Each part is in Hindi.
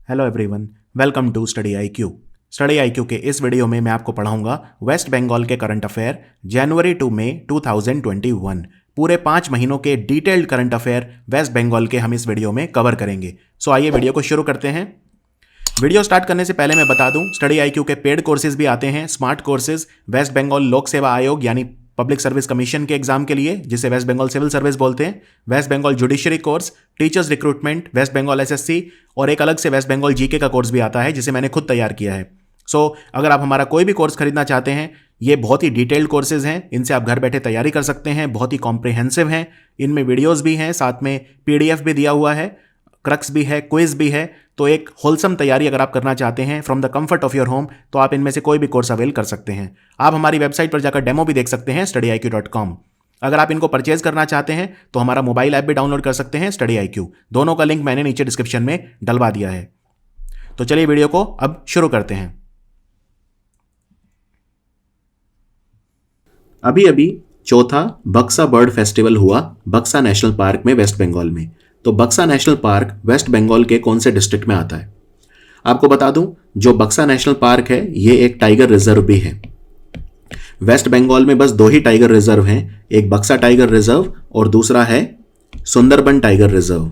Hello everyone, welcome to Study IQ. Study IQ के इस वीडियो में मैं आपको पढ़ाऊंगा वेस्ट बंगाल के current affair January to May 2021। पूरे 5 महीनों के detailed current affair West Bengal के हम इस वीडियो में कवर करेंगे। सो आइए वीडियो को शुरू करते हैं। वीडियो स्टार्ट करने से पहले मैं बता दूं, स्टडी आईक्यू के पेड कोर्सेज भी आते हैं। स्मार्ट कोर्सेज वेस्ट बंगाल लोक सेवा आयोग यानी पब्लिक सर्विस कमीशन के एग्जाम के लिए, जिसे वेस्ट बंगाल सिविल सर्विस बोलते हैं, waste Bengal judiciary course, teachers recruitment, West Bengal SSC और एक अलग से वेस्ट बंगाल जीके का कोर्स भी आता है जिसे मैंने खुद तैयार किया है। अगर आप हमारा कोई भी कोर्स खरीदना चाहते हैं, ये बहुत ही डिटेल्ड कोर्सेज हैं, इनसे आप घर बैठे तैयारी कर सकते हैं। बहुत ही कॉम्प्रिहेंसिव हैं, इनमें वीडियोस भी हैं, साथ में पीडीएफ भी दिया हुआ है, क्रक्स भी है, क्विज भी है। तो एक होलसम तैयारी अगर आप करना चाहते हैं from the comfort of your home, तो आप इनमें से कोई भी कोर्स अवेल कर सकते हैं। आप हमारी वेबसाइट पर जाकर डेमो भी देख सकते हैं studyIQ.com। अगर आप इनको परचेज करना चाहते हैं तो हमारा मोबाइल ऐप भी डाउनलोड कर सकते हैं स्टडी आईक्यू। दोनों का लिंक मैंने नीचे डिस्क्रिप्शन में डलवा दिया है। तो चलिए वीडियो को अब शुरू करते हैं। अभी अभी चौथा बक्सा बर्ड फेस्टिवल हुआ बक्सा नेशनल पार्क में वेस्ट बंगाल में। तो बक्सा नेशनल पार्क वेस्ट बंगाल के कौन से डिस्ट्रिक्ट में आता है? आपको बता दूं, जो बक्सा नेशनल पार्क है ये एक टाइगर रिजर्व भी है। वेस्ट बंगाल में बस 2 ही टाइगर रिजर्व हैं, एक बक्सा टाइगर रिजर्व और दूसरा है Sundarban tiger reserve.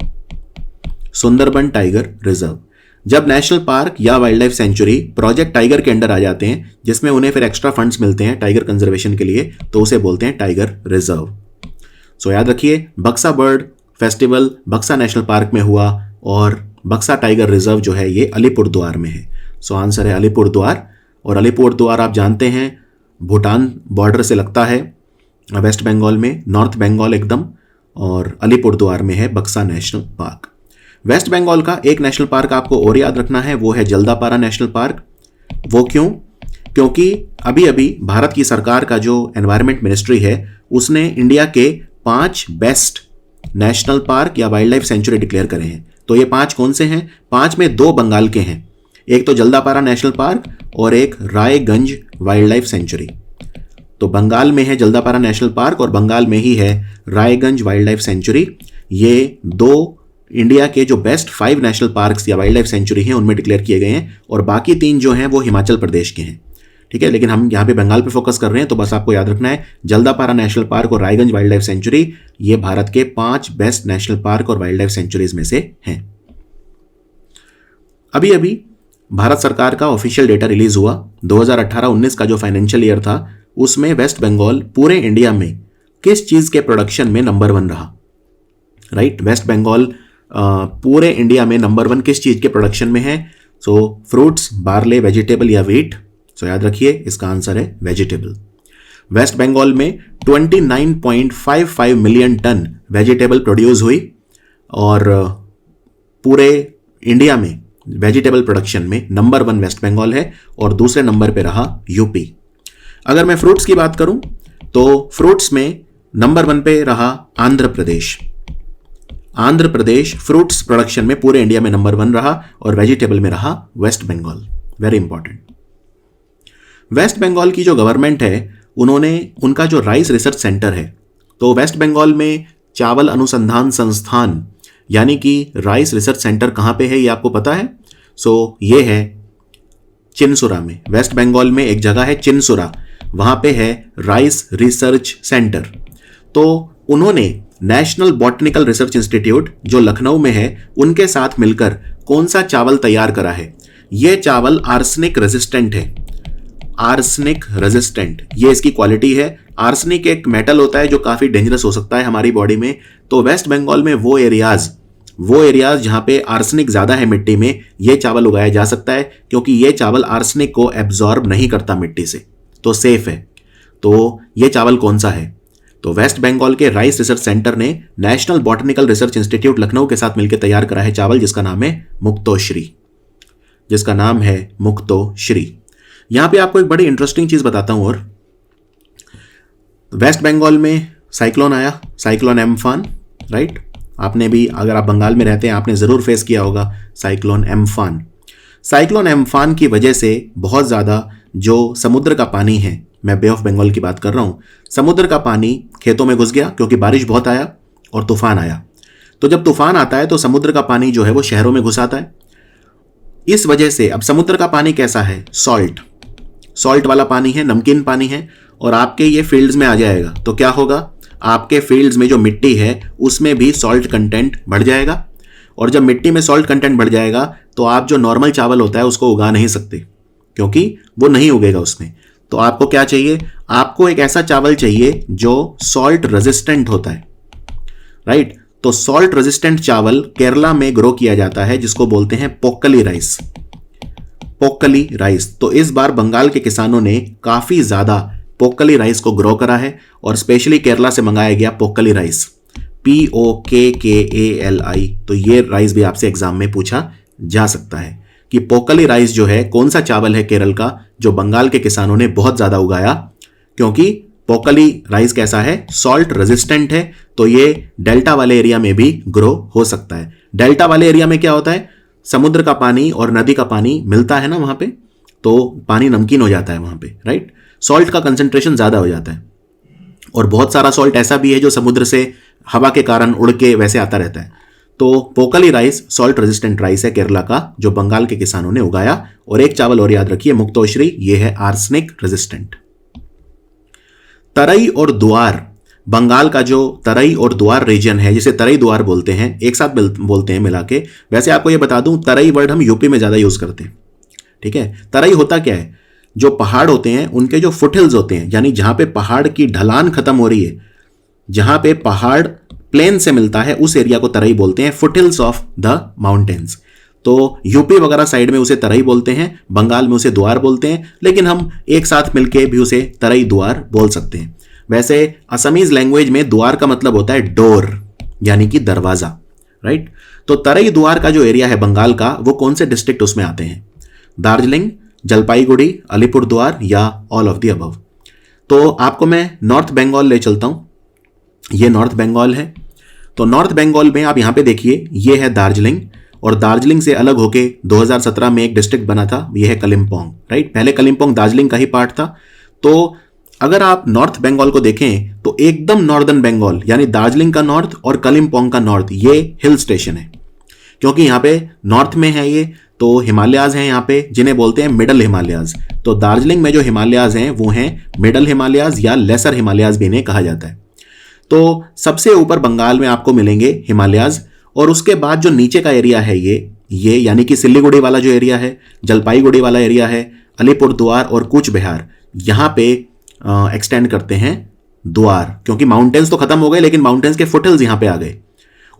Sundarban tiger reserve जब नेशनल पार्क या wild life sanctuary project tiger के अंडर आ जाते हैं, जिसमें उन्हें फिर एक्स्ट्रा फंड्स मिलते हैं टाइगर कंजर्वेशन के लिए, तो उसे बोलते हैं टाइगर रिजर्व। सो याद रखिए, बक्सा बर्ड फेस्टिवल बक्सा नेशनल पार्क में हुआ और बक्सा टाइगर रिजर्व जो है ये अलीपुरद्वार में है। सो आंसर है अलीपुरद्वार। और अलीपुरद्वार आप जानते हैं भूटान बॉर्डर से लगता है वेस्ट बंगाल में, नॉर्थ बंगाल एकदम, और अलीपुरद्वार में है बक्सा नेशनल पार्क। वेस्ट बंगाल का एक नेशनल पार्क आपको और याद रखना है, वो है जल्दापारा नेशनल पार्क। वो क्यों? क्योंकि अभी अभी भारत की सरकार का जो एनवायरमेंट मिनिस्ट्री है उसने इंडिया के 5 बेस्ट नेशनल पार्क या वाइल्ड लाइफ सेंचुरी डिक्लेयर करे हैं। तो ये 5 कौन से हैं? 5 में 2 बंगाल के हैं, एक तो जल्दापारा नेशनल पार्क और एक रायगंज वाइल्ड लाइफ सेंचुरी। तो बंगाल में है जल्दापारा नेशनल पार्क और बंगाल में ही है रायगंज वाइल्ड लाइफ सेंचुरी। ये 2 इंडिया के जो बेस्ट 5 नेशनल पार्क्स या वाइल्ड लाइफ सेंचुरी हैं उनमें डिक्लेयर किए गए हैं, और बाकी 3 जो हैं वो हिमाचल प्रदेश के हैं। ठीक है, लेकिन हम यहाँ पे बंगाल पे फोकस कर रहे हैं, तो बस आपको याद रखना है जल्दापारा नेशनल पार्क और रायगंज वाइल्ड लाइफ सेंचुरी ये भारत के 5 बेस्ट नेशनल पार्क और वाइल्ड लाइफ सेंचुरीज में से हैं। अभी अभी भारत सरकार का ऑफिशियल डेटा रिलीज हुआ। 2018-19 का जो फाइनेंशियल ईयर था उसमें वेस्ट बंगाल पूरे इंडिया में किस चीज के प्रोडक्शन में नंबर 1 रहा? राइट, वेस्ट बंगाल पूरे इंडिया में नंबर 1 किस चीज के प्रोडक्शन में है? सो फ्रूट्स, बार्ले, वेजिटेबल या व्हीट? सो याद रखिए इसका आंसर है वेजिटेबल। वेस्ट बंगाल में 29.55 मिलियन टन वेजिटेबल प्रोड्यूस हुई और पूरे इंडिया में वेजिटेबल प्रोडक्शन में नंबर 1 वेस्ट बंगाल है और दूसरे नंबर पे रहा यूपी। अगर मैं फ्रूट्स की बात करूं तो फ्रूट्स में नंबर 1 पे रहा आंध्र प्रदेश। आंध्र प्रदेश फ्रूट्स प्रोडक्शन में पूरे इंडिया में नंबर 1 रहा और वेजिटेबल में रहा वेस्ट बंगाल। Very important. वेस्ट बंगाल की जो गवर्नमेंट है उन्होंने उनका जो राइस रिसर्च सेंटर है, तो वेस्ट बंगाल में चावल अनुसंधान संस्थान यानी कि राइस रिसर्च सेंटर कहाँ पे है ये आपको पता है? ये है चिनसुरा में। वेस्ट बंगाल में एक जगह है चिनसुरा, वहाँ पे है राइस रिसर्च सेंटर। तो उन्होंने नेशनल बॉटनिकल रिसर्च इंस्टीट्यूट जो लखनऊ में है उनके साथ मिलकर कौन सा चावल तैयार करा है? ये चावल आर्सेनिक रेजिस्टेंट है। आर्सेनिक रेजिस्टेंट ये इसकी क्वालिटी है। आर्सेनिक एक मेटल होता है जो काफी डेंजरस हो सकता है हमारी बॉडी में। तो वेस्ट बंगाल में वो एरियाज जहां पे आर्सेनिक ज्यादा है मिट्टी में, ये चावल उगाया जा सकता है क्योंकि ये चावल आर्सेनिक को एब्जॉर्ब नहीं करता मिट्टी से, तो सेफ है। तो ये चावल कौन सा है? तो वेस्ट बंगाल के राइस रिसर्च सेंटर ने national botanical research institute Lucknow के साथ मिलकर तैयार करा है चावल, जिसका नाम है मुक्तोश्री। यहां पे आपको एक बड़ी इंटरेस्टिंग चीज बताता हूं। और वेस्ट बंगाल में साइक्लोन आया, साइक्लोन एम्फान। राइट, आपने भी, अगर आप बंगाल में रहते हैं, आपने जरूर फेस किया होगा साइक्लोन एम्फान। साइक्लोन एम्फान की वजह से बहुत ज्यादा जो समुद्र का पानी है, मैं बे ऑफ बंगाल की बात कर रहा हूं, समुद्र का पानी खेतों में घुस गया क्योंकि बारिश बहुत आया और तूफान आया। तो जब तूफान आता है तो समुद्र का पानी जो है वो शहरों में घुस आता है। इस वजह से अब समुद्र का पानी कैसा है, सॉल्ट वाला पानी है, नमकीन पानी है, और आपके ये फील्ड्स में आ जाएगा तो क्या होगा, आपके फील्ड्स में जो मिट्टी है उसमें भी सॉल्ट कंटेंट बढ़ जाएगा, और जब मिट्टी में सॉल्ट कंटेंट बढ़ जाएगा तो आप जो नॉर्मल चावल होता है उसको उगा नहीं सकते, क्योंकि वो नहीं उगेगा उसमें। तो आपको क्या चाहिए, आपको एक ऐसा चावल चाहिए जो सॉल्ट रेजिस्टेंट होता है, राइट। तो सॉल्ट रेजिस्टेंट चावल केरला में ग्रो किया जाता है, जिसको बोलते हैं पोक्कली राइस। तो इस बार बंगाल के किसानों ने काफी ज्यादा पोक्कली राइस को ग्रो करा है, और स्पेशली केरला से मंगाया गया पोक्कली राइस, POKKALI। तो ये राइस भी आपसे एग्जाम में पूछा जा सकता है कि पोक्कली राइस जो है कौन सा चावल है केरल का जो बंगाल के किसानों ने बहुत ज्यादा उगाया, क्योंकि पोक्कली राइस कैसा है, सॉल्ट रेजिस्टेंट है, तो ये डेल्टा वाले एरिया में भी ग्रो हो सकता है। डेल्टा वाले एरिया में क्या होता है, समुद्र का पानी और नदी का पानी मिलता है ना वहां पे, तो पानी नमकीन हो जाता है वहां पे, राइट। सॉल्ट का कंसंट्रेशन ज्यादा हो जाता है, और बहुत सारा सॉल्ट ऐसा भी है जो समुद्र से हवा के कारण उड़ के वैसे आता रहता है। तो Pokkali rice salt resistant rice है केरला का, जो बंगाल के किसानों ने उगाया। और एक चावल और याद रखिए, मुक्तोश्री, ये है आर्सेनिक रेजिस्टेंट। तराई और द्वार, बंगाल का जो तराई और द्वार रीजन है, जिसे तराई द्वार बोलते हैं, एक साथ बोलते हैं मिला के। वैसे आपको ये बता दूं, तराई वर्ड हम यूपी में ज्यादा यूज करते हैं, ठीक है। तराई होता क्या है, जो पहाड़ होते हैं उनके जो फुटहिल्स होते हैं, यानी जहां पे पहाड़ की ढलान खत्म हो रही है, जहां पे पहाड़ प्लेन से मिलता है, उस एरिया को तराई बोलते हैं, फुटहिल्स ऑफ द माउंटेन्स। तो यूपी वगैरह साइड में उसे तराई बोलते हैं, बंगाल में उसे द्वार बोलते हैं, लेकिन हम एक साथ मिलके भी उसे तराई द्वार बोल सकते हैं। वैसे असमीज लैंग्वेज में द्वार का मतलब होता है डोर, यानी कि दरवाजा, राइट। तो तराई द्वार का जो एरिया है बंगाल का, वो कौन से डिस्ट्रिक्ट उसमें आते हैं, दार्जिलिंग, जलपाईगुड़ी, अलीपुरद्वार या ऑल ऑफ द अबव। तो आपको मैं नॉर्थ बंगाल ले चलता हूं, ये नॉर्थ बंगाल है। तो नॉर्थ बंगाल में आप यहां पे देखिए, ये है दार्जिलिंग, और दार्जिलिंग से अलग होके 2017 में एक डिस्ट्रिक्ट बना था, ये है कलिम्पोंग, राइट। पहले कलिम्पोंग दार्जिलिंग का ही पार्ट था। तो अगर आप नॉर्थ बंगाल को देखें तो एकदम नॉर्दर्न बंगाल, यानी दार्जिलिंग का नॉर्थ और कलिम्पोंग का नॉर्थ, ये हिल स्टेशन है, क्योंकि यहां पे नॉर्थ में है ये, तो हिमालयाज हैं यहाँ पे, जिन्हें बोलते हैं मिडल हिमालयाज। तो दार्जिलिंग में जो हिमालयाज हैं वो हैं मिडल हिमालयाज, या लेसर हिमालयाज भी इन्हें कहा जाता है। तो सबसे ऊपर बंगाल में आपको मिलेंगे हिमालयाज, और उसके बाद जो नीचे का एरिया है ये यानी कि सिल्लीगुड़ी वाला जो एरिया है, जलपाईगुड़ी वाला एरिया है, अलीपुरद्वार और कूच बिहार, यहां पे एक्सटेंड करते हैं द्वार, क्योंकि माउंटेन्स तो खत्म हो गए, लेकिन माउंटेन्स के फुटहिल्स यहां पे आ गए।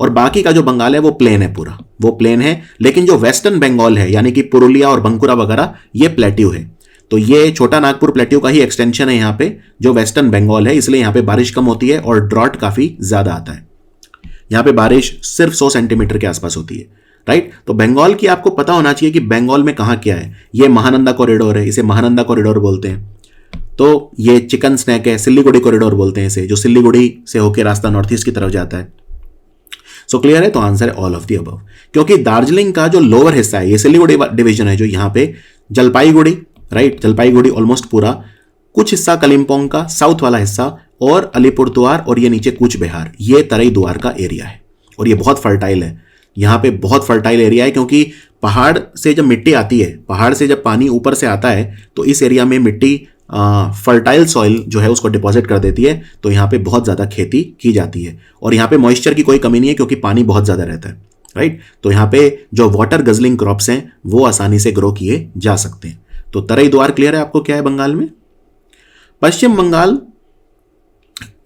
और बाकी का जो बंगाल है वो प्लेन है, पूरा वो प्लेन है। लेकिन जो वेस्टर्न बंगाल है, यानी कि पुरुलिया और बंकुरा वगैरह, ये प्लेट्यू है। तो ये छोटा नागपुर प्लेट्यू का ही एक्सटेंशन है यहाँ पे, जो वेस्टर्न बंगाल है, इसलिए यहाँ पे बारिश कम होती है और ड्रॉट काफी ज्यादा आता है। यहाँ पे बारिश सिर्फ 100 सेंटीमीटर के आसपास होती है, राइट। तो बंगाल की आपको पता होना चाहिए कि बंगाल में कहाँ क्या है। ये महानंदा कॉरिडोर है, इसे महानंदा कॉरिडोर बोलते हैं। तो ये चिकन स्नैक है, सिल्लीगुड़ी कॉरिडोर बोलते हैं इसे, जो सिल्लीगुड़ी से होकर रास्ता नॉर्थ ईस्ट की तरफ जाता है। सो क्लियर है, तो आंसर है ऑल ऑफ द अबव। क्योंकि दार्जिलिंग का जो लोअर हिस्सा है, ये सिल्लीगुड़ी डिवीजन है, जो यहाँ पे जलपाईगुड़ी, राइट, जलपाईगुड़ी ऑलमोस्ट पूरा, कुछ हिस्सा कलिम्पोंग का साउथ वाला हिस्सा, और अलीपुरद्वार, और ये नीचे कूच बिहार, ये तराई द्वार का एरिया है। और ये बहुत फर्टाइल है, यहाँ पे बहुत फर्टाइल एरिया है, क्योंकि पहाड़ से जब मिट्टी आती है, पहाड़ से जब पानी ऊपर से आता है, तो इस एरिया में मिट्टी फर्टाइल सॉइल जो है उसको डिपॉजिट कर देती है। तो यहाँ पे बहुत ज़्यादा खेती की जाती है, और यहाँ पे मॉइस्चर की कोई कमी नहीं है, क्योंकि पानी बहुत ज़्यादा रहता है, राइट। तो यहाँ पे जो वाटर गजलिंग क्रॉप्स हैं वो आसानी से ग्रो किए जा सकते हैं। तो तराई द्वार क्लियर है आपको क्या है बंगाल में। पश्चिम बंगाल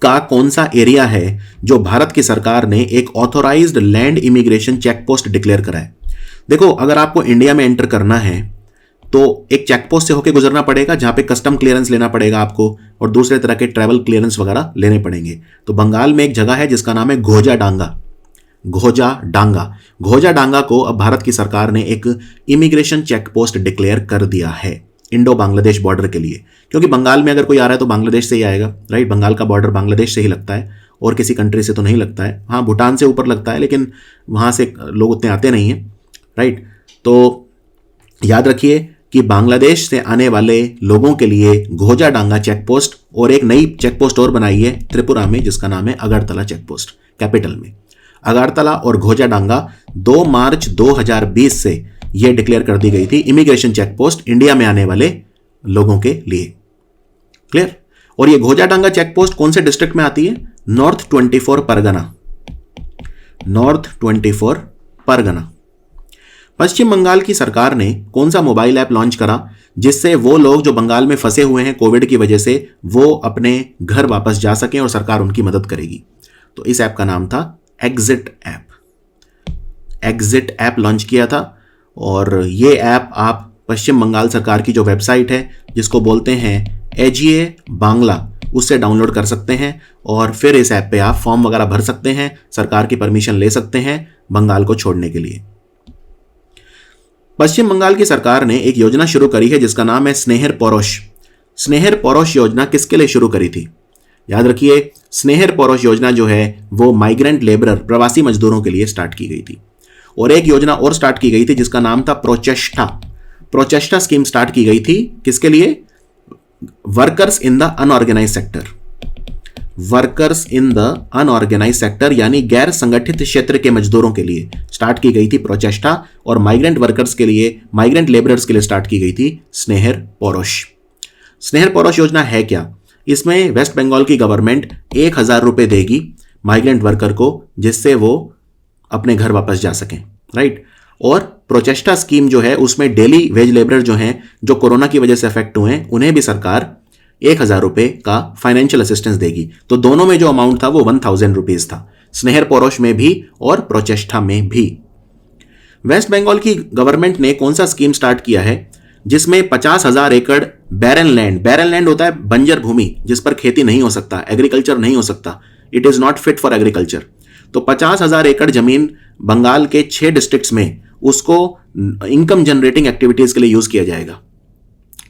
का कौन सा एरिया है जो भारत की सरकार ने एक authorized land immigration check post declare करा है। देखो, अगर आपको इंडिया में एंटर करना है तो एक चेक पोस्ट से होकर गुजरना पड़ेगा, जहां पे कस्टम क्लियरेंस लेना पड़ेगा आपको, और दूसरे तरह के ट्रैवल क्लियरेंस वगैरह लेने पड़ेंगे। तो बंगाल में एक जगह है जिसका नाम है घोजा डांगा को अब भारत की सरकार ने एक इमिग्रेशन चेक पोस्ट डिक्लेयर कर दिया है इंडो बांग्लादेश बॉर्डर के लिए। क्योंकि बंगाल में अगर कोई आ रहा है तो बांग्लादेश से ही आएगा, राइट। बंगाल का बॉर्डर बांग्लादेश से ही लगता है, और किसी कंट्री से तो नहीं लगता है। हाँ, भूटान से ऊपर लगता है, लेकिन वहां से लोग उतने आते नहीं हैं, राइट। तो याद रखिए कि बांग्लादेश से आने वाले लोगों के लिए घोजा डांगा चेक पोस्ट, और एक नई चेक पोस्ट और बनाई है त्रिपुरा में, जिसका नाम है अगरतला चेक पोस्ट, कैपिटल में। अगरतला और घोजा डांगा 2 मार्च 2020 से यह डिक्लेयर कर दी गई थी इमिग्रेशन चेक पोस्ट इंडिया में आने वाले लोगों के लिए। क्लियर? और ये घोजाडांगा चेक पोस्ट कौन से डिस्ट्रिक्ट में आती है? नॉर्थ 24 परगना। नॉर्थ 24 परगना। पश्चिम बंगाल की सरकार ने कौन सा मोबाइल ऐप लॉन्च करा जिससे वो लोग जो बंगाल में फंसे हुए हैं कोविड की वजह से वो अपने घर वापस जा सकें और सरकार उनकी मदद करेगी? तो इस ऐप का नाम था exit app. Exit app launch किया था और ये ऐप आप पश्चिम बंगाल सरकार की जो वेबसाइट है जिसको बोलते हैं एजीए बांग्ला, उससे डाउनलोड कर सकते हैं और फिर इस ऐप पे आप फॉर्म वगैरह भर सकते हैं, सरकार की परमिशन ले सकते हैं बंगाल को छोड़ने के लिए। पश्चिम बंगाल की सरकार ने एक योजना शुरू करी है जिसका नाम है स्नेहर पोरोश। स्नेहर पोरोश योजना किसके लिए शुरू करी थी? याद रखिए, स्नेहर पोरोश योजना जो है वो माइग्रेंट लेबरर, प्रवासी मजदूरों के लिए स्टार्ट की गई थी। और एक योजना और स्टार्ट की गई थी जिसका नाम था प्रोचेष्टा। प्रोचेष्टा स्कीम स्टार्ट की गई थी किसके लिए? Workers in the unorganize sector. Workers in the unorganize sector यानी गैर संगठित क्षेत्र के मजदूरों के लिए स्टार्ट की गई थी प्रोचेष्टा, और माइग्रेंट वर्कर्स के लिए, माइग्रेंट लेबरर्स के लिए स्टार्ट की गई थी स्नेहर पोरोश। स्नेहर पोरोश योजना है क्या? इसमें वेस्ट बंगाल की गवर्नमेंट 1,000 रुपए देगी माइग्रेंट वर्कर को जिससे वो अपने घर वापस जा सकें, राइट। और प्रोचेष्टा स्कीम जो है उसमें डेली वेज लेबरर जो हैं, जो कोरोना की वजह से अफेक्ट हुए हैं, उन्हें भी सरकार 1,000 रुपए का फाइनेंशियल असिस्टेंस देगी। तो दोनों में जो अमाउंट था वो 1,000 रुपीज था, स्नेहर पोरोश में भी और प्रोचेष्टा में भी। वेस्ट बंगाल की गवर्नमेंट ने कौन सा स्कीम स्टार्ट किया है जिसमें 50,000 एकड़ बैरन लैंड, बैरन लैंड होता है बंजर भूमि जिस पर खेती नहीं हो सकता, एग्रीकल्चर नहीं हो सकता, it is not fit for agriculture. तो 50,000 एकड़ जमीन बंगाल के 6 डिस्ट्रिक्ट्स में उसको इनकम जनरेटिंग एक्टिविटीज के लिए यूज किया जाएगा,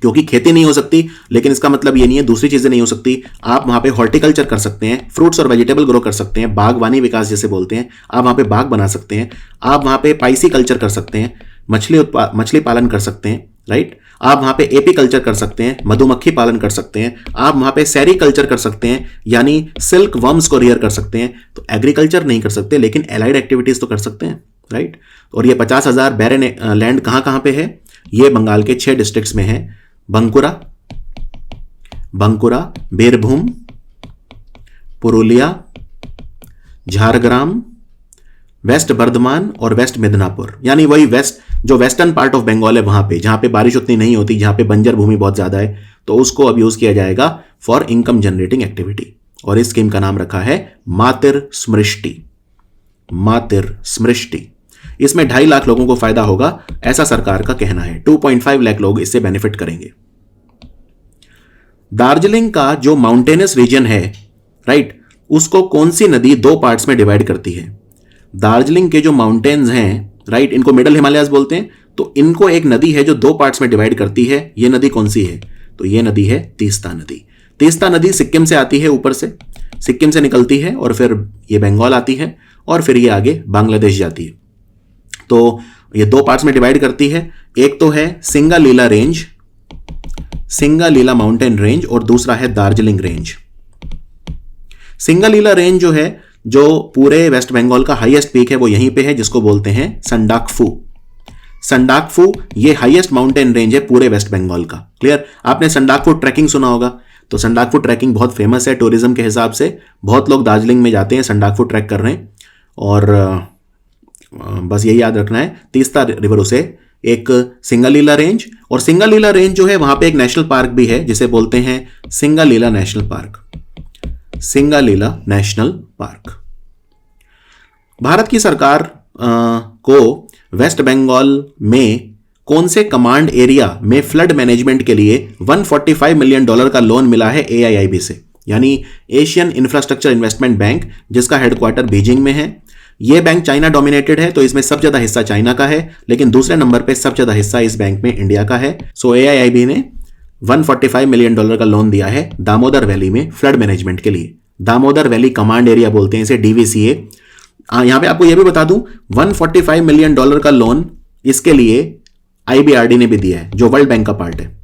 क्योंकि खेती नहीं हो सकती। लेकिन इसका मतलब ये नहीं है दूसरी चीजें नहीं हो सकती। आप वहां पे हॉर्टिकल्चर कर सकते हैं, फ्रूट्स और वेजिटेबल ग्रो कर सकते हैं, बागवानी विकास जैसे बोलते हैं, आप वहां पे बाग बना सकते हैं, आप वहां पे पाइसी कल्चर कर सकते हैं, मछली पालन कर सकते हैं, राइट। आप वहां पे एपी कल्चर कर सकते हैं, मधुमक्खी पालन कर सकते हैं, आप वहां पे सेरी कल्चर कर सकते हैं यानी सिल्क वर्म्स को रियर कर सकते हैं। तो एग्रीकल्चर नहीं कर सकते लेकिन एलाइड एक्टिविटीज तो कर सकते हैं, राइट। और ये 50,000 बैरन लैंड कहां पे है? ये बंगाल के 6 डिस्ट्रिक्ट्स में है, बंकुरा, बीरभूम, पुरुलिया, झारग्राम, वेस्ट बर्धमान और वेस्ट मिदनापुर, यानी वही वेस्ट जो वेस्टर्न पार्ट ऑफ बंगाल है वहां पे, जहां पे बारिश उतनी नहीं होती, जहां पे बंजर भूमि बहुत ज्यादा है, तो उसको अब यूज किया जाएगा फॉर इनकम जनरेटिंग एक्टिविटी। और इस स्कीम का नाम रखा है मातिर स्मृष्टि। मातिर स्मृष्टि। इसमें 2.5 लाख लोगों को फायदा होगा ऐसा सरकार का कहना है। 2.5 लाख लोग इससे बेनिफिट करेंगे। दार्जिलिंग का जो माउंटेनस रीजन है, राइट, उसको कौन सी नदी 2 पार्ट्स में डिवाइड करती है? दार्जिलिंग के जो माउंटेन्स हैं, राइट, इनको मिडल हिमालयाज बोलते हैं, तो इनको एक नदी है जो 2 पार्ट्स में डिवाइड करती है। ये नदी कौन सी है? तो ये नदी है तीस्ता नदी। तीस्ता नदी सिक्किम से आती है, ऊपर से सिक्किम से निकलती है और फिर ये बंगाल आती है और फिर ये आगे बांग्लादेश जाती है। तो ये 2 पार्ट्स में डिवाइड करती है। एक तो है Singalila range, Singalila mountain range, और दूसरा है दार्जिलिंग रेंज। सिंगालीला रेंज जो है, जो पूरे वेस्ट बंगाल का हाईएस्ट पीक है, वो यहीं पे है जिसको बोलते हैं संडाकफू। संडाकफू ये हाईएस्ट माउंटेन रेंज है पूरे वेस्ट बंगाल का। क्लियर? आपने संडाकफू ट्रैकिंग सुना होगा, तो संडाकफू ट्रैकिंग बहुत फेमस है टूरिज्म के हिसाब से। बहुत लोग दार्जिलिंग में जाते हैं संडाकफू ट्रैक कर रहे हैं। और बस यही याद रखना है, तीस्ता रिवर उसे एक सिंगालीला रेंज, और सिंगालीला रेंज जो है वहां पे एक नेशनल पार्क भी है जिसे बोलते हैं Singalila national park. Singalila national park. Bharat की सरकार को वेस्ट बंगाल में कौन से कमांड एरिया में फ्लड मैनेजमेंट के लिए $145 मिलियन का लोन मिला है AIIB से, यानी एशियन इंफ्रास्ट्रक्चर इन्वेस्टमेंट बैंक, जिसका हेडक्वार्टर बीजिंग में है। यह बैंक चाइना डोमिनेटेड है, तो इसमें सबसे ज्यादा हिस्सा चाइना का है, लेकिन दूसरे नंबर पे सबसे ज्यादा हिस्सा इस बैंक में इंडिया का है। सो AIIB ने $145 मिलियन का लोन दिया है दामोदर वैली में फ्लड मैनेजमेंट के लिए। दामोदर वैली कमांड एरिया बोलते हैं इसे, DVCA। यहां पे आपको यह भी बता दूं, $145 मिलियन का लोन इसके लिए IBRD ने भी दिया है, जो वर्ल्ड बैंक का पार्ट है।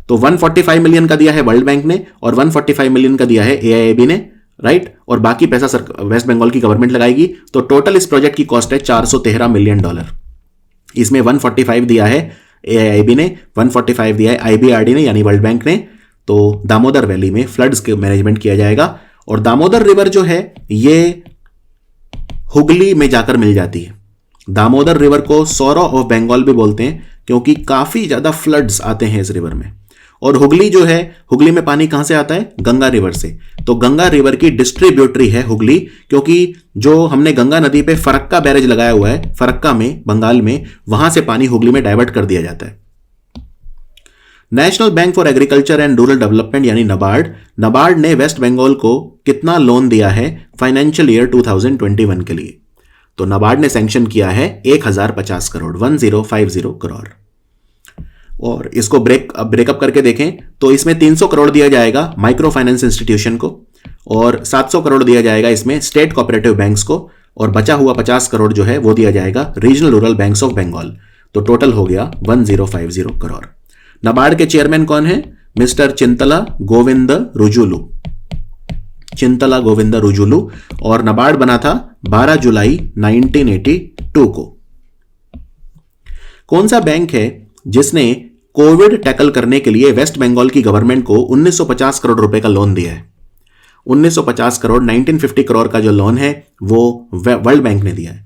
तो 145 मिलियन का दिया है वर्ल्ड बैंक ने और 145 मिलियन का दिया है AIIB ने, राइट। और बाकी पैसा वेस्ट बंगाल की गवर्नमेंट लगाएगी। तो टोटल इस प्रोजेक्ट की कॉस्ट है $413 मिलियन। इसमें 145 दिया है AIIB ने, 145 दिया है IBRD ने यानी वर्ल्ड बैंक ने। तो दामोदर वैली में फ्लड्स के मैनेजमेंट किया जाएगा। और दामोदर रिवर जो है ये हुगली में जाकर मिल जाती है। दामोदर रिवर को सौरो ऑफ बंगाल भी बोलते हैं क्योंकि काफी ज्यादा फ्लड्स आते हैं इस रिवर में। और हुगली जो है, हुगली में पानी कहां से आता है? गंगा रिवर से। तो गंगा रिवर की डिस्ट्रीब्यूटरी है हुगली, क्योंकि जो हमने गंगा नदी पे फरक्का बैरेज लगाया हुआ है, फरक्का में बंगाल में, वहां से पानी हुगली में डाइवर्ट कर दिया जाता है। National bank for agriculture and rural development यानी नबार्ड ने वेस्ट बंगाल को कितना लोन दिया है फाइनेंशियल ईयर 2021 के लिए? तो नबार्ड ने सैंक्शन किया है 1050 करोड़, 1050 करोड़। और इसको ब्रेकअप करके देखें तो इसमें 300 करोड़ दिया जाएगा माइक्रो फाइनेंस इंस्टीट्यूशन को, और 700 करोड़ दिया जाएगा इसमें स्टेट कोऑपरेटिव बैंक्स को, और बचा हुआ 50 करोड़ जो है वो दिया जाएगा regional rural banks of Bengal. तो टोटल हो गया 1050 करोड़। नबार्ड के चेयरमैन कौन है? मिस्टर चिंतला गोविंद रुजुलू, चिंतला गोविंद रुजुलू। और नबार्ड बना था 12 जुलाई 1982 को। कौन सा बैंक है जिसने कोविड टैकल करने के लिए वेस्ट बंगाल की गवर्नमेंट को 1950 करोड़ रुपए का लोन दिया है? 1950 करोड़, 1950 करोड़ का जो लोन है वो वर्ल्ड बैंक ने दिया है।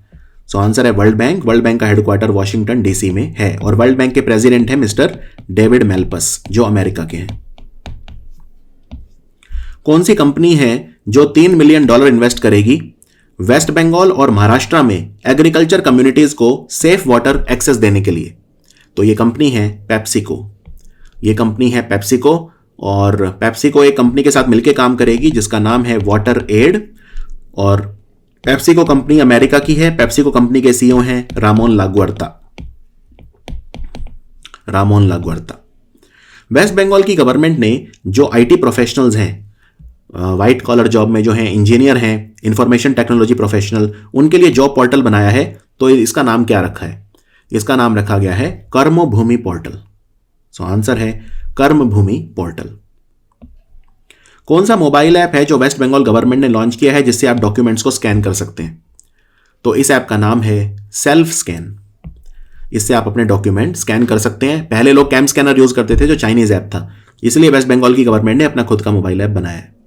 सो आंसर है वर्ल्ड बैंक। वर्ल्ड बैंक का हेडक्वार्टर वॉशिंगटन DC में है और वर्ल्ड बैंक के प्रेसिडेंट है मिस्टर डेविड मेल्पस जो अमेरिका के हैं। कौन सी कंपनी है जो $3 मिलियन इन्वेस्ट करेगी वेस्ट बंगाल और महाराष्ट्र में एग्रीकल्चर कम्युनिटीज को सेफ वाटर एक्सेस देने के लिए? तो ये कंपनी है पेप्सिको। ये कंपनी है पेप्सिको, और पेप्सिको एक कंपनी के साथ मिलकर काम करेगी जिसका नाम है वाटर एड। और पेप्सिको कंपनी अमेरिका की है। पेप्सिको कंपनी के CEO हैं रामोन लागुर्ता। वेस्ट बंगाल की गवर्नमेंट ने जो IT प्रोफेशनल्स हैं, वाइट कॉलर जॉब में जो हैं, इंजीनियर हैं, इंफॉर्मेशन टेक्नोलॉजी प्रोफेशनल, उनके लिए जॉब पोर्टल बनाया है। तो इसका नाम क्या रखा है? इसका नाम रखा गया है कर्मभूमि पोर्टल। सो आंसर है कर्मभूमि पोर्टल। कौन सा मोबाइल ऐप है जो वेस्ट बंगाल गवर्नमेंट ने लॉन्च किया है जिससे आप डॉक्यूमेंट्स को स्कैन कर सकते हैं? तो इस ऐप का नाम है सेल्फ स्कैन। इससे आप अपने डॉक्यूमेंट स्कैन कर सकते हैं। पहले लोग कैम स्कैनर यूज करते थे जो चाइनीज ऐप था, इसलिए वेस्ट बंगाल की गवर्नमेंट ने अपना खुद का मोबाइल ऐप बनाया है।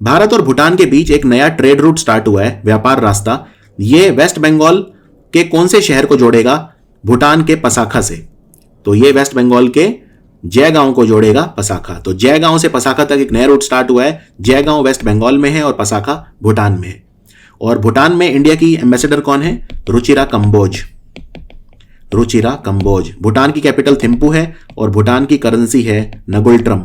भारत और भूटान के बीच एक नया ट्रेड रूट स्टार्ट हुआ है, व्यापार रास्ता। यह वेस्ट बंगाल के कौन से शहर को जोड़ेगा? भूटान के पसाखा से। तो यह वेस्ट बंगाल के जयगांव को जोड़ेगा पसाखा। तो जयगांव से पसाखा तक एक नया रूट स्टार्ट हुआ है। जयगांव वेस्ट बंगाल में है और पसाखा भूटान में है। और भूटान में इंडिया की एम्बेसडर कौन है? रुचिरा कंबोज। भूटान की कैपिटल थिम्पू है और भूटान की करेंसी है नगुल ट्रम।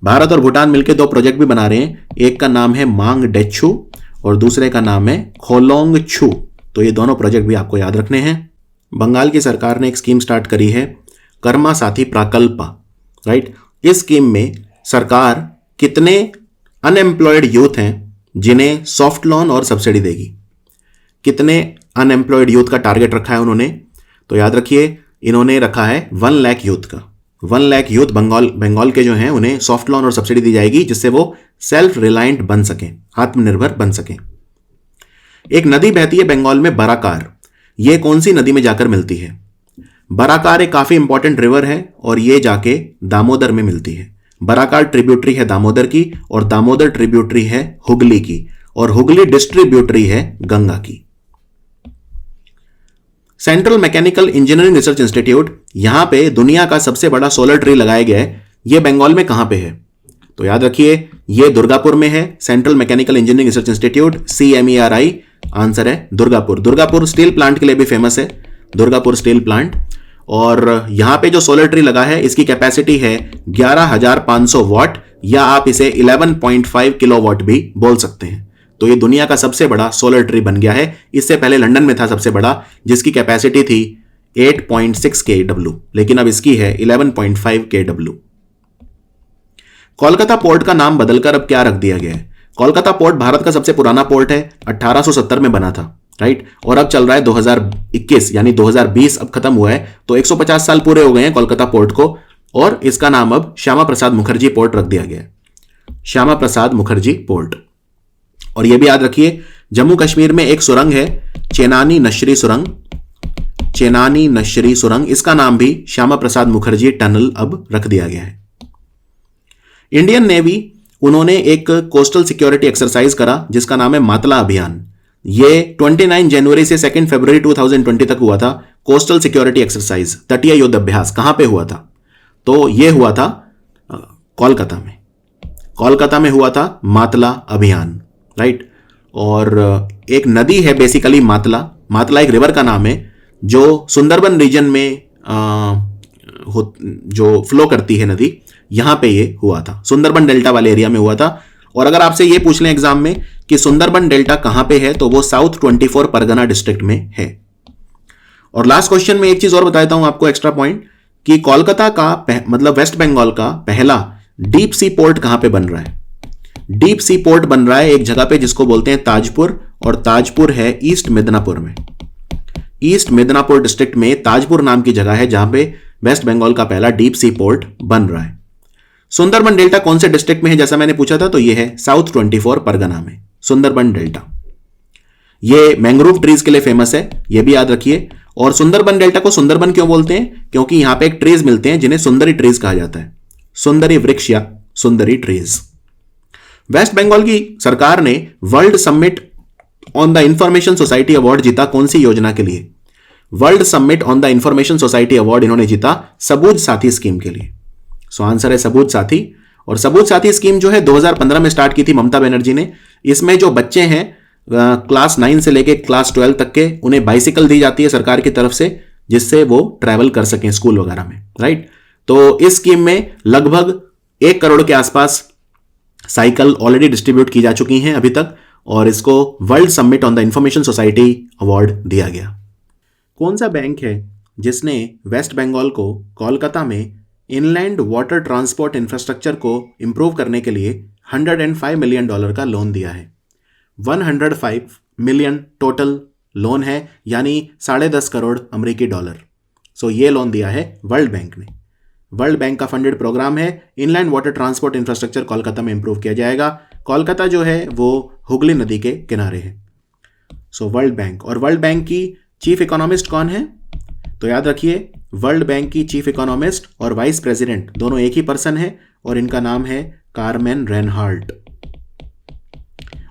भारत और भूटान मिलकर 2 प्रोजेक्ट भी बना रहे हैं। एक का नाम है मांग डेच्छू और दूसरे का नाम है खोलोंग छू। तो ये दोनों प्रोजेक्ट भी आपको याद रखने हैं। बंगाल की सरकार ने एक स्कीम स्टार्ट करी है कर्मा साथी प्राकल्पा, राइट। इस स्कीम में सरकार कितने अनएम्प्लॉयड यूथ हैं जिन्हें सॉफ्ट लोन और सब्सिडी देगी? कितने अनएम्प्लॉयड यूथ का टारगेट रखा है उन्होंने? तो याद रखिए, इन्होंने रखा है 1 लाख यूथ का। 1 लाख यूथ बंगाल के जो हैं उन्हें सॉफ्ट लोन और सब्सिडी दी जाएगी जिससे वो सेल्फ रिलायंट बन सकें, आत्मनिर्भर बन सकें। एक नदी बहती है बंगाल में, बराकार। ये कौन सी नदी में जाकर मिलती है? बराकार एक काफी इंपॉर्टेंट रिवर है और ये जाके दामोदर में मिलती है। बराकार ट्रिब्यूटरी है दामोदर की और दामोदर ट्रिब्यूटरी है हुगली की और हुगली डिस्ट्रीब्यूटरी है गंगा की। Central Mechanical Engineering Research institute, यहां पे दुनिया का सबसे बड़ा सोलर ट्री लगाया गया है। यह बंगाल में कहां पे है? तो याद रखिए, यह दुर्गापुर में है। Central Mechanical Engineering Research institute, CMERI। Answer है दुर्गापुर। दुर्गापुर स्टील प्लांट के लिए भी फेमस है, दुर्गापुर स्टील प्लांट। और यहां पे जो सोलर ट्री लगा है इसकी कैपेसिटी है 11,500 वाट, या आप इसे 11.5 किलोवाट भी बोल सकते हैं। तो ये दुनिया का सबसे बड़ा सोलर ट्री बन गया है। इससे पहले लंदन में था सबसे बड़ा, जिसकी कैपेसिटी थी 8.6 kW, लेकिन अब इसकी है 11.5 kW। कोलकाता पोर्ट का नाम बदलकर अब क्या रख दिया गया है? कोलकाता पोर्ट भारत का सबसे पुराना पोर्ट है, 1870 में बना था, राइट। और अब चल रहा है 2021, यानी 2020 अब खत्म हुआ है, तो 150 साल पूरे हो गए हैं कोलकाता पोर्ट को। और इसका नाम अब श्यामा प्रसाद मुखर्जी पोर्ट रख दिया गया है, श्यामा प्रसाद मुखर्जी पोर्ट। और यह भी याद रखिए, जम्मू कश्मीर में एक सुरंग है, चेनानी नशरी सुरंग, चेनानी नश्यरी सुरंग, इसका नाम भी श्यामा प्रसाद मुखर्जी टनल अब रख दिया गया है। इंडियन नेवी, उन्होंने एक कोस्टल सिक्योरिटी एक्सरसाइज करा जिसका नाम है मातला अभियान। ये 29 जनवरी से 2 फरवरी 2020 तक हुआ था। कोस्टल सिक्योरिटी एक्सरसाइज, तटीय युद्ध अभ्यास, कहां पे हुआ था? तो यह हुआ था कोलकाता में। कोलकाता में हुआ था मातला अभियान, राइट। और एक नदी है बेसिकली मातला, मातला एक रिवर का नाम है जो सुंदरबन रीजन में जो फ्लो करती है नदी, यहां पे ये हुआ था, सुंदरबन डेल्टा वाले एरिया में हुआ था। और अगर आपसे ये पूछ लें एग्जाम में कि सुंदरबन डेल्टा कहां पे है, तो वो साउथ 24 परगना डिस्ट्रिक्ट में है। और लास्ट क्वेश्चन में एक चीज और बता देता हूं आपको, एक्स्ट्रा पॉइंट, कि कोलकाता का मतलब वेस्ट बंगाल का पहला डीप सी पोर्ट कहां पे बन रहा है? डीप सी पोर्ट बन रहा है एक जगह पे जिसको बोलते हैं ताजपुर, और ताजपुर है ईस्ट मिदनापुर में। ईस्ट मिदनापुर डिस्ट्रिक्ट में ताजपुर नाम की जगह है जहां पे वेस्ट बंगाल का पहला डीप सी पोर्ट बन रहा है। सुंदरबन डेल्टा कौन से डिस्ट्रिक्ट में है, जैसा मैंने पूछा था, तो यह है साउथ 24 परगना में सुंदरबन डेल्टा। यह मैंग्रोव ट्रीज के लिए फेमस है, यह भी याद रखिए। और सुंदरबन डेल्टा को सुंदरबन क्यों बोलते हैं? क्योंकि यहां पे एक ट्रीज मिलते हैं जिन्हें सुंदरी ट्रीज कहा जाता है, सुंदरी वृक्ष या सुंदरी ट्रीज। वेस्ट बंगाल की सरकार ने world summit on the information society award जीता, कौन सी योजना के लिए? World summit on the information society award इन्होंने जीता सबूज साथी स्कीम के लिए। सो आंसर है सबूज साथी। और सबूज साथी स्कीम जो है 2015 में स्टार्ट की थी ममता बनर्जी ने। इसमें जो बच्चे हैं क्लास 9 से लेके क्लास 12 तक के, उन्हें बाइसिकल दी जाती है सरकार की तरफ से, जिससे वो ट्रैवल कर सकें स्कूल वगैरह में, राइट। तो इस स्कीम में लगभग 1 करोड़ के आसपास साइकिल ऑलरेडी डिस्ट्रीब्यूट की जा चुकी हैं अभी तक, और इसको world summit on the information society award दिया गया। कौन सा बैंक है जिसने वेस्ट बंगाल को कोलकाता में इनलैंड वाटर ट्रांसपोर्ट इंफ्रास्ट्रक्चर को इंप्रूव करने के लिए $105 मिलियन का लोन दिया है? 105 मिलियन टोटल लोन है, यानी 10.5 करोड़ अमेरिकी डॉलर। सो ये लोन दिया है वर्ल्ड बैंक ने। वर्ल्ड बैंक का फंडेड प्रोग्राम है, inland water transport infrastructure Kolkata में इंप्रूव किया जाएगा। कोलकाता जो है वो हुगली नदी के किनारे है। सो वर्ल्ड बैंक, और वर्ल्ड बैंक की चीफ इकोनॉमिस्ट कौन है? तो याद रखिए, वर्ल्ड बैंक की चीफ इकोनॉमिस्ट और वाइस प्रेसिडेंट दोनों एक ही पर्सन है, और इनका नाम है कार्मेन रेनहार्ट।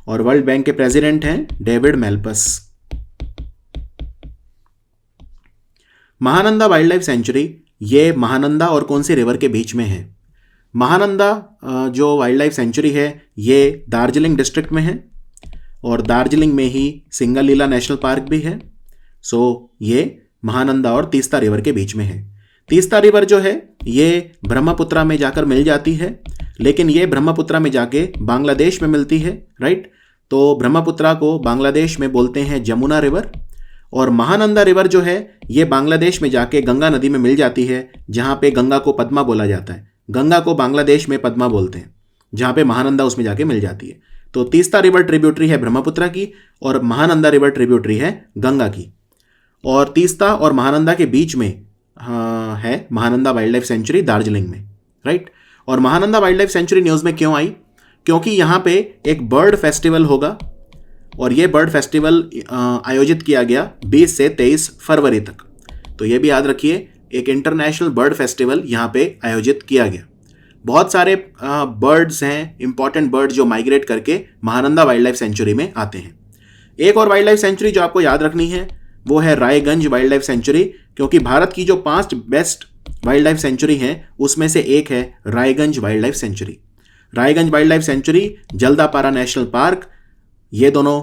और वर्ल्ड बैंक के प्रेसिडेंट हैं David Malpass. Mahananda wildlife sanctuary, ये महानंदा और कौन सी रिवर के बीच में है? महानंदा जो वाइल्ड लाइफ सेंचुरी है ये दार्जिलिंग डिस्ट्रिक्ट में है, और दार्जिलिंग में ही सिंगलीला नेशनल पार्क भी है। सो ये महानंदा और तीस्ता रिवर के बीच में है। तीस्ता रिवर जो है ये ब्रह्मपुत्रा में जाकर मिल जाती है, लेकिन ये ब्रह्मपुत्रा में जाके बांग्लादेश में मिलती है, राइट। तो ब्रह्मपुत्रा को बांग्लादेश में बोलते हैं जमुना रिवर, और महानंदा रिवर जो है ये बांग्लादेश में जाके गंगा नदी में मिल जाती है, जहाँ पे गंगा को पद्मा बोला जाता है। गंगा को बांग्लादेश में पद्मा बोलते हैं, जहाँ पे महानंदा उसमें जाके मिल जाती है। तो तीस्ता रिवर ट्रिब्यूटरी है ब्रह्मपुत्रा की, और महानंदा रिवर ट्रिब्यूटरी है गंगा की। और तीस्ता और महानंदा के बीच में है Mahananda wildlife century Darjeeling में, राइट। और Mahananda wildlife century news में क्यों आई? क्योंकि यहाँ पे एक बर्ड फेस्टिवल होगा, और ये बर्ड फेस्टिवल आयोजित किया गया 20 से 23 फरवरी तक। तो ये भी याद रखिए, एक इंटरनेशनल बर्ड फेस्टिवल यहाँ पे आयोजित किया गया। बहुत सारे बर्ड्स हैं, इंपॉर्टेंट बर्ड जो माइग्रेट करके महानंदा वाइल्ड लाइफ सेंचुरी में आते हैं। एक और वाइल्ड लाइफ सेंचुरी जो आपको याद रखनी है वो है रायगंज वाइल्ड लाइफ सेंचुरी, क्योंकि भारत की जो 5 बेस्ट वाइल्ड लाइफ सेंचुरी हैं उसमें से एक है Raiganj wild life sanctuary. Raiganj wild life sanctuary, Jaldapara national park, ये दोनों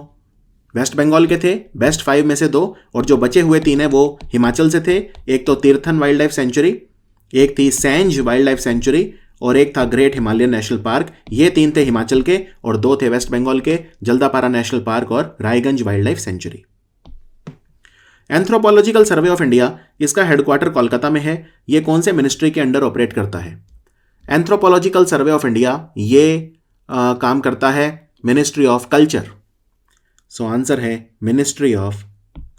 वेस्ट बंगाल के थे, बेस्ट 5 में से 2, और जो बचे हुए 3 हैं वो हिमाचल से थे। एक तो तीर्थन वाइल्ड लाइफ सेंचुरी, एक थी सैंज वाइल्ड लाइफ सेंचुरी, और एक था ग्रेट हिमालयन नेशनल पार्क। ये 3 थे हिमाचल के, और 2 थे वेस्ट बंगाल के, जल्दापारा नेशनल पार्क और Raiganj wild life sanctuary. Anthropological survey of India, इसका हेडक्वार्टर कोलकाता में है। ये कौन से मिनिस्ट्री के अंडर ऑपरेट करता है? एंथ्रोपोलॉजिकल सर्वे ऑफ इंडिया ये काम करता है ministry of culture. So answer है मिनिस्ट्री ऑफ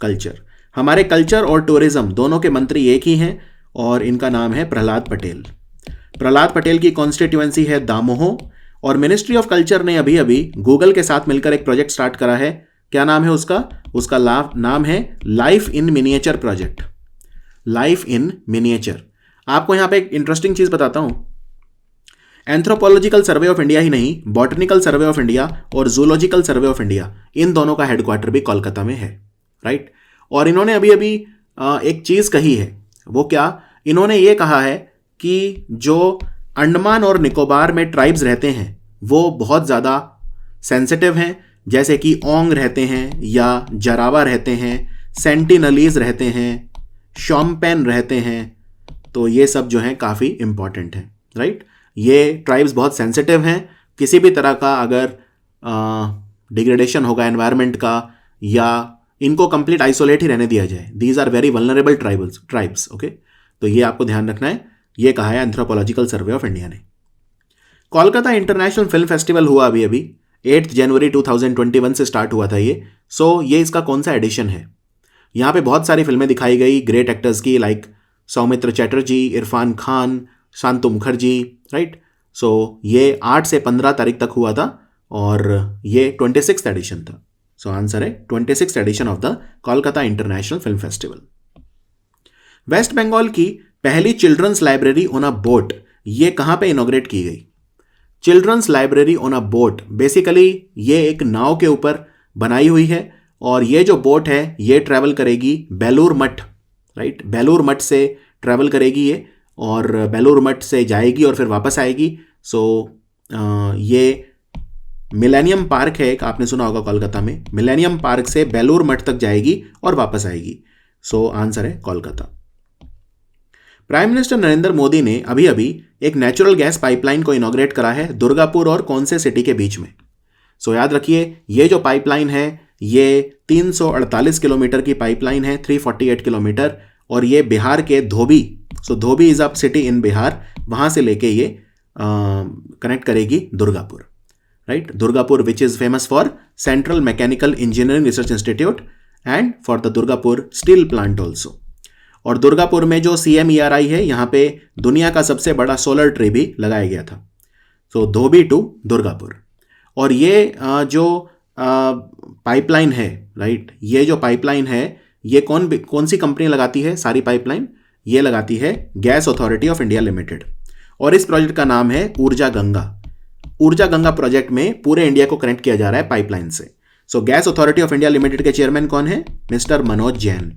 कल्चर। हमारे कल्चर और टूरिज्म दोनों के मंत्री एक ही हैं, और इनका नाम है प्रहलाद पटेल। प्रहलाद पटेल की कॉन्स्टिट्यूएंसी है दामोह, और मिनिस्ट्री ऑफ कल्चर ने अभी अभी गूगल के साथ मिलकर एक प्रोजेक्ट स्टार्ट करा है। क्या नाम है उसका? उसका नाम है life in miniature project. Life in miniature. आपको यहां पे एक इंटरेस्टिंग चीज बताता हूं, एंथ्रोपोलॉजिकल सर्वे ऑफ इंडिया ही नहीं, बॉटनिकल सर्वे ऑफ इंडिया और जूलॉजिकल सर्वे ऑफ इंडिया, इन दोनों का हेडक्वार्टर भी कोलकाता में है, राइट। और इन्होंने अभी अभी एक चीज कही है, वो क्या, इन्होंने ये कहा है कि जो अंडमान और निकोबार में ट्राइब्स रहते हैं वो बहुत ज़्यादा सेंसिटिव हैं, जैसे कि ओंग रहते हैं या जरावा रहते हैं, सेंटिनलीज रहते हैं, शॉम्पेन रहते हैं, तो ये सब जो हैं काफ़ी इंपॉर्टेंट है, राइट। ये ट्राइब्स बहुत सेंसिटिव हैं, किसी भी तरह का अगर डिग्रेडेशन होगा एनवायरनमेंट का या इनको कंप्लीट आइसोलेट ही रहने दिया जाए, these are very vulnerable tribes, okay. तो ये आपको ध्यान रखना है, ये कहा है एंथ्रोपोलॉजिकल सर्वे ऑफ इंडिया ने। कोलकाता इंटरनेशनल फिल्म फेस्टिवल हुआ अभी अभी 8 जनवरी 2021 से स्टार्ट हुआ था ये। सो ये इसका कौन सा एडिशन है? यहाँ पे बहुत सारी फिल्में दिखाई गई ग्रेट एक्टर्स की, like Soumitra Chatterjee, Irfan Khan, शांतु Mukherjee, right. So ये 8 से 15 तारीख तक हुआ था और ये 26th एडिशन था। सो आंसर है 26th edition of the Kolkata international film festival. West Bengal की पहली children's library on a boat, ये कहां पे इनॉग्रेट की गई? Children's library on a boat, basically ये एक नाव के ऊपर बनाई हुई है और ये जो बोट है ये ट्रैवल करेगी बेलूर मठ, राइट। बेलूर मठ से ट्रैवल करेगी ये और बेलूर मठ से जाएगी और फिर वापस आएगी। सो ये मिलेनियम पार्क है एक, आपने सुना होगा कोलकाता में, मिलेनियम पार्क से बेलूर मठ तक जाएगी और वापस आएगी। सो आंसर है कोलकाता। प्राइम मिनिस्टर नरेंद्र मोदी ने अभी अभी एक नेचुरल गैस पाइपलाइन को इनॉग्रेट करा है दुर्गापुर और कौन से सिटी के बीच में? सो याद रखिए, ये जो पाइपलाइन है ये 348 किलोमीटर की पाइपलाइन है, 348 किलोमीटर, और ये बिहार के Dhobi, so Dhobi is a city in Bihar, वहां से लेके ये कनेक्ट करेगी Durgapur, right. Durgapur which is famous for Central Mechanical Engineering Research Institute and for the Durgapur Steel Plant also. और दुर्गापुर में जो CMERI है, यहाँ पे दुनिया का सबसे बड़ा सोलर ट्री भी लगाया गया था। सो धोबी टू दुर्गापुर। और ये जो पाइपलाइन है, राइट, ये जो पाइपलाइन है ये कौन सी कंपनी लगाती है? सारी पाइपलाइन ये लगाती है gas authority of India limited, और इस प्रोजेक्ट का नाम है ऊर्जा गंगा। ऊर्जा गंगा प्रोजेक्ट में पूरे इंडिया को कनेक्ट किया जा रहा है पाइपलाइन से। सो gas authority of India limited के चेयरमैन कौन है? मिस्टर मनोज जैन।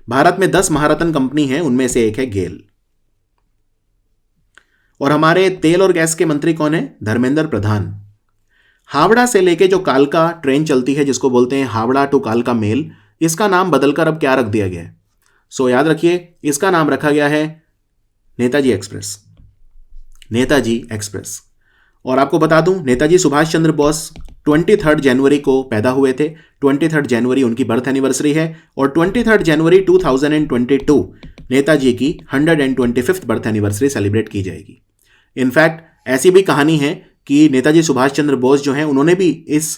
भारत में 10 महारत्न कंपनी है, उनमें से एक है गेल। और हमारे तेल और गैस के मंत्री कौन है? धर्मेंद्र प्रधान। हावड़ा से लेके जो कालका ट्रेन चलती है जिसको बोलते हैं हावड़ा टू कालका मेल, इसका नाम बदलकर अब क्या रख दिया गया है? सो याद रखिए, इसका नाम रखा गया है नेताजी एक्सप्रेस। नेताजी एक्सप्रेस। और आपको बता दूं, नेताजी सुभाष चंद्र बोस 23 जनवरी को पैदा हुए थे। 23 जनवरी उनकी बर्थ एनिवर्सरी है और 23 जनवरी 2022 नेताजी की 125th बर्थ एनिवर्सरी सेलिब्रेट की जाएगी। इनफैक्ट ऐसी भी कहानी है कि नेताजी सुभाष चंद्र बोस जो हैं उन्होंने भी इस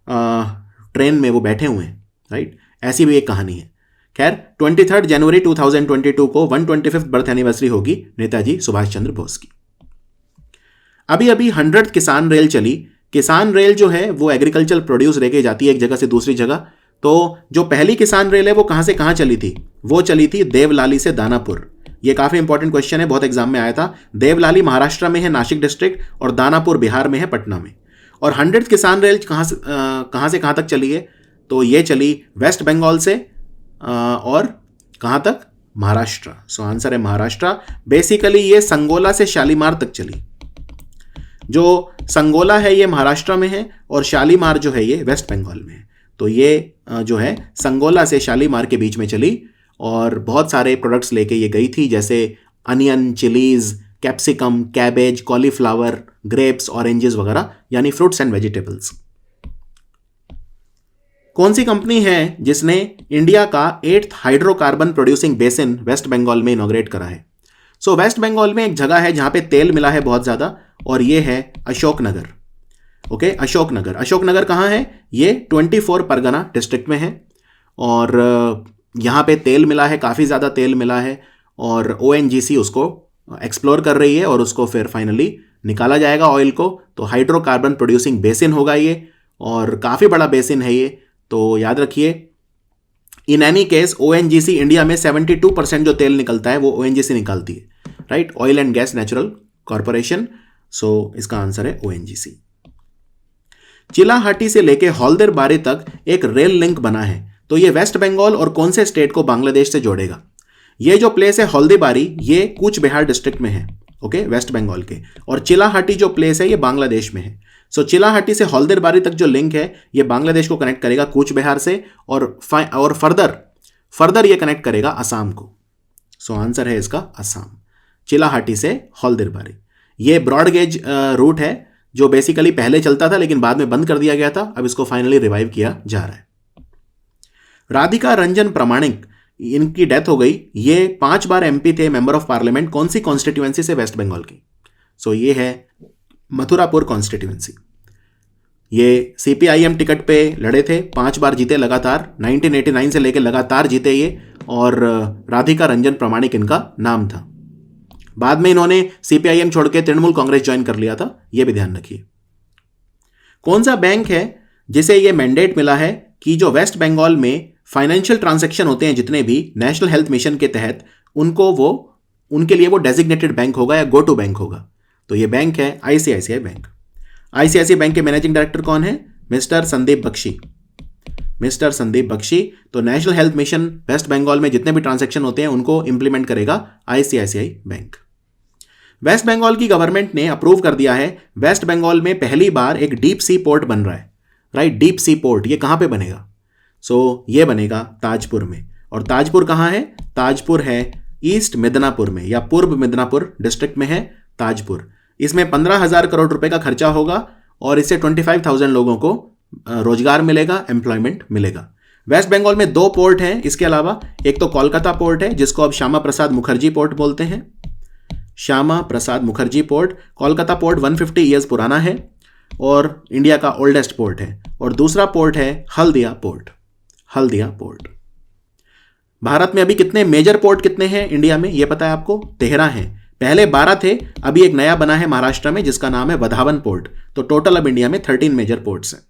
ट्रेन में वो बैठे हुए हैं, राइट। ऐसी भी एक कहानी है। खैर, 23 जनवरी 2022 को 125th बर्थ एनिवर्सरी होगी नेताजी सुभाष चंद्र बोस की। अभी अभी 100th किसान रेल चली। किसान रेल जो है वो एग्रीकल्चर प्रोड्यूस लेके जाती है एक जगह से दूसरी जगह। तो जो पहली किसान रेल है वो कहां से कहां चली थी? वो चली थी देवलाली से दानापुर। ये काफी इंपॉर्टेंट क्वेश्चन है, बहुत एग्जाम में आया था। देवलाली महाराष्ट्र में है, नासिक डिस्ट्रिक्ट, और दानापुर बिहार में है, पटना में। और 100th किसान रेल कहां से कहां तक चली है? तो ये चली वेस्ट बंगाल से और कहां तक? महाराष्ट्र। सो आंसर है महाराष्ट्र। बेसिकली ये संगोला से शालीमार तक चली। जो संगोला है ये महाराष्ट्र में है और शालीमार जो है ये वेस्ट बंगाल में है। तो ये जो है संगोला से शालीमार के बीच में चली और बहुत सारे प्रोडक्ट्स लेके ये गई थी, जैसे onion, chillies, capsicum, cabbage, cauliflower, grapes, oranges वगैरह, यानी फ्रूट्स एंड वेजिटेबल्स। कौन सी कंपनी है जिसने इंडिया का 8th hydrocarbon producing basin West Bengal में इनॉग्रेट करा है? सो वेस्ट बंगाल में एक जगह है जहां पे तेल मिला है बहुत ज्यादा, और ये है अशोकनगर। ओके, अशोकनगर। अशोकनगर कहाँ है? ये 24 परगना डिस्ट्रिक्ट में है और यहाँ पे तेल मिला है, काफ़ी ज़्यादा तेल मिला है और ONGC उसको एक्सप्लोर कर रही है और उसको फिर फाइनली निकाला जाएगा ऑयल को। तो हाइड्रोकार्बन प्रोड्यूसिंग बेसिन होगा ये और काफ़ी बड़ा बेसिन है ये। तो याद रखिए in any case ONGC India में 72% जो तेल निकलता है वो ओएनजीसी निकालती है, right, oil and gas natural corporation. So इसका आंसर है ओएनजीसी। चिलाहाटी से लेके हॉल्दरबारी तक एक रेल लिंक बना है, तो ये वेस्ट बंगाल और कौन से स्टेट को बांग्लादेश से जोड़ेगा? ये जो प्लेस है हल्दीबारी, ये कूच बिहार डिस्ट्रिक्ट में है, ओके, वेस्ट बंगाल के। और चिलाहाटी जो प्लेस है ये बांग्लादेश में है। सो चिलाहाटी से हल्दीबारी तक जो लिंक है ये बांग्लादेश को कनेक्ट करेगा कूच बिहार से, और फर्दर ये कनेक्ट करेगा असम को। सो आंसर है इसका असम, चिलाहाटी से हल्दीबारी। ये ब्रॉड गेज रूट है जो बेसिकली पहले चलता था लेकिन बाद में बंद कर दिया गया था, अब इसको फाइनली रिवाइव किया जा रहा है। राधिका रंजन प्रामाणिक, इनकी डेथ हो गई। ये 5 बार एमपी थे, मेंबर ऑफ पार्लियामेंट। कौन सी कॉन्स्टिट्यूएंसी से? वेस्ट बंगाल की। सो ये है मथुरापुर कॉन्स्टिट्यूएंसी। ये सीपीआईएम टिकट पे लड़े थे, 5 बार जीते लगातार, 1989 से लेकर लगातार जीते ये, और राधिका रंजन प्रामाणिक इनका नाम था। बाद में इन्होंने सीपीआईएम छोड़ के तृणमूल कांग्रेस ज्वाइन कर लिया था, यह भी ध्यान रखिए। कौन सा बैंक है जिसे यह मैंडेट मिला है कि जो वेस्ट बंगाल में फाइनेंशियल ट्रांजैक्शन होते हैं जितने भी नेशनल हेल्थ मिशन के तहत, उनके लिए वो डेजिग्नेटेड बैंक होगा या गो टू बैंक होगा? तो ये बैंक है आईसीआईसीआई बैंक। आईसीआईसीआई बैंक के मैनेजिंग डायरेक्टर कौन है? मिस्टर संदीप बख्शी। मिस्टर संदीप बख्शी। तो national health mission West Bengal में जितने भी ट्रांजैक्शन होते हैं उनको इंप्लीमेंट करेगा आईसीआईसीआई बैंक। वेस्ट बंगाल की गवर्नमेंट ने अप्रूव कर दिया है, वेस्ट बंगाल में पहली बार एक डीप सी पोर्ट बन रहा है, राइट, डीप सी पोर्ट। ये कहां पे बनेगा? सो ये बनेगा ताजपुर में। और ताजपुर कहां है? ताजपुर है ईस्ट मिदनापुर में, या पूर्व मिदनापुर डिस्ट्रिक्ट में है ताजपुर। इसमें 15,000 करोड़ रुपए का खर्चा होगा और इससे 25,000 लोगों को रोजगार मिलेगा, एम्प्लॉयमेंट मिलेगा। वेस्ट बंगाल में 2 पोर्ट हैं इसके अलावा। एक तो कोलकाता पोर्ट है जिसको अब श्यामा प्रसाद मुखर्जी पोर्ट बोलते हैं, Shyama Prasad Mukherjee port. Kolkata port 150 years पुराना है और इंडिया का ओल्डेस्ट पोर्ट है। और दूसरा पोर्ट है हल्दिया पोर्ट, हल्दिया पोर्ट। भारत में अभी कितने मेजर पोर्ट कितने हैं इंडिया में, यह पता है आपको? 13 हैं। पहले 12 थे, अभी एक नया बना है महाराष्ट्र में जिसका नाम है वधावन पोर्ट। तो टोटल अब इंडिया में 13 मेजर पोर्ट्स हैं।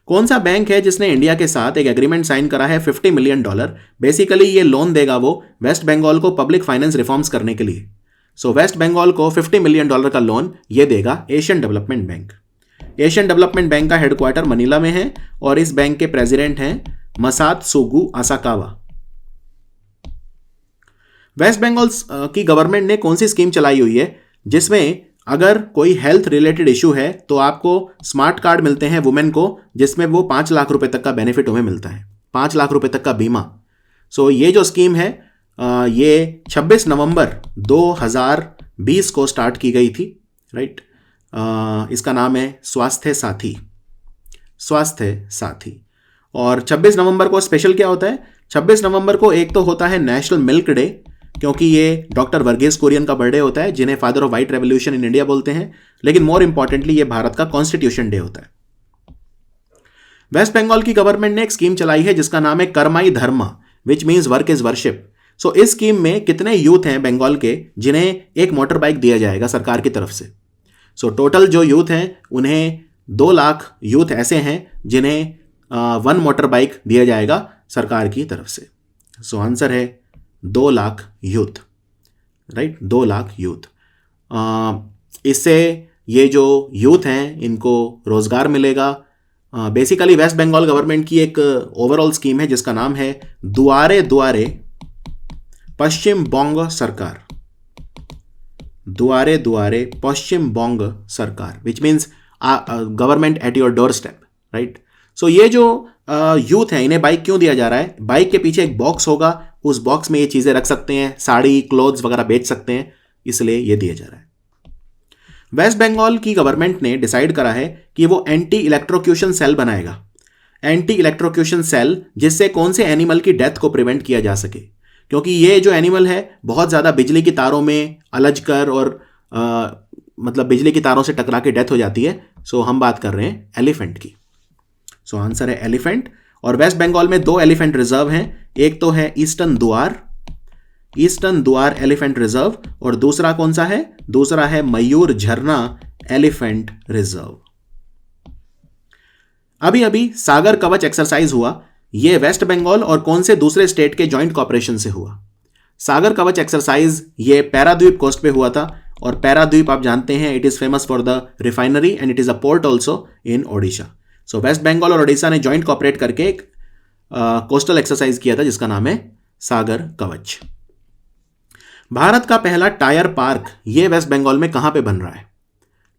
कौन सा बैंक है जिसने इंडिया के साथ एक एग्रीमेंट साइन करा है $50 मिलियन? बेसिकली ये लोन देगा वो वेस्ट बंगाल को पब्लिक फाइनेंस रिफॉर्म्स करने के लिए। सो वेस्ट बंगाल को $50 मिलियन का लोन ये देगा Asian development bank. Asian development bank का हेडक्वार्टर मनीला में है और इस बैंक के प्रेसिडेंट हैं मसात्सुगु आसाकावा। वेस्ट बंगाल की गवर्नमेंट ने कौन सी स्कीम चलाई हुई है जिसमें अगर कोई हेल्थ रिलेटेड इशू है तो आपको स्मार्ट कार्ड मिलते हैं वुमेन को, जिसमें वो 5 लाख रुपए तक का बेनिफिट उन्हें मिलता है, 5 लाख रुपए तक का बीमा। सो ये जो स्कीम है ये 26 नवंबर 2020 को स्टार्ट की गई थी, राइट। इसका नाम है स्वास्थ्य साथी, स्वास्थ्य साथी। और 26 नवंबर को स्पेशल क्या होता है? 26 नवंबर को एक तो होता है नेशनल मिल्क डे, क्योंकि ये डॉक्टर वर्गीस कुरियन का बर्थडे होता है जिन्हें father of white revolution in India बोलते हैं। लेकिन मोर इंपॉर्टेंटली ये भारत का कॉन्स्टिट्यूशन डे होता है। वेस्ट बंगाल की गवर्नमेंट ने एक स्कीम चलाई है जिसका नाम है Karmai Dharma, which means work is worship. So इस स्कीम में कितने यूथ हैं बंगाल के जिन्हें एक मोटर बाइक दिया जाएगा सरकार की तरफ से? सो टोटल जो यूथ हैं उन्हें 2 लाख यूथ ऐसे हैं जिन्हें 1 मोटर बाइक दिया जाएगा सरकार की तरफ से। सो आंसर है 2 lakh youth, right, 2 lakh youth. इससे ये जो यूथ हैं इनको रोजगार मिलेगा। बेसिकली वेस्ट बंगाल गवर्नमेंट की एक ओवरऑल स्कीम है जिसका नाम है दुआरे दुआरे पश्चिम बंग सरकार, दुआरे दुआरे Paschim Banga Sarkar, which means government at your doorstep, right. So ये जो यूथ है इन्हें बाइक क्यों दिया जा रहा है? बाइक के पीछे एक बॉक्स होगा, उस बॉक्स में ये चीजें रख सकते हैं, साड़ी क्लोथ्स वगैरह बेच सकते हैं, इसलिए ये दिया जा रहा है। वेस्ट बंगाल की गवर्नमेंट ने डिसाइड करा है कि वो एंटी इलेक्ट्रोक्यूशन सेल बनाएगा, एंटी इलेक्ट्रोक्यूशन सेल, जिससे कौन से एनिमल की डेथ को प्रिवेंट किया जा सके। क्योंकि ये जो एनिमल है बहुत ज़्यादा बिजली की तारों में अलझ कर और मतलब बिजली की तारों से टकरा के डेथ हो जाती है। सो हम बात कर रहे हैं एलिफेंट की। सो आंसर है एलिफेंट। और वेस्ट बंगाल में 2 एलिफेंट रिजर्व हैं, एक तो है ईस्टर्न दुआर एलिफेंट रिजर्व, और दूसरा कौन सा है? दूसरा है मयूर झरना एलिफेंट रिजर्व। अभी अभी सागर कवच एक्सरसाइज हुआ। ये वेस्ट बंगाल और कौन से दूसरे स्टेट के जॉइंट कॉपरेशन से हुआ? सागर कवच एक्सरसाइज ये पैराद्वीप कोस्ट पे हुआ था, और पैराद्वीप आप जानते हैं it is famous for the refinery and it is a port also in Odisha. So West Bengal और ओडिशा ने जॉइंट कॉपरेट करके एक कोस्टल एक्सरसाइज किया था जिसका नाम है सागर कवच। भारत का पहला टायर पार्क ये वेस्ट बंगाल में कहां पे बन रहा है?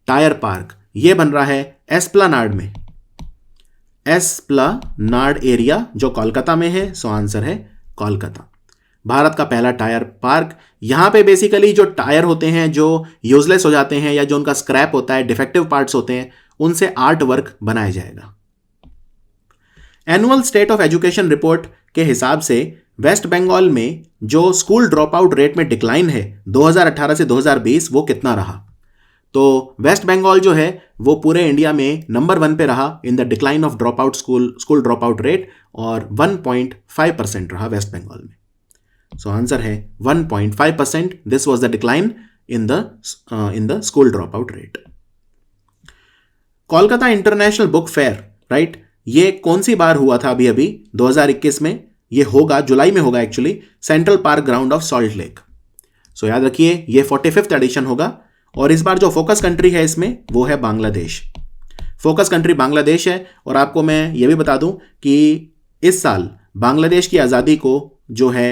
टायर पार्क ये बन रहा है एस्प्लानाड में, एस्प्लानाड एरिया जो कोलकाता में है। सो आंसर है कोलकाता। भारत का पहला टायर पार्क। यहां पे बेसिकली जो टायर होते हैं जो यूजलेस हो जाते हैं या जो उनका स्क्रैप होता है, डिफेक्टिव पार्ट्स होते हैं, उनसे आर्ट वर्क बनाया जाएगा। Annual state of education report के हिसाब से वेस्ट बंगाल में जो स्कूल ड्रॉप आउट रेट में डिक्लाइन है 2018 से 2020 वो कितना रहा? तो वेस्ट बंगाल जो है वो पूरे इंडिया में नंबर 1 पे रहा in the decline of drop out school drop out rate, और 1.5% रहा वेस्ट बंगाल में। सो आंसर है 1.5%। This was the decline in the school drop out rate. Kolkata international book fair, right, ये कौन सी बार हुआ था? अभी अभी 2021 में ये होगा, जुलाई में होगा actually, Central Park ground of Salt Lake. So याद रखिए ये 45th एडिशन होगा, और इस बार जो फोकस कंट्री है इसमें वो है बांग्लादेश। फोकस कंट्री बांग्लादेश है। और आपको मैं ये भी बता दूं कि इस साल बांग्लादेश की आज़ादी को जो है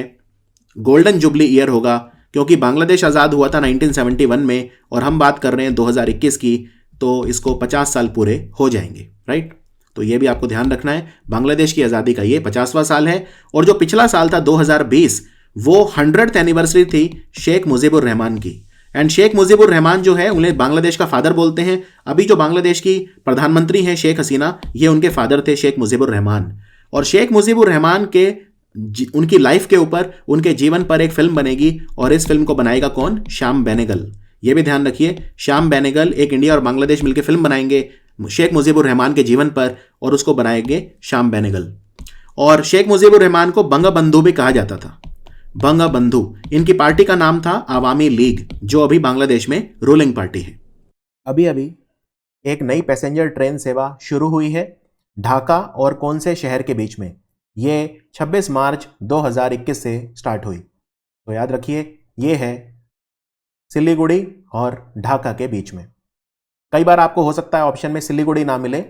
गोल्डन जुबली ईयर होगा, क्योंकि बांग्लादेश आज़ाद हुआ था 1971 में और हम बात कर रहे हैं 2021 की, तो इसको 50 साल पूरे हो जाएंगे, राइट। तो ये भी आपको ध्यान रखना है, बांग्लादेश की आज़ादी का ये 50वां साल है। और जो पिछला साल था 2020 वो 100th एनिवर्सरी थी शेख मुजीबुर रहमान की। एंड शेख मुजीबुर रहमान जो है उन्हें बांग्लादेश का फादर बोलते हैं। अभी जो बांग्लादेश की प्रधानमंत्री हैं शेख हसीना, ये उनके फादर थे शेख मुजीबुर रहमान। और शेख मुजीबुर रहमान के उनकी लाइफ के ऊपर, उनके जीवन पर एक फिल्म बनेगी, और इस फिल्म को बनाएगा कौन? श्याम बेनेगल। ये भी ध्यान रखिए, श्याम बेनेगल, एक इंडिया और बांग्लादेश मिलकर फिल्म बनाएंगे शेख मुजीबुर रहमान के जीवन पर, और उसको बनाएंगे श्याम बेनेगल। और शेख मुजीबुर रहमान को बंगबंधु भी कहा जाता था, बंगबंधु। इनकी पार्टी का नाम था आवामी लीग, जो अभी बांग्लादेश में रूलिंग पार्टी है। अभी अभी एक नई पैसेंजर ट्रेन सेवा शुरू हुई है ढाका और कौन से शहर के बीच में? ये 26 मार्च 2021 से स्टार्ट हुई। तो याद रखिए ये है सिलीगुड़ी और ढाका के बीच में। कई बार आपको हो सकता है ऑप्शन में सिलीगुड़ी ना मिले,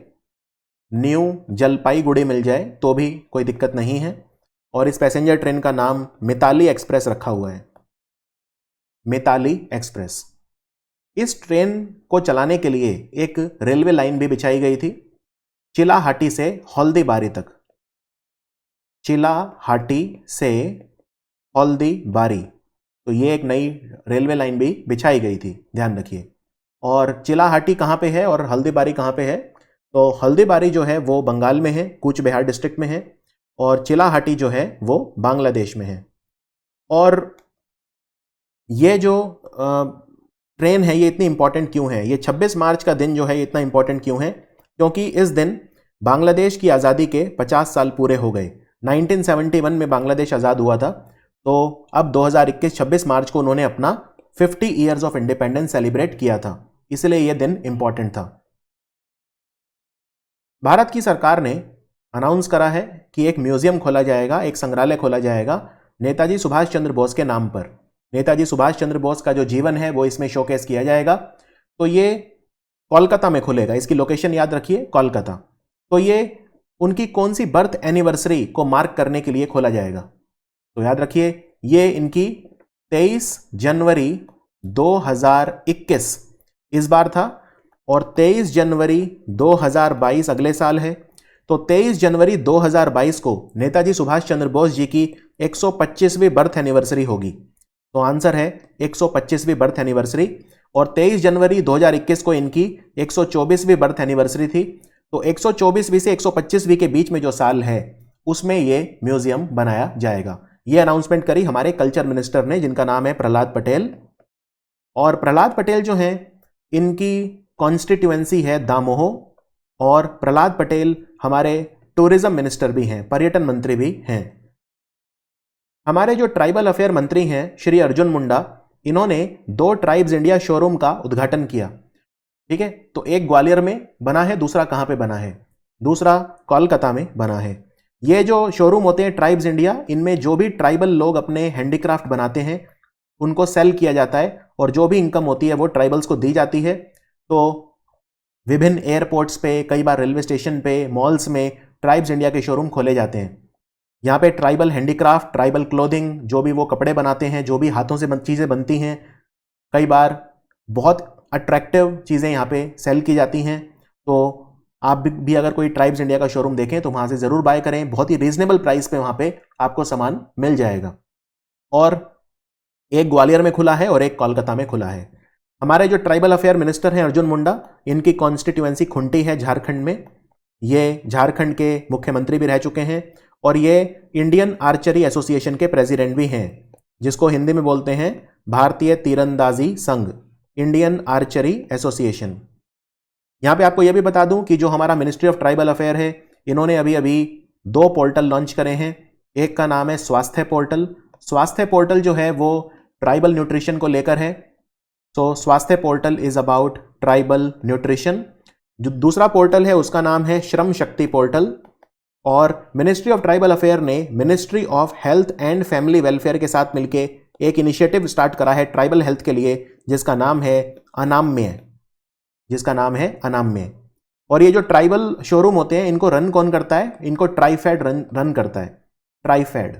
न्यू जलपाईगुड़ी मिल जाए तो भी कोई दिक्कत नहीं है। और इस पैसेंजर ट्रेन का नाम मिताली एक्सप्रेस रखा हुआ है, मिताली एक्सप्रेस। इस ट्रेन को चलाने के लिए एक रेलवे लाइन भी बिछाई गई थी चिलाहाटी से हल्दीबारी तक, चिलाहाटी से हल्दीबारी। तो ये एक नई रेलवे लाइन भी बिछाई गई थी, ध्यान रखिए। और चिलाहाटी कहाँ पे है और हल्दीबारी कहाँ पे है? तो हल्दीबारी जो है वो बंगाल में है, कूच बिहार डिस्ट्रिक्ट में है, और चिलाहाटी जो है वो बांग्लादेश में है। और ये जो ट्रेन है ये इतनी इंपॉर्टेंट क्यों है? ये 26 मार्च का दिन जो है ये इतना इंपॉर्टेंट क्यों है? क्योंकि इस दिन बांग्लादेश की आज़ादी के 50 साल पूरे हो गए। 1971 में बांग्लादेश आज़ाद हुआ था, तो अब 2021 26 मार्च को उन्होंने अपना 50 ईयर्स ऑफ इंडिपेंडेंस सेलिब्रेट किया था, इसलिए यह दिन इंपॉर्टेंट था। भारत की सरकार ने अनाउंस करा है कि एक म्यूजियम खोला जाएगा, एक संग्रहालय खोला जाएगा नेताजी सुभाष चंद्र बोस के नाम पर। नेताजी सुभाष चंद्र बोस का जो जीवन है वो इसमें शोकेस किया जाएगा। तो ये कोलकाता में खुलेगा, इसकी लोकेशन याद रखिए कोलकाता। तो ये उनकी कौन सी बर्थ एनिवर्सरी को मार्क करने के लिए खोला जाएगा? तो याद रखिए ये इनकी 23 जनवरी 2021 इस बार था, और 23 जनवरी 2022 अगले साल है। तो 23 जनवरी 2022 को नेताजी सुभाष चंद्र बोस जी की 125वीं बर्थ एनिवर्सरी होगी। तो आंसर है 125वीं बर्थ एनिवर्सरी। और 23 जनवरी 2021 को इनकी 124वीं बर्थ एनिवर्सरी थी। तो 124वीं से 125वीं के बीच में जो साल है उसमें ये म्यूजियम बनाया जाएगा। ये अनाउंसमेंट करी हमारे कल्चर मिनिस्टर ने, जिनका नाम है प्रहलाद पटेल। और प्रहलाद पटेल जो हैं इनकी कॉन्स्टिट्यूएंसी है दामोह, और प्रहलाद पटेल हमारे टूरिज्म मिनिस्टर भी हैं, पर्यटन मंत्री भी हैं। हमारे जो ट्राइबल अफेयर मंत्री हैं श्री अर्जुन मुंडा, इन्होंने 2 ट्राइब्स इंडिया शोरूम का उद्घाटन किया। ठीक है, तो एक ग्वालियर में बना है, दूसरा कहां पे बना है? दूसरा कोलकाता में बना है। ये जो शोरूम होते हैं ट्राइब्स इंडिया, इनमें जो भी ट्राइबल लोग अपने हैंडीक्राफ्ट बनाते हैं उनको सेल किया जाता है और जो भी इनकम होती है वो ट्राइबल्स को दी जाती है। तो विभिन्न एयरपोर्ट्स पे, कई बार रेलवे स्टेशन पे, मॉल्स में ट्राइब्स इंडिया के शोरूम खोले जाते हैं। यहाँ पे ट्राइबल हैंडीक्राफ्ट, ट्राइबल क्लोथिंग, जो भी वो कपड़े बनाते हैं, जो भी हाथों से चीज़ें बनती हैं, कई बार बहुत अट्रैक्टिव चीज़ें यहाँ पे सेल की जाती हैं। तो आप भी अगर कोई ट्राइब्स इंडिया का शोरूम देखें तो वहाँ से ज़रूर बाय करें, बहुत ही रीजनेबल प्राइस पे वहाँ पे आपको सामान मिल जाएगा। और एक ग्वालियर में खुला है और एक कोलकाता में खुला है। हमारे जो ट्राइबल अफेयर मिनिस्टर हैं अर्जुन मुंडा, इनकी कॉन्स्टिट्यूएंसी खुंटी है झारखंड में। ये झारखंड के मुख्यमंत्री भी रह चुके हैं और ये इंडियन आर्चरी एसोसिएशन के प्रेसिडेंट भी हैं, जिसको हिंदी में बोलते हैं भारतीय तीरंदाजी संघ, इंडियन आर्चरी एसोसिएशन। यहाँ पे आपको यह भी बता दूं कि जो हमारा मिनिस्ट्री ऑफ ट्राइबल अफेयर है, इन्होंने अभी अभी 2 पोर्टल लॉन्च करे हैं। एक का नाम है स्वास्थ्य पोर्टल। स्वास्थ्य पोर्टल जो है वो ट्राइबल न्यूट्रिशन को लेकर है। सो स्वास्थ्य portal is about tribal nutrition. जो दूसरा पोर्टल है उसका नाम है श्रम शक्ति पोर्टल। और मिनिस्ट्री ऑफ ट्राइबल अफेयर ने ministry of health and family welfare के साथ मिलकर एक इनिशिएटिव स्टार्ट करा है ट्राइबल हेल्थ के लिए, जिसका नाम है अनाम्य, और ये जो ट्राइबल शोरूम होते हैं इनको रन कौन करता है? इनको ट्राइफेड रन करता है, ट्राइफेड।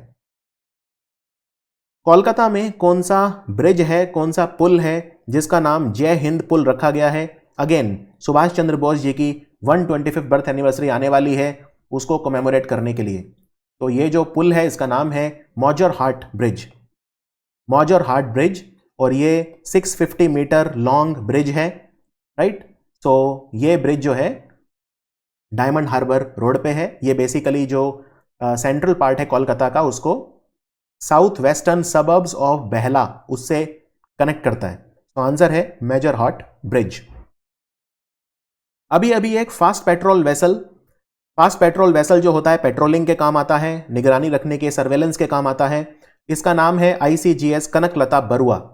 कोलकाता में कौन सा ब्रिज है, कौन सा पुल है जिसका नाम जय हिंद पुल रखा गया है? अगेन सुभाष चंद्र बोस जी की 125th बर्थ एनिवर्सरी आने वाली है, उसको कमेमोरेट करने के लिए। तो ये जो पुल है इसका नाम है मौजर हाट ब्रिज, मौजर हाट ब्रिज, और ये 650 मीटर लॉन्ग ब्रिज है, राइट। सो ये ब्रिज जो है डायमंड हार्बर रोड पे है। ये बेसिकली जो सेंट्रल पार्ट है कोलकाता का, उसको south western suburbs of Behala उससे कनेक्ट करता है। तो आंसर है मेजर हाट ब्रिज। अभी अभी एक फास्ट पेट्रोल वेसल जो होता है पेट्रोलिंग के काम आता है, निगरानी रखने के, सर्वेलेंस के काम आता है। इसका नाम है ICGS कनकलता बरुआ।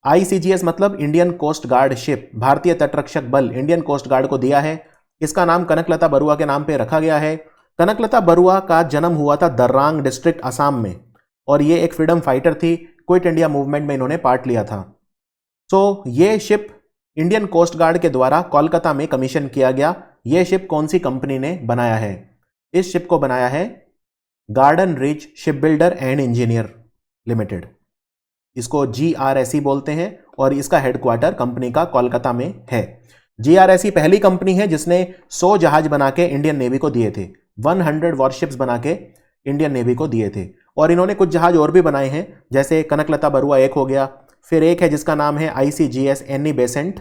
ICGS मतलब इंडियन कोस्ट गार्ड शिप, भारतीय तटरक्षक बल इंडियन कोस्ट गार्ड को दिया है। इसका नाम कनकलता बरुआ के नाम पे रखा गया है। कनकलता बरुआ का जन्म हुआ था दर्रांग डिस्ट्रिक्ट असम में, और ये एक फ्रीडम फाइटर थी। क्विट इंडिया मूवमेंट में इन्होंने पार्ट लिया था। सो ये शिप इंडियन कोस्ट गार्ड के द्वारा कोलकाता में कमीशन किया गया। यह शिप कौन सी कंपनी ने बनाया है? इस शिप को बनाया है garden rich ship builder and engineer limited, इसको GRSE बोलते हैं, और इसका हेडक्वार्टर कंपनी का कोलकाता में है। GRSE पहली कंपनी है जिसने 100 जहाज बना के इंडियन नेवी को दिए थे, 100 वॉरशिप्स बना के इंडियन नेवी को दिए थे। और इन्होंने कुछ जहाज और भी बनाए हैं, जैसे कनकलता बरुआ एक हो गया, फिर एक है जिसका नाम है ICGS एनी बेसेंट,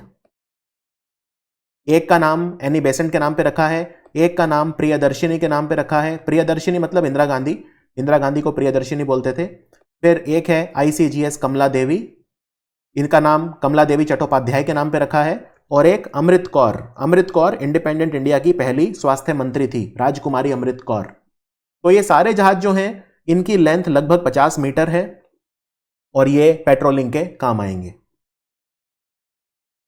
एक का नाम एनी बेसेंट के नाम पे रखा है, एक का नाम प्रियदर्शिनी के नाम पे रखा है। प्रियदर्शिनी मतलब इंदिरा गांधी को प्रियदर्शिनी बोलते थे। फिर एक है ICGS कमला देवी, इनका नाम कमला देवी चट्टोपाध्याय के नाम पे रखा है। और एक अमृत कौर इंडिपेंडेंट इंडिया की पहली स्वास्थ्य मंत्री थी, राजकुमारी अमृत कौर। तो ये सारे जहाज जो हैं इनकी लेंथ लगभग 50 मीटर है और ये पेट्रोलिंग के काम आएंगे।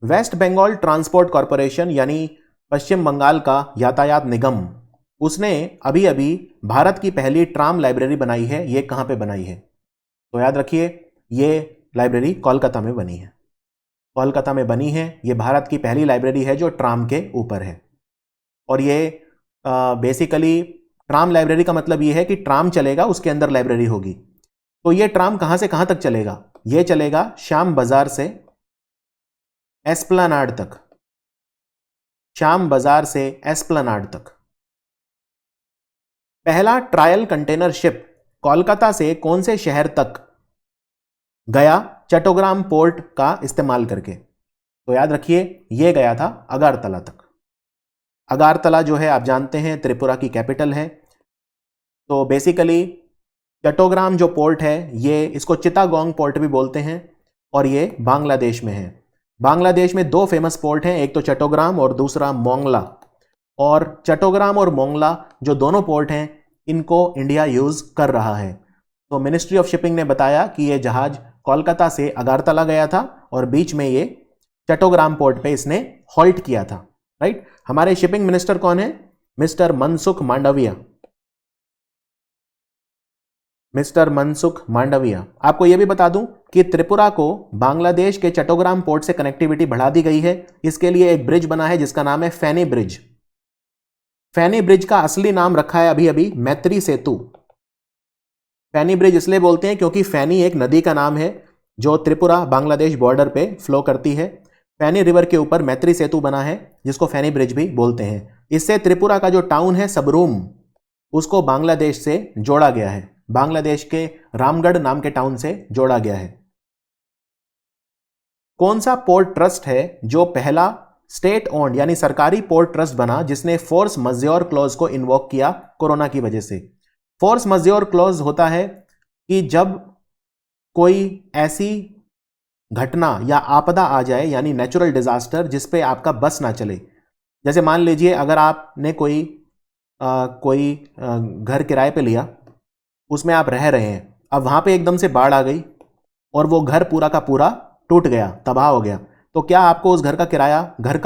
वेस्ट बंगाल ट्रांसपोर्ट कॉरपोरेशन यानी पश्चिम बंगाल का यातायात निगम, उसने अभी अभी भारत की पहली ट्राम लाइब्रेरी बनाई है। ये कहां पे बनाई है? तो याद रखिए, ये लाइब्रेरी कोलकाता में बनी है। कोलकाता में बनी है, ये भारत की पहली लाइब्रेरी है जो ट्राम के ऊपर है। और ये बेसिकली ट्राम लाइब्रेरी का मतलब ये है कि ट्राम चलेगा, उसके अंदर लाइब्रेरी होगी। तो ये ट्राम कहां से कहां तक चलेगा? ये चलेगा श्याम बाजार से एस्प्लानाड तक, श्याम बाजार से एस्प्लानाड तक। पहला ट्रायल कंटेनर शिप कोलकाता से कौन से शहर तक गया? चट्टोग्राम पोर्ट का इस्तेमाल करके। तो याद रखिए, यह गया था अगारतला तक। अगारतला जो है आप जानते हैं त्रिपुरा की कैपिटल है। तो बेसिकली चट्टोग्राम जो पोर्ट है, ये इसको चिटागोंग पोर्ट भी बोलते हैं, और ये बांग्लादेश में है। बांग्लादेश में 2 फेमस पोर्ट हैं, एक तो चट्टोग्राम और दूसरा मोंगला। और चट्टोग्राम और मोंगला जो दोनों पोर्ट हैं, इनको इंडिया यूज कर रहा है। तो मिनिस्ट्री ऑफ शिपिंग ने बताया कि ये जहाज कोलकाता से अगारतला गया था और बीच में ये चट्टोग्राम पोर्ट पे इसने हॉल्ट किया था, राइट। हमारे शिपिंग मिनिस्टर कौन है? मिस्टर मनसुख मांडविया। मिस्टर मनसुख मांडविया। आपको यह भी बता दूं कि त्रिपुरा को बांग्लादेश के चट्टोग्राम पोर्ट से कनेक्टिविटी बढ़ा दी गई है। इसके लिए एक ब्रिज बना है जिसका नाम है फैनी ब्रिज। फैनी ब्रिज का असली नाम रखा है अभी अभी मैत्री सेतु। फैनी ब्रिज इसलिए बोलते हैं क्योंकि फैनी एक नदी का नाम है जो त्रिपुरा बांग्लादेश बॉर्डर पे फ्लो करती है। फैनी रिवर के ऊपर मैत्री सेतु बना है जिसको फैनी ब्रिज भी बोलते हैं। इससे त्रिपुरा का जो टाउन है सबरूम, उसको बांग्लादेश से जोड़ा गया है, बांग्लादेश के रामगढ़ नाम के टाउन से जोड़ा गया है। कौन सा पोर्ट ट्रस्ट है जो पहला स्टेट ओन्ड यानी सरकारी पोर्ट ट्रस्ट बना जिसने फोर्स मज्योर क्लॉज को इन्वोक किया कोरोना की वजह से? फोर्स मज्योर क्लॉज होता है कि जब कोई ऐसी घटना या आपदा आ जाए यानी नेचुरल डिजास्टर जिस पे आपका बस ना चले। जैसे मान लीजिए अगर आपने कोई घर किराए पे लिया, उसमें आप रह रहे हैं, अब वहां पे एकदम से बाढ़ आ गई और वो घर पूरा का पूरा टूट गया, तबाह हो गया, तो क्या आपको उस घर का किराया, घर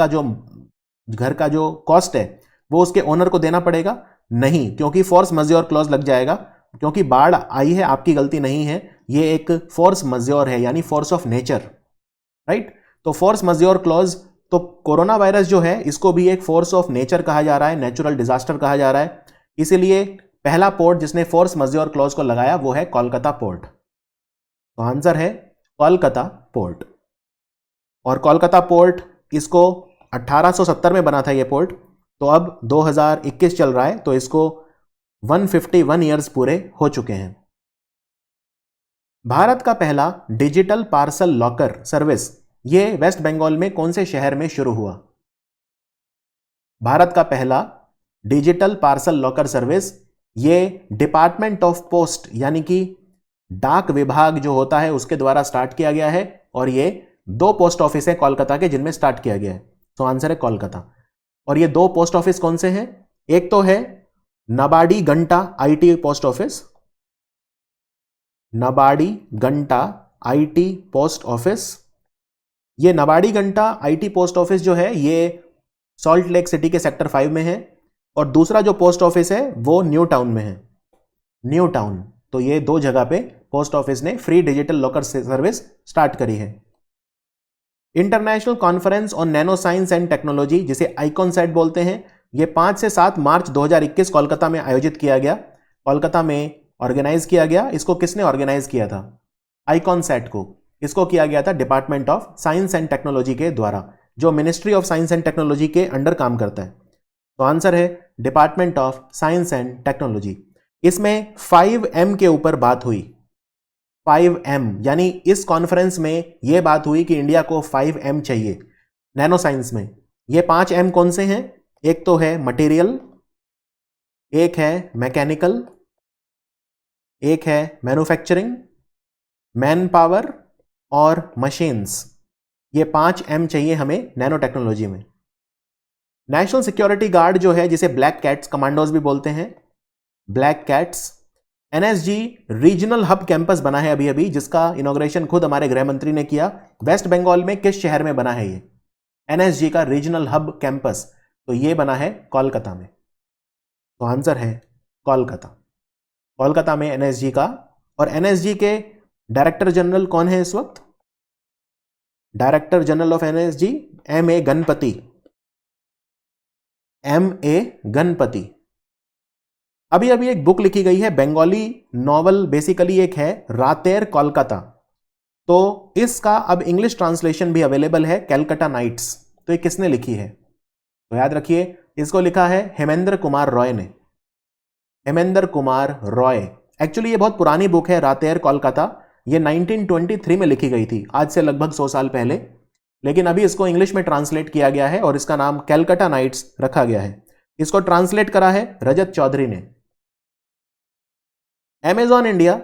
का जो कॉस्ट है वो उसके ओनर को देना पड़ेगा? नहीं, क्योंकि फोर्स मज्योर क्लॉज लग जाएगा। क्योंकि बाढ़ आई है, आपकी गलती नहीं है, ये एक फोर्स मज्योर है यानी फोर्स ऑफ नेचर, राइट? तो फोर्स मज्योर क्लॉज, तो कोरोना वायरस जो है इसको भी एक फोर्स ऑफ नेचर कहा जा रहा है, नेचुरल डिजास्टर कहा जा रहा है। इसीलिए पहला पोर्ट जिसने फोर्स मज्योर क्लॉज को लगाया वो है कोलकाता पोर्ट। तो आंसर है कोलकाता पोर्ट। और कोलकाता पोर्ट इसको 1870 में बना था ये पोर्ट, तो अब 2021 चल रहा है तो इसको 151 ईयर्स पूरे हो चुके हैं। भारत का पहला डिजिटल पार्सल लॉकर सर्विस ये वेस्ट बंगाल में कौन से शहर में शुरू हुआ? भारत का पहला डिजिटल पार्सल लॉकर सर्विस ये डिपार्टमेंट ऑफ पोस्ट यानी कि डाक विभाग जो होता है उसके द्वारा स्टार्ट किया गया है। और ये 2 पोस्ट ऑफिस है कोलकाता के जिनमें स्टार्ट किया गया है। तो आंसर है कोलकाता। और ये 2 पोस्ट ऑफिस कौन से हैं? एक तो है Nabadiganta IT post office, Nabadiganta IT post office. ये Nabadiganta IT post office जो है ये सॉल्ट लेक सिटी के सेक्टर 5 में है। और दूसरा जो पोस्ट ऑफिस है वो न्यू टाउन में है, न्यू टाउन। तो ये 2 जगह पे पोस्ट ऑफिस ने free digital locker service start करी है। International conference on nano science and technology जिसे आइकॉनसैट बोलते हैं, ये 5 से 7 मार्च 2021 कोलकाता में आयोजित किया गया, कोलकाता में ऑर्गेनाइज किया गया। इसको किसने ऑर्गेनाइज किया था? आइकॉनसैट को। इसको किया गया था department of science and technology के द्वारा, जो ministry of science and technology के अंडर काम करता है। तो आंसर है department of science and technology. इसमें 5M के ऊपर बात हुई, 5M यानी इस कॉन्फ्रेंस में यह बात हुई कि इंडिया को 5M चाहिए नैनो साइंस में। ये 5M कौन से हैं? एक तो है मटेरियल, एक है मैकेनिकल, एक है मैन्युफैक्चरिंग, मैन पावर और मशीन्स। ये 5M चाहिए हमें नैनो टेक्नोलॉजी में। नेशनल सिक्योरिटी गार्ड जो है जिसे ब्लैक कैट्स कमांडोज भी बोलते हैं, black cats, NSG regional hub campus बना है अभी अभी, जिसका इनॉग्रेशन खुद हमारे गृह मंत्री ने किया। वेस्ट बंगाल में किस शहर में बना है ये एनएसजी का रीजनल हब कैंपस? तो ये बना है कोलकाता में। तो आंसर है कोलकाता। कोलकाता में एनएसजी का। और एनएसजी के डायरेक्टर जनरल कौन है इस वक्त? Director general of NSG M.A. Ganpati, M.A. Ganpati. अभी अभी एक बुक लिखी गई है, बंगाली नॉवल बेसिकली एक है, रातेर कोलकाता। तो इसका अब इंग्लिश ट्रांसलेशन भी अवेलेबल है, कैलकाटा नाइट्स। तो ये किसने लिखी है? तो याद रखिए इसको लिखा है हेमेंद्र कुमार रॉय ने, हेमेंद्र कुमार रॉय। एक्चुअली ये बहुत पुरानी बुक है रातेर कोलकाता, ये 1923 में लिखी गई थी, आज से लगभग 100 साल पहले। लेकिन अभी इसको इंग्लिश में ट्रांसलेट किया गया है और इसका नाम कैलकाटा नाइट्स रखा गया है। इसको ट्रांसलेट करा है रजत चौधरी ने। अमेजॉन इंडिया,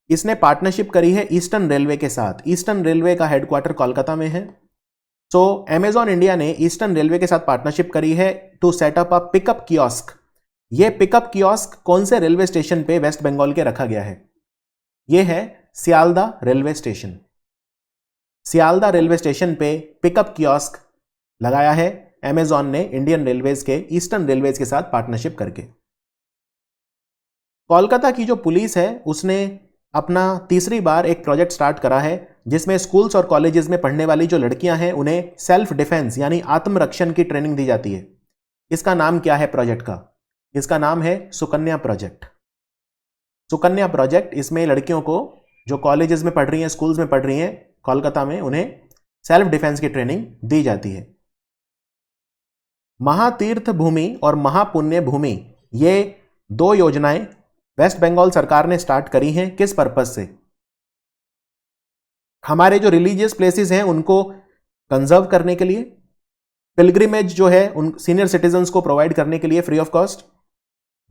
इसने पार्टनरशिप करी है ईस्टर्न रेलवे के साथ। ईस्टर्न रेलवे का हेडक्वार्टर कोलकाता में है। सो अमेजॉन इंडिया ने ईस्टर्न रेलवे के साथ पार्टनरशिप करी है to setup a pickup kiosk. ये पिकअप कियोस्क कौन से रेलवे स्टेशन पे वेस्ट बंगाल के रखा गया है? ये है Sealdah railway station. Sealdah railway station पे पिकअप कियोस्क लगाया है अमेजॉन ने इंडियन रेलवेज के ईस्टर्न रेलवेज के साथ पार्टनरशिप करके। कोलकाता की जो पुलिस है उसने अपना तीसरी बार एक प्रोजेक्ट स्टार्ट करा है जिसमें स्कूल्स और कॉलेजेस में पढ़ने वाली जो लड़कियां हैं उन्हें सेल्फ डिफेंस यानी आत्मरक्षण की ट्रेनिंग दी जाती है। इसका नाम क्या है प्रोजेक्ट का? इसका नाम है सुकन्या प्रोजेक्ट। सुकन्या प्रोजेक्ट, इसमें लड़कियों को जो कॉलेजेस में पढ़ रही हैं, स्कूल्स में पढ़ रही हैं कोलकाता में, उन्हें सेल्फ डिफेंस की ट्रेनिंग दी जाती है। महातीर्थ भूमि और महापुण्य भूमि, ये दो योजनाएं वेस्ट बंगाल सरकार ने स्टार्ट करी हैं। किस पर्पज से? हमारे जो रिलीजियस प्लेसेस हैं उनको कंजर्व करने के लिए, पिलग्रिमेज जो है उन सीनियर सिटीजन्स को प्रोवाइड करने के लिए फ्री ऑफ कॉस्ट,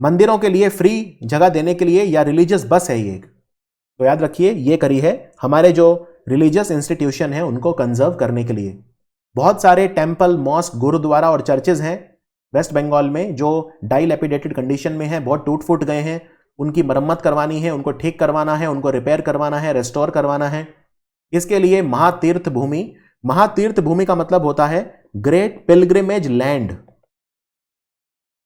मंदिरों के लिए फ्री जगह देने के लिए, या रिलीजियस बस है ये। तो याद रखिए ये करी है हमारे जो रिलीजियस इंस्टीट्यूशन है उनको कंजर्व करने के लिए। बहुत सारे टेम्पल, मॉस्क, गुरुद्वारा और चर्चेज हैं वेस्ट बंगाल में जो डाइलैपिडेटेड कंडीशन में है, बहुत टूट फूट गए हैं। उनकी मरम्मत करवानी है, उनको ठीक करवाना है, उनको रिपेयर करवाना है, रेस्टोर करवाना है। इसके लिए महातीर्थ भूमि, महातीर्थ भूमि का मतलब होता है great pilgrimage land,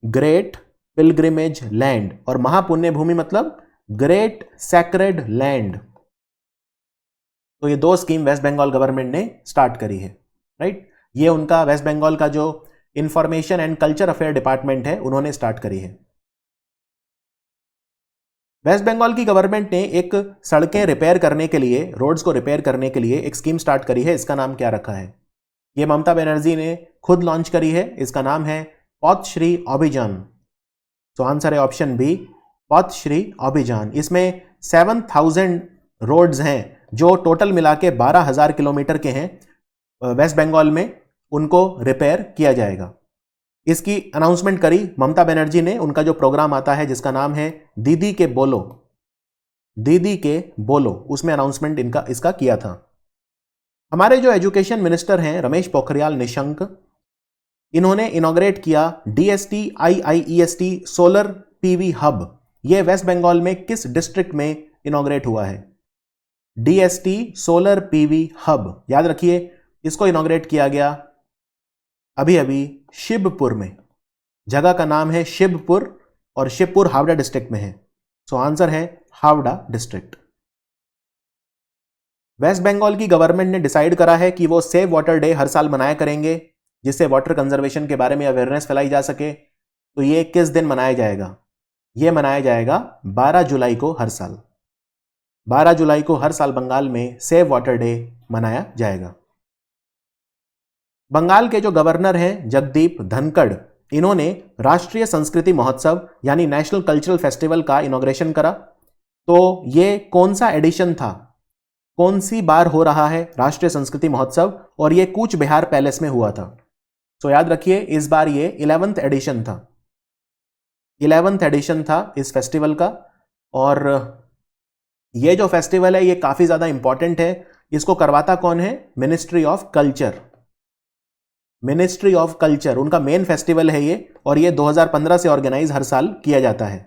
great pilgrimage land, और महापुण्य भूमि मतलब ग्रेट सैक्रेड लैंड। तो ये दो स्कीम वेस्ट बंगाल गवर्नमेंट ने स्टार्ट करी है, राइट। ये उनका वेस्ट बंगाल का जो information and culture affair department है उन्होंने स्टार्ट करी है। वेस्ट बंगाल की गवर्नमेंट ने एक सड़कें रिपेयर करने के लिए, रोड्स को रिपेयर करने के लिए एक स्कीम स्टार्ट करी है। इसका नाम क्या रखा है? ये ममता बनर्जी ने खुद लॉन्च करी है। इसका नाम है पथश्री अभियान। तो आंसर है ऑप्शन बी, पथश्री अभियान। इसमें 7000 रोड्स हैं जो टोटल मिला के 12,000 किलोमीटर के हैं वेस्ट बंगाल में, उनको रिपेयर किया जाएगा। इसकी अनाउंसमेंट करी ममता बनर्जी ने। उनका जो प्रोग्राम आता है जिसका नाम है दीदी के बोलो, दीदी के बोलो, उसमें अनाउंसमेंट इसका किया था। हमारे जो एजुकेशन मिनिस्टर हैं रमेश पोखरियाल निशंक, इन्होंने इनॉग्रेट किया DST IIEST solar PV hub. यह वेस्ट बंगाल में किस डिस्ट्रिक्ट में इनॉग्रेट हुआ है? DST सोलर PV हब, याद रखिए इसको इनॉग्रेट किया गया अभी अभी शिवपुर में। जगह का नाम है शिवपुर और शिवपुर हावड़ा डिस्ट्रिक्ट में है। सो आंसर है हावड़ा डिस्ट्रिक्ट। वेस्ट बंगाल की गवर्नमेंट ने डिसाइड करा है कि वो सेव वाटर डे हर साल मनाया करेंगे जिससे वाटर कंजर्वेशन के बारे में अवेयरनेस फैलाई जा सके। तो ये किस दिन मनाया जाएगा? ये मनाया जाएगा 12 जुलाई को हर साल। 12 जुलाई को हर साल बंगाल में सेव वाटर डे मनाया जाएगा। बंगाल के जो गवर्नर हैं जगदीप धनखड़, इन्होंने राष्ट्रीय संस्कृति महोत्सव यानी नेशनल कल्चरल फेस्टिवल का इनॉग्रेशन करा। तो ये कौन सा एडिशन था, कौन सी बार हो रहा है राष्ट्रीय संस्कृति महोत्सव? और ये कूच बिहार पैलेस में हुआ था। तो याद रखिए इस बार ये 11th एडिशन था, 11th एडिशन था इस फेस्टिवल का। और ये जो फेस्टिवल है ये काफी ज्यादा इंपॉर्टेंट है। इसको करवाता कौन है? Ministry of culture, ministry of culture, उनका मेन फेस्टिवल है ये। और ये 2015 से ऑर्गेनाइज हर साल किया जाता है।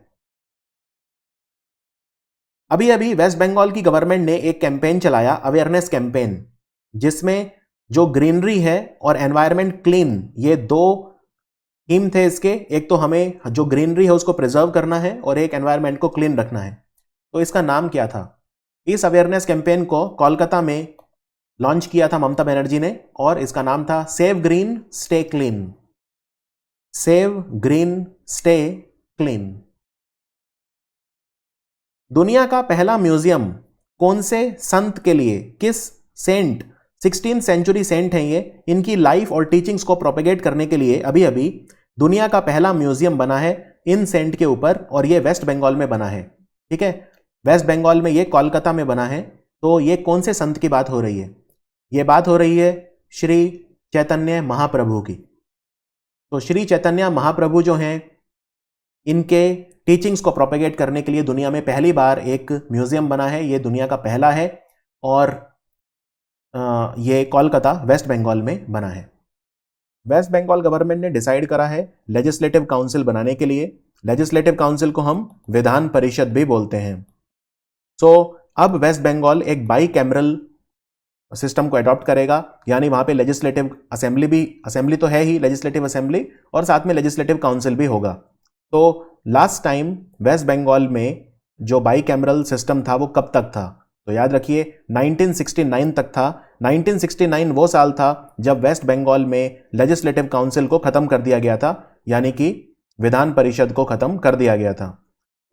अभी अभी वेस्ट बंगाल की गवर्नमेंट ने एक कैंपेन चलाया, अवेयरनेस कैंपेन, जिसमें जो ग्रीनरी है और एनवायरनमेंट क्लीन, ये दो थीम थे इसके। एक तो हमें जो ग्रीनरी है उसको प्रिजर्व करना है और एक एनवायरनमेंट को क्लीन रखना है। तो इसका नाम क्या था? इस अवेयरनेस कैंपेन को कोलकाता में लॉन्च किया था ममता बनर्जी ने और इसका नाम था save green stay clean, save green stay clean. दुनिया का पहला म्यूजियम कौन से संत के लिए, किस सेंट, 16th सेंचुरी सेंट हैं ये, इनकी लाइफ और टीचिंग्स को प्रोपेगेट करने के लिए अभी अभी दुनिया का पहला म्यूजियम बना है इन सेंट के ऊपर, और ये वेस्ट बंगाल में बना है। ठीक है, वेस्ट बंगाल में, ये कोलकाता में बना है। तो ये कौन से संत की बात हो रही है? ये बात हो रही है श्री चैतन्य महाप्रभु की। तो श्री चैतन्य महाप्रभु जो हैं, इनके टीचिंग्स को प्रोपेगेट करने के लिए दुनिया में पहली बार एक म्यूजियम बना है। ये दुनिया का पहला है और ये कोलकाता वेस्ट बंगाल में बना है। वेस्ट बंगाल गवर्नमेंट ने डिसाइड करा है लेजिस्लेटिव काउंसिल बनाने के लिए। लेजिस्लेटिव काउंसिल को हम विधान परिषद भी बोलते हैं। सो अब वेस्ट बंगाल एक बाई कैमरल सिस्टम को अडॉप्ट करेगा, यानी वहां पे लेजिस्लेटिव असेंबली भी, असेंबली तो है ही लेजिस्लेटिव असेंबली, और साथ में लेजिस्लेटिव काउंसिल भी होगा। तो लास्ट टाइम वेस्ट बंगाल में जो बाईकैमरल सिस्टम था वो कब तक था? तो याद रखिए 1969 तक था। 1969 वो साल था जब वेस्ट बंगाल में लेजिस्लेटिव काउंसिल को खत्म कर दिया गया था, यानी कि विधान परिषद को खत्म कर दिया गया था।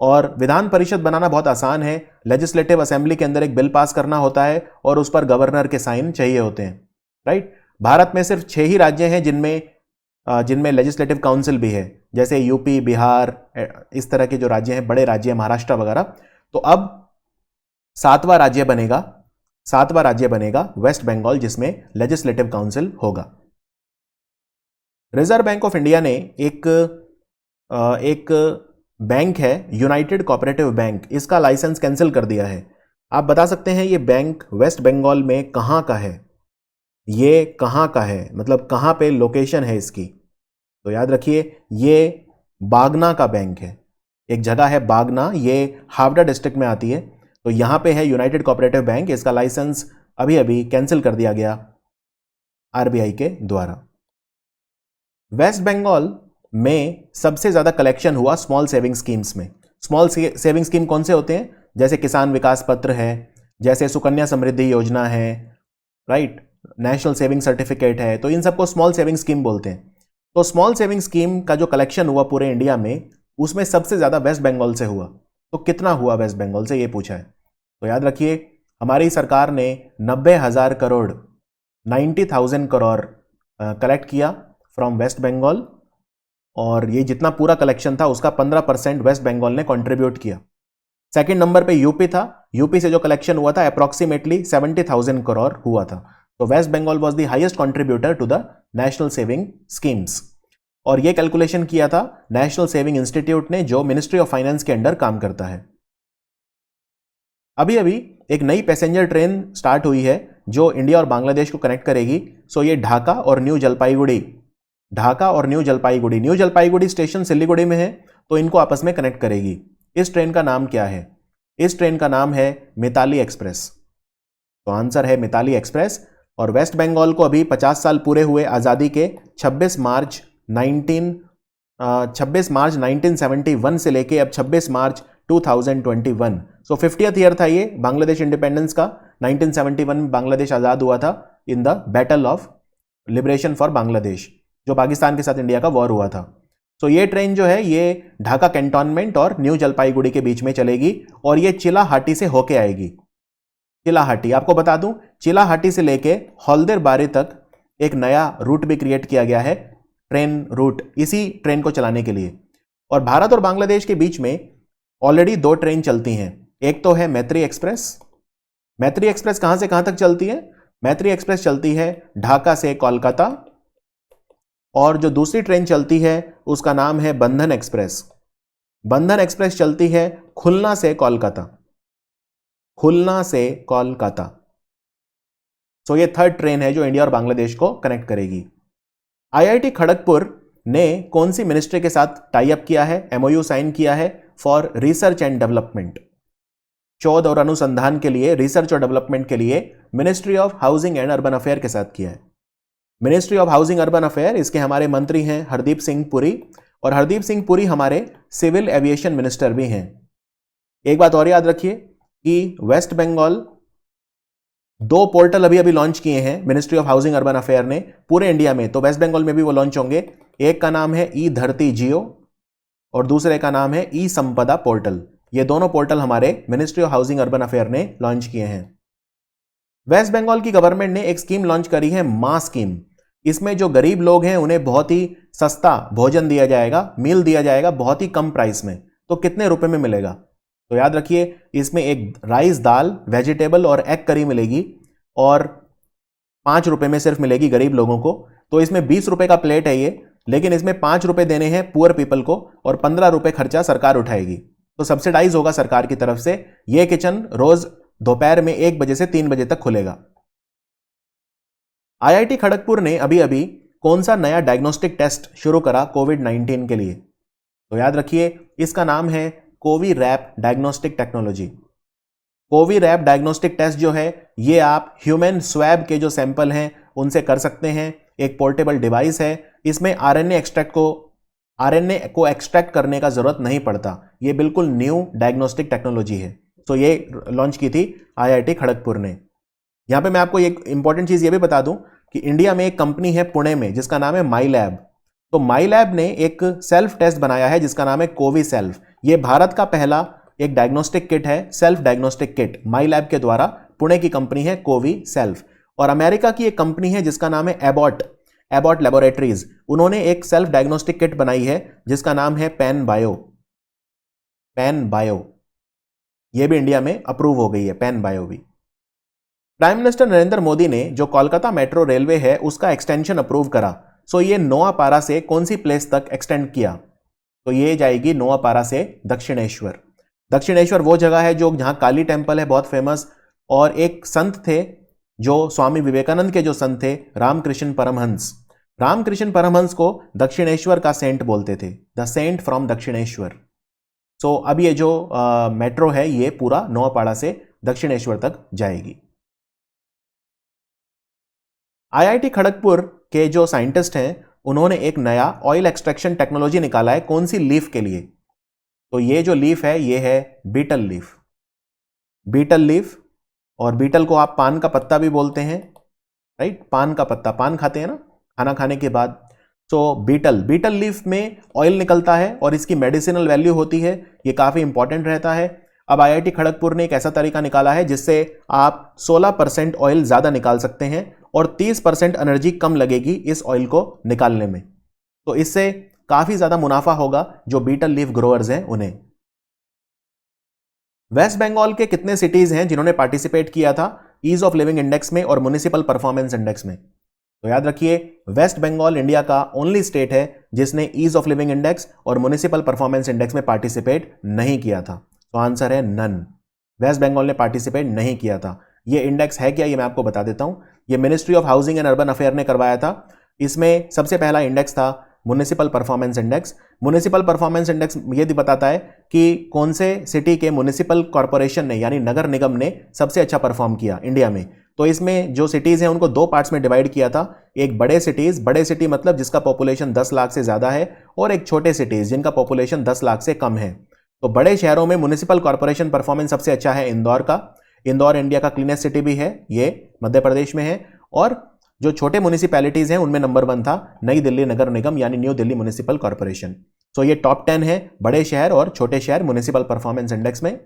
और विधान परिषद बनाना बहुत आसान है। लेजिस्लेटिव असेंबली के अंदर एक बिल पास करना होता है और उस पर गवर्नर के साइन चाहिए होते हैं, राइट। भारत में सिर्फ 6 ही राज्य हैं जिनमें लेजिस्लेटिव काउंसिल भी है, जैसे यूपी, बिहार, इस तरह के जो राज्य हैं, बड़े राज्य हैं, महाराष्ट्र वगैरह। तो अब 7वां राज्य बनेगा वेस्ट बंगाल, जिसमें लेजिस्लेटिव काउंसिल होगा। रिजर्व बैंक ऑफ इंडिया ने एक बैंक है यूनाइटेड कोऑपरेटिव बैंक, इसका लाइसेंस कैंसिल कर दिया है। आप बता सकते हैं ये बैंक वेस्ट बंगाल में कहां का है? ये कहां का है, मतलब कहां पे लोकेशन है इसकी? तो याद रखिए ये बागना का बैंक है। एक जगह है बागना, ये हावड़ा डिस्ट्रिक्ट में आती है। तो यहां पे है यूनाइटेड कोऑपरेटिव बैंक। इसका लाइसेंस अभी अभी कैंसिल कर दिया गया आरबीआई के द्वारा। वेस्ट बंगाल में सबसे ज्यादा कलेक्शन हुआ स्मॉल सेविंग स्कीम्स में। स्मॉल सेविंग स्कीम कौन से होते हैं? जैसे किसान विकास पत्र है, जैसे सुकन्या समृद्धि योजना है, राइट, नेशनल सेविंग सर्टिफिकेट है। तो इन सबको स्मॉल सेविंग स्कीम बोलते हैं। तो स्मॉल सेविंग स्कीम का जो कलेक्शन हुआ पूरे इंडिया में, उसमें सबसे ज्यादा वेस्ट बंगाल से हुआ। तो कितना हुआ वेस्ट बंगाल से, ये पूछा है। तो याद रखिए हमारी सरकार ने 90,000 करोड़ 90,000 करोड़ कलेक्ट किया फ्रॉम वेस्ट बंगाल, और ये जितना पूरा कलेक्शन था उसका 15% वेस्ट बंगाल ने कंट्रीब्यूट किया। सेकंड नंबर पे यूपी था। यूपी से जो कलेक्शन हुआ था अप्रोक्सीमेटली 70,000 करोड़ हुआ था। तो West Bengal was the highest contributor to the national saving schemes. और ये कैलकुलेशन किया था नेशनल सेविंग इंस्टीट्यूट ने, जो मिनिस्ट्री ऑफ फाइनेंस के अंडर काम करता है। अभी अभी एक नई पैसेंजर ट्रेन स्टार्ट हुई है जो इंडिया और बांग्लादेश को कनेक्ट करेगी। सो ये ढाका और न्यू जलपाईगुड़ी स्टेशन सिलीगुड़ी में है, तो इनको आपस में कनेक्ट करेगी। इस ट्रेन का नाम क्या है? इस ट्रेन का नाम है मिताली एक्सप्रेस। तो आंसर है मिताली एक्सप्रेस। और वेस्ट बंगाल को अभी 50 साल पूरे हुए आज़ादी के 26 मार्च 1971 से लेके अब 26 मार्च 2021। सो 50th ईयर था ये बांग्लादेश इंडिपेंडेंस का। 1971 में बांग्लादेश आज़ाद हुआ था in the battle of liberation for Bangladesh, जो पाकिस्तान के साथ इंडिया का वॉर हुआ था। तो ये ट्रेन जो है ये ढाका कैंटोनमेंट और न्यू जलपाईगुड़ी के बीच में चलेगी, और ये चिलाहाटी से होके आएगी। चिलाहाटी, आपको बता दूं, चिलाहाटी से लेके हल्दर बारी तक एक नया रूट भी क्रिएट किया गया है, ट्रेन रूट, इसी ट्रेन को चलाने के लिए। और भारत और बांग्लादेश के बीच में ऑलरेडी 2 ट्रेन चलती हैं। एक तो है मैत्री एक्सप्रेस। मैत्री एक्सप्रेस कहां से कहां तक चलती है? मैत्री एक्सप्रेस चलती है ढाका से कोलकाता, और जो दूसरी ट्रेन चलती है उसका नाम है बंधन एक्सप्रेस। बंधन एक्सप्रेस चलती है खुलना से कोलकाता। सो ये 3rd ट्रेन है जो इंडिया और बांग्लादेश को कनेक्ट करेगी। आईआईटी खड़गपुर ने कौन सी मिनिस्ट्री के साथ टाई अप किया है, एमओयू साइन किया है फॉर रिसर्च एंड डेवलपमेंट? शोध और अनुसंधान के लिए, रिसर्च और डेवलपमेंट के लिए ministry of housing and urban affair के साथ किया है। Ministry of housing urban affair, इसके हमारे मंत्री हैं हरदीप सिंह पुरी, और हरदीप सिंह पुरी हमारे सिविल एविएशन मिनिस्टर भी हैं। एक बात और याद रखिए कि वेस्ट बंगाल 2 पोर्टल अभी लॉन्च किए हैं ministry of housing urban affair ने पूरे इंडिया में, तो वेस्ट बंगाल में भी वो लॉन्च होंगे। एक का नाम है ई धरती जियो और दूसरे का नाम है ई संपदा पोर्टल। ये दोनों पोर्टल हमारे ministry of housing urban affair ने लॉन्च किए हैं। वेस्ट बंगाल की गवर्नमेंट ने एक स्कीम लॉन्च करी है, मां स्कीम। इसमें जो गरीब लोग हैं उन्हें बहुत ही सस्ता भोजन दिया जाएगा, मील दिया जाएगा बहुत ही कम प्राइस में। तो कितने रुपए में मिलेगा? तो याद रखिए इसमें एक राइस, दाल, वेजिटेबल और एग करी मिलेगी, और 5 रुपए में सिर्फ मिलेगी गरीब लोगों को। तो इसमें 20 रुपए का प्लेट है ये, लेकिन इसमें 5 रुपए देने हैं पुअर पीपल को और 15 रुपए खर्चा सरकार उठाएगी। तो सब्सिडाइज होगा सरकार की तरफ से। यह किचन रोज दोपहर में 1 बजे से 3 बजे तक खुलेगा। आईआईटी खड़गपुर ने अभी अभी कौन सा नया डायग्नोस्टिक टेस्ट शुरू करा कोविड-19 के लिए? तो याद रखिए इसका नाम है कोवीरैप डायग्नोस्टिक टेक्नोलॉजी। कोवीरैप डायग्नोस्टिक टेस्ट जो है ये आप ह्यूमन स्वैब के जो सैंपल हैं उनसे कर सकते हैं। एक पोर्टेबल डिवाइस है, इसमें आरएनए एक्सट्रैक्ट को आरएनए को एक्सट्रैक्ट करने का जरूरत नहीं पड़ता। ये बिल्कुल न्यू डायग्नोस्टिक टेक्नोलॉजी है। तो ये लॉन्च की थी आईआईटी खड़गपुर ने। यहां पे मैं आपको एक इंपॉर्टेंट चीज ये भी बता दूं कि इंडिया में एक कंपनी है पुणे में जिसका नाम है माई लैब। तो माई लैब ने एक सेल्फ टेस्ट बनाया है जिसका नाम है कोवी सेल्फ। ये भारत का पहला एक डायग्नोस्टिक किट है, सेल्फ डायग्नोस्टिक किट माई लैब के द्वारा। पुणे की कंपनी है कोवी सेल्फ। और अमेरिका की एक कंपनी है जिसका नाम है एबॉट लेबोरेटरीज। उन्होंने एक सेल्फ डायग्नोस्टिक किट बनाई है जिसका नाम है पैन बायो। ये भी इंडिया में अप्रूव हो गई है, पैन बायो भी। प्राइम मिनिस्टर नरेंद्र मोदी ने जो कोलकाता मेट्रो रेलवे है उसका एक्सटेंशन अप्रूव करा। सो ये नोआपारा से कौन सी प्लेस तक एक्सटेंड किया? तो ये जाएगी नोआपारा से दक्षिणेश्वर। दक्षिणेश्वर वो जगह है जो जहां काली टेम्पल है बहुत फेमस, और एक संत थे जो स्वामी विवेकानंद के जो संत थे रामकृष्ण परमहंस को दक्षिणेश्वर का सेंट बोलते थे, द सेंट फ्रॉम दक्षिणेश्वर। सो अब ये जो मेट्रो है ये पूरा नोआपाड़ा से दक्षिणेश्वर तक जाएगी। आईआईटी खड़गपुर के जो साइंटिस्ट हैं उन्होंने एक नया ऑयल एक्सट्रैक्शन टेक्नोलॉजी निकाला है। कौन सी लीफ के लिए? तो ये जो लीफ है ये है बीटल लीफ। और बीटल को आप पान का पत्ता भी बोलते हैं, राइट? पान का पत्ता, पान खाते हैं ना खाना खाने के बाद। तो बीटल लीफ में ऑयल निकलता है और इसकी मेडिसिनल वैल्यू होती है, ये काफी इंपॉर्टेंट रहता है। अब आईआईटी खड़गपुर ने एक ऐसा तरीका निकाला है जिससे आप 16% ऑयल ज्यादा निकाल सकते हैं और 30% एनर्जी कम लगेगी इस ऑयल को निकालने में। तो इससे काफी ज्यादा मुनाफा होगा जो बीटल लीफ ग्रोअर्स हैं उन्हें। वेस्ट बंगाल के कितने सिटीज हैं जिन्होंने पार्टिसिपेट किया था ईज ऑफ लिविंग इंडेक्स में और म्युनिसिपल परफॉर्मेंस इंडेक्स में? तो याद रखिए, वेस्ट बंगाल इंडिया का ओनली स्टेट है जिसने ईज ऑफ लिविंग इंडेक्स और म्युनिसिपल परफॉर्मेंस इंडेक्स में पार्टिसिपेट नहीं किया था। तो आंसर है नन। वेस्ट बंगाल ने पार्टिसिपेट नहीं किया था। ये इंडेक्स है क्या, ये मैं आपको बता देता हूं। ये ministry of housing and urban affair ने करवाया था। इसमें सबसे पहला इंडेक्स था municipal performance index. Municipal performance index ये भी बताता है कि कौन से सिटी के म्युनिसिपल कॉर्पोरेशन ने यानी नगर निगम ने सबसे अच्छा परफॉर्म किया इंडिया में। तो इसमें जो सिटीज हैं उनको दो पार्ट्स में डिवाइड किया था। एक बड़े सिटी मतलब जिसका पॉपुलेशन 10 लाख से ज्यादा है, और एक छोटे सिटीज जिनका पॉपुलेशन 10 लाख से कम है। तो बड़े शहरों में म्युनिसिपल कॉर्पोरेशन परफॉर्मेंस सबसे अच्छा है इंदौर का। इंदौर इंडिया का क्लीनेस्ट सिटी भी है, ये मध्य प्रदेश में है। और जो छोटे म्युनिसिपैलिटीज हैं उनमें नंबर 1 था नई दिल्ली नगर निगम यानी न्यू दिल्ली म्युनिसिपल कॉर्पोरेशन। सो ये टॉप 10 है बड़े शहर और छोटे शहर म्युनिसिपल परफॉर्मेंस इंडेक्स में।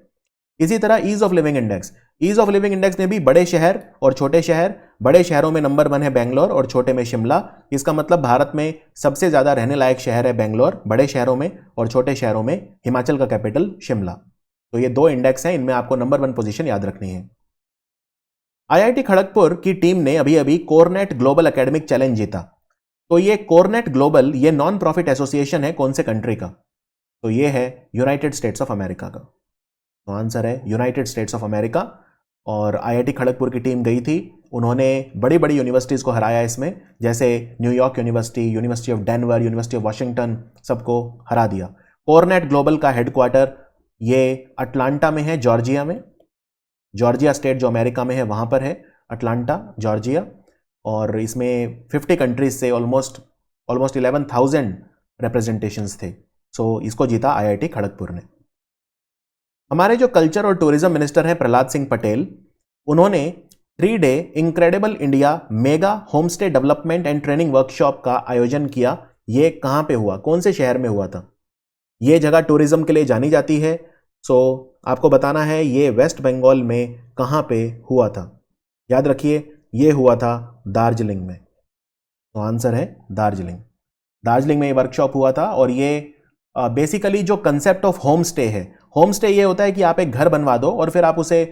इसी तरह ईज ऑफ लिविंग इंडेक्स में भी बड़े शहर और छोटे शहर, बड़े शहरों में नंबर 1 है बेंगलोर और छोटे में शिमला। इसका मतलब भारत में सबसे ज्यादा रहने लायक शहर है बेंगलोर बड़े शहरों में, और छोटे शहरों में हिमाचल का कैपिटल शिमला। तो ये दो इंडेक्स हैं, इनमें आपको नंबर 1 पोजीशन याद रखनी है। आईआईटी खड़गपुर की टीम ने अभी अभी कोरनेट ग्लोबल एकेडमिक चैलेंज जीता। तो ये कोरनेट ग्लोबल ये नॉन प्रॉफिट एसोसिएशन है कौन से कंट्री का? तो ये है यूनाइटेड स्टेट्स ऑफ अमेरिका का। तो आंसर है यूनाइटेड स्टेट्स ऑफ अमेरिका। और आईआईटी खड़गपुर की टीम गई थी, उन्होंने बड़ी बड़ी यूनिवर्सिटीज़ को हराया इसमें, जैसे New York university of Denver, university of Washington, सबको हरा दिया। कोरनेट ग्लोबल का हेडक्वार्टर ये अटलांटा में है, जॉर्जिया में। जॉर्जिया स्टेट जो अमेरिका में है वहाँ पर है, अटलांटा जॉर्जिया। और इसमें 50 कंट्रीज से ऑलमोस्ट 11,000 रिप्रेजेंटेशंस थे। सो इसको जीता आईआईटी खड़गपुर ने। हमारे जो कल्चर और टूरिज्म मिनिस्टर हैं प्रहलाद सिंह पटेल, उन्होंने 3 day incredible India mega homestay development and training workshop का आयोजन किया। ये कहां पे हुआ, कौन से शहर में हुआ था? ये जगह टूरिज्म के लिए जानी जाती है। सो आपको बताना है ये वेस्ट बंगाल में कहां पे हुआ था। याद रखिए ये हुआ था दार्जिलिंग में। तो आंसर है दार्जिलिंग में ये वर्कशॉप हुआ था। और ये बेसिकली जो कंसेप्ट ऑफ होम स्टे है, होम स्टे ये होता है कि आप एक घर बनवा दो और फिर आप उसे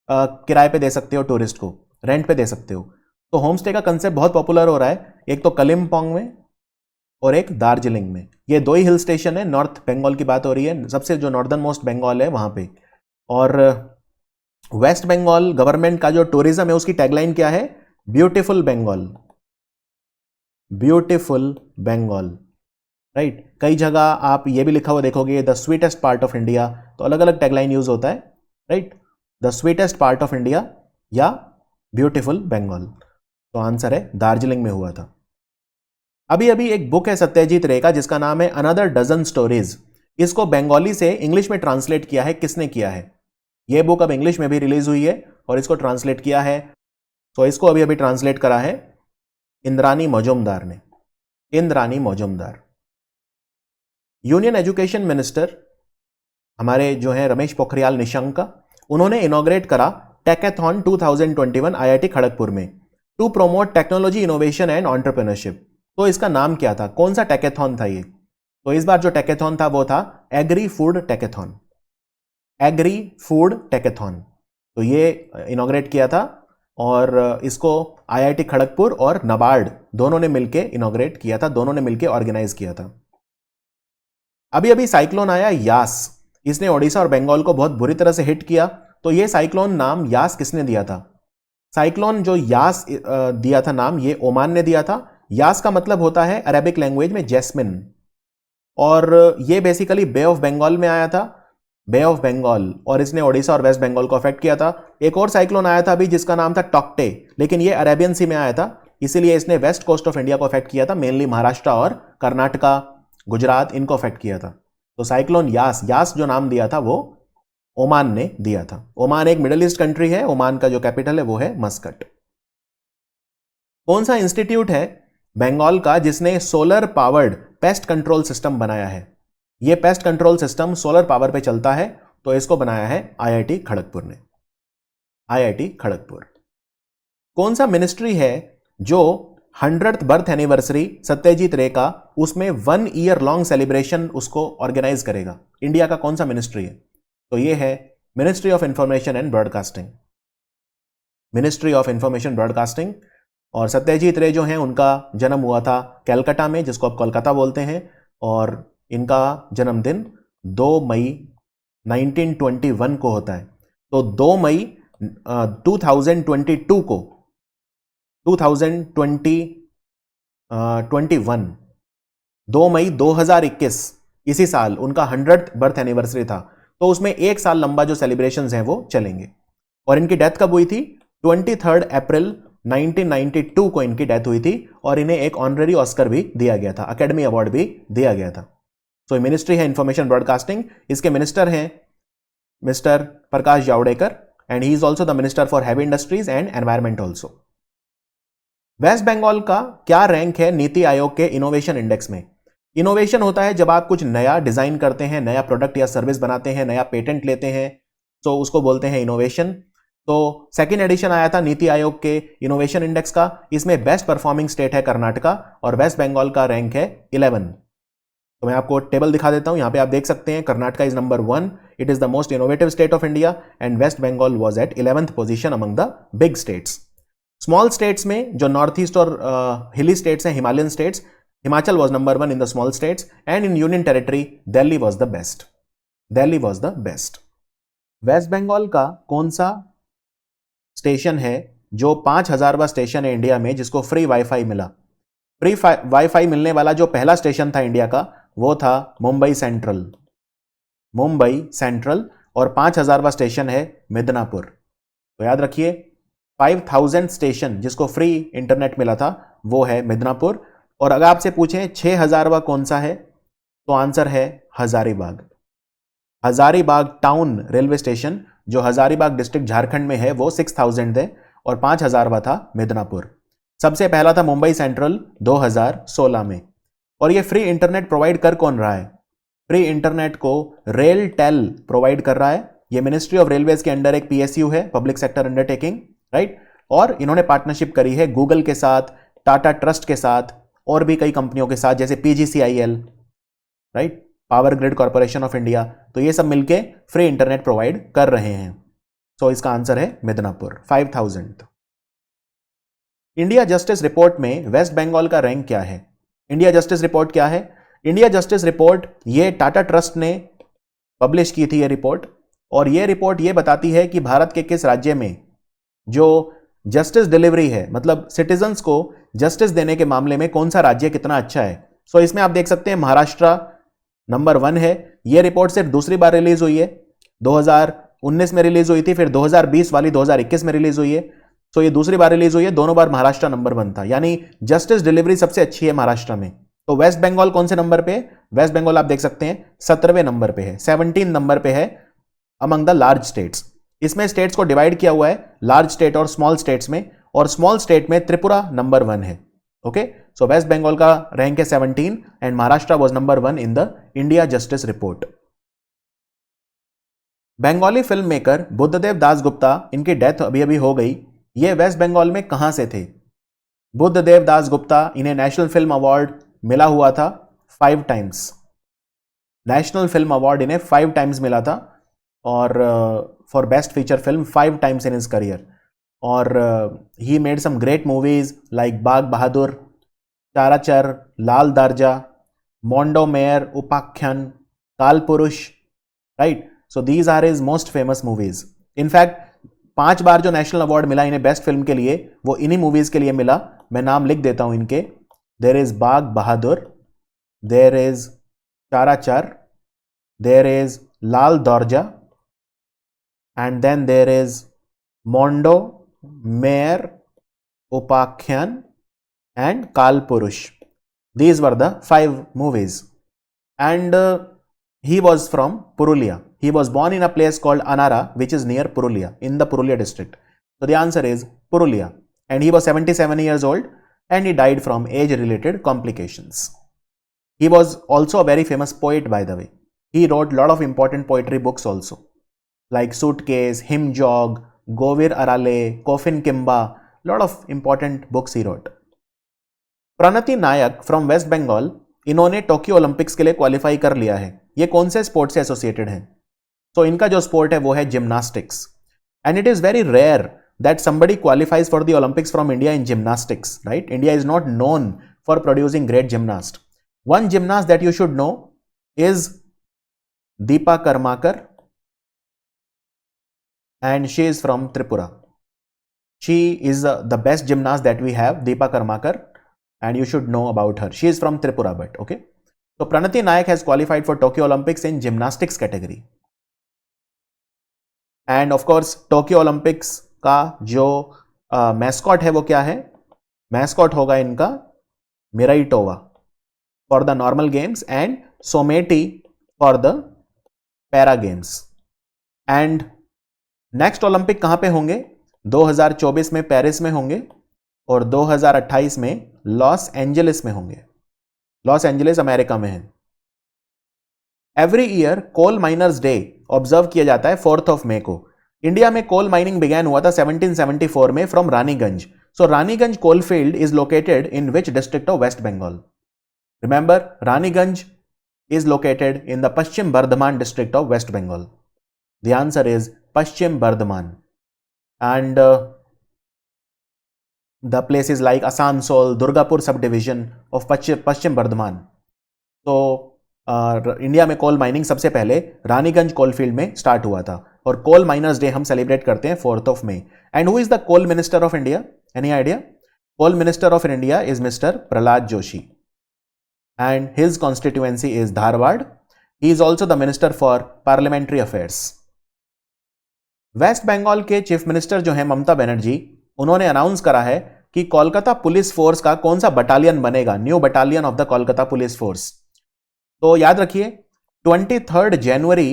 किराए पे दे सकते हो, टूरिस्ट को रेंट पे दे सकते हो। तो होम स्टे का कंसेप्ट बहुत पॉपुलर हो रहा है, एक तो कलिम्पोंग में और एक दार्जिलिंग में। ये 2 ही हिल स्टेशन है, नॉर्थ बंगाल की बात हो रही है, सबसे जो नॉर्दर्न मोस्ट बंगाल है वहां पे। और वेस्ट बंगाल गवर्नमेंट का जो टूरिज्म है उसकी टैगलाइन क्या है? Beautiful Bengal, right. कई जगह आप ये भी लिखा हुआ देखोगे the sweetest part of India, तो अलग अलग टैगलाइन यूज होता है, right. The sweetest part of India या ब्यूटीफुल बंगाल। तो आंसर है दार्जिलिंग में हुआ था। अभी अभी एक बुक है सत्यजीत रे का जिसका नाम है अनदर डजन स्टोरीज। इसको बंगाली से इंग्लिश में ट्रांसलेट किया है, किसने किया है? यह बुक अब इंग्लिश में भी रिलीज हुई है और इसको ट्रांसलेट किया है, तो इसको अभी अभी ट्रांसलेट करा है इंद्रानी मजुमदार ने। Indrani Majumdar. Union education minister हमारे जो है रमेश पोखरियाल निशंक का, उन्होंने इनॉग्रेट करा टेकैथॉन 2021 आईआईटी खड़गपुर में to promote technology innovation and entrepreneurship. तो इसका नाम क्या था, कौन सा टेकैथॉन था ये? तो इस बार जो टेकैथॉन था वो था एग्री फूड टेकैथॉन। एग्री फूड टेकैथॉन, तो ये इनॉग्रेट किया था और इसको आईआईटी खड़गपुर और नाबार्ड दोनों ने मिलकर इनॉग्रेट किया था, दोनों ने मिलकर ऑर्गेनाइज किया था। अभी अभी साइक्लोन आया यास, इसने ओडिशा और बंगाल को बहुत बुरी तरह से हिट किया। तो ये साइक्लोन नाम यास किसने दिया था? साइक्लोन जो यास दिया था नाम, ये ओमान ने दिया था। यास का मतलब होता है अरेबिक लैंग्वेज में जैस्मिन, और ये बेसिकली बे ऑफ बंगाल में आया था, बे ऑफ बंगाल, और इसने ओडिशा और वेस्ट बंगाल को अफेक्ट किया था। एक और साइक्लोन आया था अभी जिसका नाम था टॉक्टे, लेकिन ये अरेबियन सी में आया था, इसीलिए इसने वेस्ट कोस्ट ऑफ इंडिया को अफेक्ट किया था, मेनली महाराष्ट्र और कर्नाटका, गुजरात, इनको अफेक्ट किया था। तो साइक्लोन यास, यास जो नाम दिया था वो ओमान ने दिया था। ओमान एक मिडिल ईस्ट कंट्री है, ओमान का जो कैपिटल है वो है मस्कट। कौन सा इंस्टीट्यूट है बंगाल का जिसने solar powered pest control system बनाया है? यह pest control system solar power पे चलता है, तो इसको बनाया है आईआईटी खड़गपुर ने। आईआईटी खड़गपुर। कौन सा मिनिस्ट्री है जो 100th बर्थ एनिवर्सरी सत्यजीत रे का, उसमें 1 ईयर लॉन्ग सेलिब्रेशन उसको ऑर्गेनाइज करेगा? इंडिया का कौन सा मिनिस्ट्री है? तो ये है ministry of information and broadcasting. Ministry of information broadcasting. और सत्यजीत रे जो हैं उनका जन्म हुआ था कलकत्ता में, जिसको आप कोलकाता बोलते हैं, और इनका जन्मदिन 2 मई 1921 को होता है। तो 2 मई 2022 को 2021 2 मई 2021 इसी साल उनका 100th बर्थ एनिवर्सरी था, तो उसमें एक साल लंबा जो सेलिब्रेशंस हैं वो चलेंगे। और इनकी डेथ कब हुई थी? 23 अप्रैल 1992 को इनकी डेथ हुई थी, और इन्हें एक ऑनररी ऑस्कर भी दिया गया था, अकेडमी अवार्ड भी दिया गया था। सो मिनिस्ट्री है इंफॉर्मेशन ब्रॉडकास्टिंग, इसके मिनिस्टर हैं mister Prakash Javadekar, and he is also the minister for heavy industries and environment also. West Bengal का क्या रैंक है नीति आयोग के इनोवेशन इंडेक्स में? इनोवेशन होता है जब आप कुछ नया डिजाइन करते हैं, नया प्रोडक्ट या सर्विस बनाते हैं, नया पेटेंट लेते हैं, तो उसको बोलते हैं इनोवेशन। तो सेकेंड एडिशन आया था नीति आयोग के इनोवेशन इंडेक्स का, इसमें बेस्ट परफॉर्मिंग स्टेट है कर्नाटका और वेस्ट बंगाल का रैंक है 11। तो मैं आपको टेबल दिखा देता हूं, यहां पे आप देख सकते हैं Karnataka is number 1, it is the most innovative state of India, and waste Bengal was at 11th position among the big states. Small states में जो नॉर्थ ईस्ट और हिली स्टेट्स हैं, Himalayan states, Himachal was number 1 in the small states, and in union territory Delhi was the best. Delhi was the best. West Bengal का कौन सा स्टेशन है जो 5000वां स्टेशन है इंडिया में जिसको फ्री वाईफाई मिला? फ्री वाईफाई मिलने वाला जो पहला स्टेशन था इंडिया का वो था मुंबई सेंट्रल। मुंबई सेंट्रल। और 5000वां स्टेशन है मिदनापुर। तो याद रखिए 5000 स्टेशन जिसको फ्री इंटरनेट मिला था वो है मिदनापुर। और अगर आपसे पूछें 6000वां कौन सा है, तो आंसर है Hazaribagh. Hazaribagh town railway station जो हजारीबाग डिस्ट्रिक्ट झारखंड में है वो 6000 है, और 5000वां था मिदनापुर। सबसे पहला था मुंबई सेंट्रल 2016 में। और ये फ्री इंटरनेट प्रोवाइड कर कौन रहा है? फ्री इंटरनेट को रेल टेल प्रोवाइड कर रहा है। ये मिनिस्ट्री ऑफ रेलवेज के अंडर एक पीएसयू है, पब्लिक सेक्टर अंडरटेकिंग, राइट। और इन्होंने पार्टनरशिप करी है गूगल के साथ, टाटा ट्रस्ट के साथ, और भी कई कंपनियों के साथ जैसे PGCIL, right, power grid corporation of India. तो ये सब मिलके फ्री इंटरनेट प्रोवाइड कर रहे हैं। सो इसका आंसर है मिदनापुर 5000। इंडिया जस्टिस रिपोर्ट में वेस्ट बंगाल का रैंक क्या है? इंडिया जस्टिस रिपोर्ट क्या है? इंडिया जस्टिस रिपोर्ट ये टाटा ट्रस्ट ने पब्लिश की थी ये रिपोर्ट, और ये रिपोर्ट ये बताती है कि भारत के किस राज्य में जो जस्टिस डिलीवरी है, मतलब सिटीजन्स को जस्टिस देने के मामले में कौन सा राज्य कितना अच्छा है। सो इसमें आप देख सकते हैं महाराष्ट्र नंबर 1 है। यह रिपोर्ट सिर्फ दूसरी बार रिलीज हुई है, 2019 में रिलीज हुई थी, फिर 2020 वाली 2021 में रिलीज हुई है। सो ये दूसरी बार रिलीज हुई है, दोनों बार महाराष्ट्र नंबर 1 था, यानी जस्टिस डिलीवरी सबसे अच्छी है महाराष्ट्र में। तो वेस्ट बंगाल कौन से नंबर पे है? वेस्ट बंगाल आप देख सकते हैं 17वें नंबर पे है, 17 नंबर पे है अमंग द लार्ज स्टेट्स। इसमें स्टेट्स को डिवाइड किया हुआ है लार्ज स्टेट और स्मॉल स्टेट्स में, और स्मॉल स्टेट में त्रिपुरा नंबर 1 है। ओके, सो वेस्ट बंगाल का रैंक है 17 and Maharashtra was number 1 in the India Justice Report. Bengali film maker Buddhadeb Dasgupta, इनकी डेथ अभी अभी हो गई। ये वेस्ट बंगाल में कहां से थे? बुद्धदेव दास गुप्ता, इन्हें नेशनल फिल्म अवार्ड मिला हुआ था 5 टाइम्स। नेशनल फिल्म अवार्ड इन्हें 5 टाइम्स मिला था, और for best feature film 5 times in his career. और he made some great movies like Bagh Bahadur, Charachar, Lal Dorja, Mondo Meyer, Upakhyan, Kal Purush, right. So these are his most famous movies. In fact 5 बार जो नेशनल अवार्ड मिला इन्हें बेस्ट फिल्म के लिए, वो इन्हीं मूवीज के लिए मिला। मैं नाम लिख देता हूं इनके। There is Bagh Bahadur, there is Charachar, there is Lal Dorja, and then there is Mondo Meyer, Upakhyan and Kal Purush. These were the 5 movies. And he was from Purulia. He was born in a place called Anara, which is near Purulia, in the Purulia district. So the answer is Purulia. And he was 77 years old and he died from age-related complications. He was also a very famous poet, by the way. He wrote a lot of important poetry books also, like Suitcase, Hymn Jog, Govir Arale, Coffin Kimba. Lot of important books he wrote. Pranati Nayak from West Bengal, इन्होंने टोक्यो ओलंपिक्स के लिए क्वालिफाई कर लिया है। ये कौन से स्पोर्ट से एसोसिएटेड हैं? तो इनका जो स्पोर्ट है वो है gymnastics. And it is very rare that somebody qualifies for the Olympics from India in gymnastics, right? India is not known for producing great gymnast. One gymnast that you should know is Dipa Karmakar, and she is from Tripura. She is the best gymnast that we have, Deepa Karmakar, and you should know about her. She is from Tripura, but okay. So Pranati Nayak has qualified for Tokyo Olympics in gymnastics category. And of course, Tokyo Olympics का जो mascot है वो क्या है? Mascot होगा इनका Miraitova for the normal games and Someti for the para games. And next Olympic कहाँ पे होंगे? 2024 में पेरिस में होंगे और 2028 में लॉस एंजलिस में होंगे। लॉस एंजलिस अमेरिका में है। Every year coal miners day observe किया जाता है 4 मई को। इंडिया में कोल माइनिंग बिगैन हुआ था 1774 में from Raniganj. So Raniganj coal field is located in which district of waste Bengal? Remember, Raniganj is located in the Paschim Bardhaman district of waste Bengal. The answer is Paschim Bardhaman. And the places like Asansol, Durgapur subdivision of Paschim Bardhaman. So India में कोल माइनिंग सबसे पहले रानीगंज कोल फील्ड में स्टार्ट हुआ था, और कोल माइनर्स डे हम सेलिब्रेट करते हैं 4 मई. And who is the coal minister of India? Any idea? Coal minister of India is mister Pralhad Joshi, and his constituency is Dharwad. He is also the minister for parliamentary affairs. West Bengal के चीफ मिनिस्टर जो है ममता बनर्जी, उन्होंने अनाउंस करा है कि कोलकाता पुलिस फोर्स का कौन सा बटालियन बनेगा, new battalion of the Kolkata police force. तो याद रखिए 23 जनवरी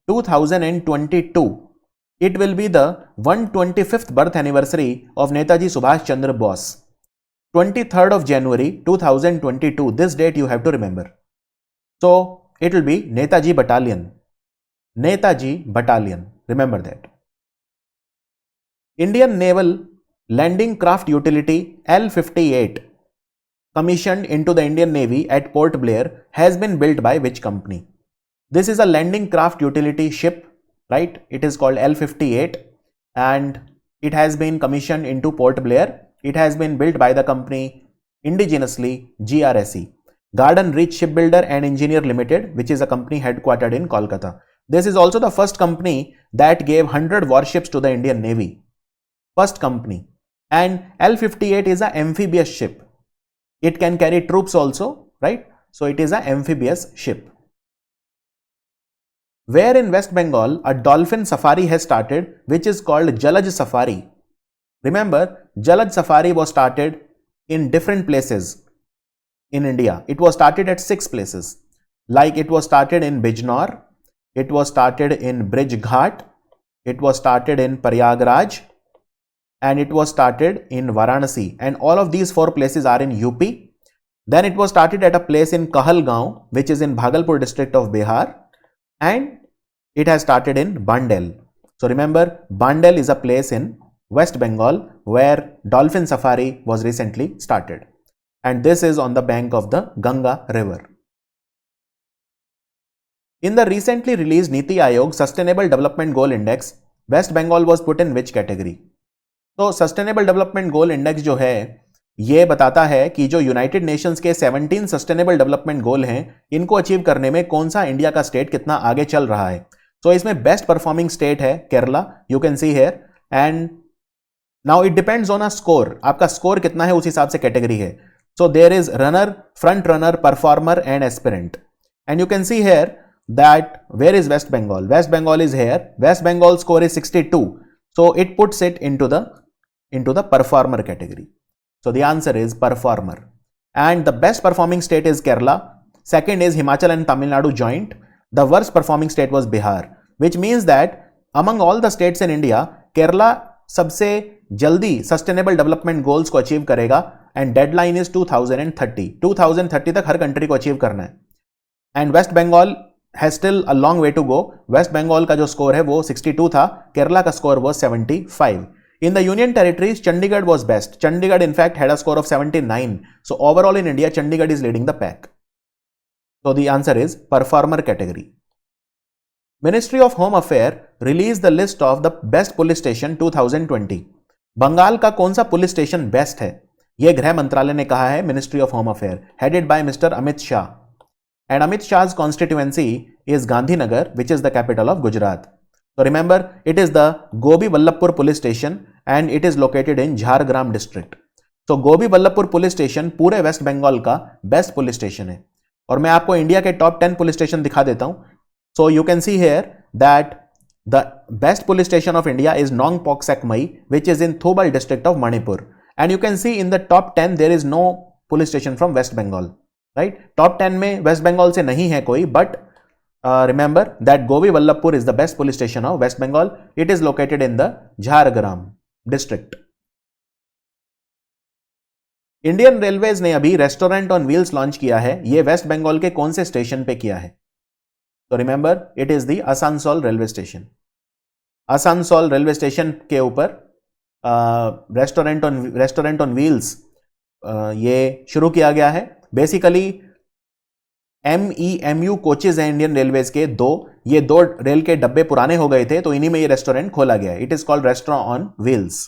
2022 it will be the 125th birth anniversary of Netaji Subhash Chandra Bose. 23 January 2022, this date you have to remember. So it will be Netaji battalion. Netaji battalion, remember that. Indian Naval Landing Craft Utility L-58 commissioned into the Indian Navy at Port Blair has been built by which company? This is a landing craft utility ship, right? It is called L-58 and it has been commissioned into Port Blair. It has been built by the company indigenously GRSE, Garden Reach Shipbuilder and Engineer Limited, which is a company headquartered in Kolkata. This is also the first company that gave 100 warships to the Indian Navy. First company. And L-58 is an amphibious ship. It can carry troops also, right? So it is an amphibious ship. Where in West Bengal a dolphin safari has started, which is called Jalaj Safari. Remember, Jalaj Safari was started in different places in India. It was started at 6 places. Like it was started in Bijnor, it was started in Brij Ghat, it was started in Prayagraj, and it was started in Varanasi. And all of these 4 places are in UP. Then it was started at a place in Kahalgaon, which is in Bhagalpur district of Bihar, and it has started in Bandel. So remember, Bandel is a place in West Bengal where dolphin safari was recently started, and this is on the bank of the Ganga river. In the recently released Niti Aayog Sustainable Development Goal Index, West Bengal was put in which category? तो सस्टेनेबल डेवलपमेंट गोल इंडेक्स जो है ये बताता है कि जो यूनाइटेड नेशंस के 17 सस्टेनेबल डेवलपमेंट गोल हैं इनको अचीव करने में कौन सा इंडिया का स्टेट कितना आगे चल रहा है. तो इसमें बेस्ट परफॉर्मिंग स्टेट है Kerala, you can see here, and now it depends on a score. आपका स्कोर कितना है उस हिसाब से कैटेगरी है. So there is runner, front runner, performer and aspirant, and you can see here that where is West Bengal? West Bengal is here. West Bengal score is 62, so it puts it into the performer category. So the answer is performer. And the best performing state is Kerala. Second is Himachal and Tamil Nadu joint. The worst performing state was Bihar, which means that among all the states in India, Kerala सबसे जल्दी सस्टेनेबल डेवलपमेंट गोल्स को अचीव करेगा, एंड डेडलाइन इज 2030. 2030 तक हर कंट्री को अचीव करना है. And waste Bengal has still a long way to go. West Bengal का जो स्कोर है वो 62 था, केरला का स्कोर वो 75. In the Union Territories, Chandigarh was best. Chandigarh in fact had a score of 79. So overall in India, Chandigarh is leading the pack. So the answer is performer category. Ministry of Home Affairs released the list of the best police station 2020. Bengal का कौन सा पुलिस स्टेशन बेस्ट है, यह गृह मंत्रालय ने कहा है, ministry of home affair, headed by Mr. Amit Shah. And Amit Shah's constituency is Gandhinagar, which is the capital of Gujarat. So remember, it is the Gobi Vallabhpur police station and it is located in Jhargram district. So Gobi Vallabhpur police station पूरे वेस्ट बंगाल का बेस्ट पुलिस स्टेशन है. और मैं आपको इंडिया के टॉप 10 पुलिस स्टेशन दिखा देता हूं. So you can see here that the best police station of India is Nongpok Sekmai, which is in Thobal district of Manipur. And you can see in the top 10 there is no police station from West Bengal. Right, top 10 में वेस्ट बंगाल से नहीं है कोई, but remember that Gopi Ballavpur is the best police station of waste Bengal. It is located in the Jhargram district. Indian railways ने अभी रेस्टोरेंट ऑन व्हील्स लॉन्च किया है. ये वेस्ट बंगाल के कौन से स्टेशन पे किया है? तो remember, it is the Asansol railway station. Asansol railway station के ऊपर रेस्टोरेंट ऑन व्हील्स ये शुरू किया गया है. बेसिकली MEMU कोचेज हैं इंडियन रेलवेज के ये दो रेल के डब्बे पुराने हो गए थे, तो इन्हीं में ये रेस्टोरेंट खोला गया है. It is called restaurant on wheels.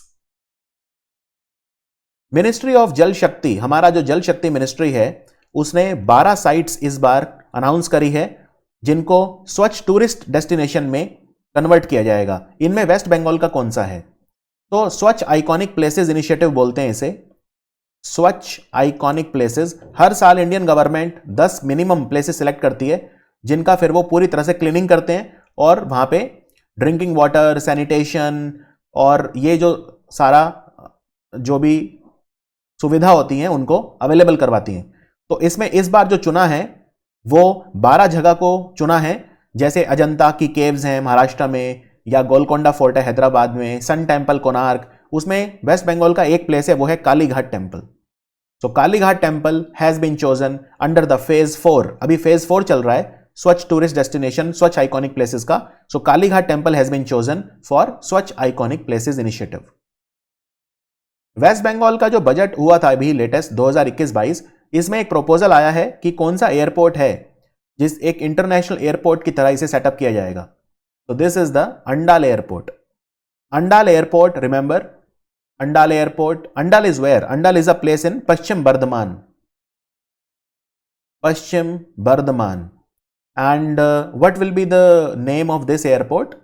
Ministry of जल शक्ति, हमारा जो जल शक्ति मिनिस्ट्री है, उसने 12 साइट्स इस बार अनाउंस करी है जिनको स्वच्छ टूरिस्ट डेस्टिनेशन में कन्वर्ट किया जाएगा. इनमें वेस्ट बंगाल का कौन सा है? तो स्वच्छ आइकॉनिक प्लेसेस इनिशिएटिव बोलते हैं इसे. स्वच्छ आइकॉनिक प्लेसेस, हर साल Indian government 10 minimum places select करती है जिनका फिर वो पूरी तरह से क्लीनिंग करते हैं और वहां पे ड्रिंकिंग वाटर, सैनिटेशन और ये जो सारा जो भी सुविधा होती हैं उनको अवेलेबल करवाती हैं. तो इसमें इस बार जो चुना है वो 12 जगह को चुना है, जैसे अजंता की केव्स हैं महाराष्ट्र में, या गोलकोंडा फोर्ट है हैदराबाद में, सन टेम्पल कोणार्क. उसमें वेस्ट बंगाल का एक प्लेस है, वो है Kalighat temple. So Kalighat temple has been chosen under the phase 4. अभी फेज 4 चल रहा है Swachh tourist destination, Swachh iconic places का. So Kalighat temple has been chosen for Swachh iconic places initiative. West Bengal का जो बजट हुआ था अभी लेटेस्ट 2021-22, इसमें एक प्रपोजल आया है कि कौन सा एयरपोर्ट है जिस एक इंटरनेशनल एयरपोर्ट की तरह इसे सेटअप किया जाएगा. तो this is the Andal airport. Andal airport, remember Andal airport. Andal is where? Andal is a place in Paschim Bardhaman. Paschim Bardhaman. And what will be the name of this airport?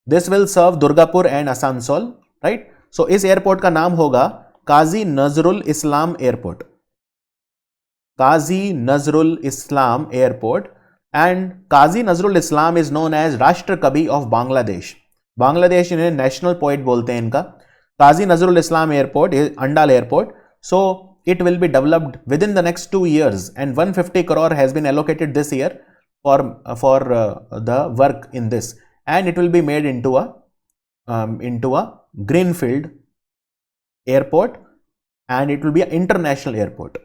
This will serve Durgapur and Asansol, right? So इस एयरपोर्ट का नाम होगा Kazi Nazrul Islam airport. Kazi Nazrul Islam airport. And Kazi Nazrul Islam is known as Rashtra Kavi of Bangladesh. Bangladesh इन्हें नेशनल पोएट बोलते हैं इनका. Qazi Nazrul Islam Airport, Andal Airport. So it will be developed within the next 2 years, and 150 crore has been allocated this year for the work in this, and it will be made into a greenfield airport, and it will be an international airport.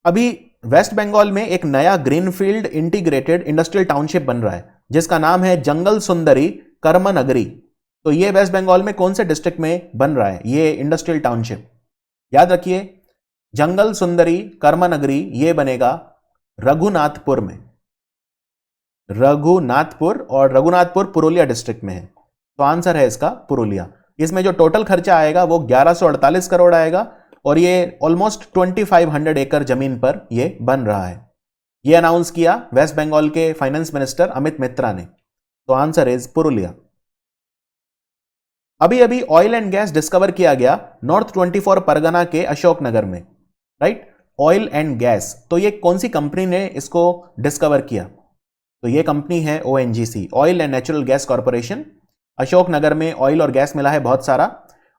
अभी वेस्ट बंगाल में एक नया ग्रीनफील्ड इंटीग्रेटेड इंडस्ट्रियल टाउनशिप बन रहा है जिसका नाम है जंगल सुंदरी कर्मनगरी। तो ये वेस्ट बंगाल में कौन से डिस्ट्रिक्ट में बन रहा है ये इंडस्ट्रियल टाउनशिप? याद रखिए, जंगल सुंदरी कर्मनगरी ये बनेगा रघुनाथपुर में। रघुनाथपुर, और रघुनाथपुर पुरुलिया डिस्ट्रिक्ट में है, तो आंसर है इसका पुरुलिया। इसमें जो टोटल खर्चा आएगा वो 1148 करोड़ आएगा, और ये ऑलमोस्ट 2500 एकड़ जमीन पर ये बन रहा है। ये अनाउंस किया वेस्ट बंगाल के फाइनेंस मिनिस्टर अमित मित्रा ने। तो आंसर इज पुरुलिया। अभी अभी ऑयल एंड गैस डिस्कवर किया गया नॉर्थ 24 परगना के अशोकनगर में, राइट? ऑयल एंड गैस, तो ये कौन सी कंपनी ने इसको डिस्कवर किया? तो ये कंपनी है ONGC, oil and natural gas corporation. Ashoknagar में ऑयल और गैस मिला है बहुत सारा,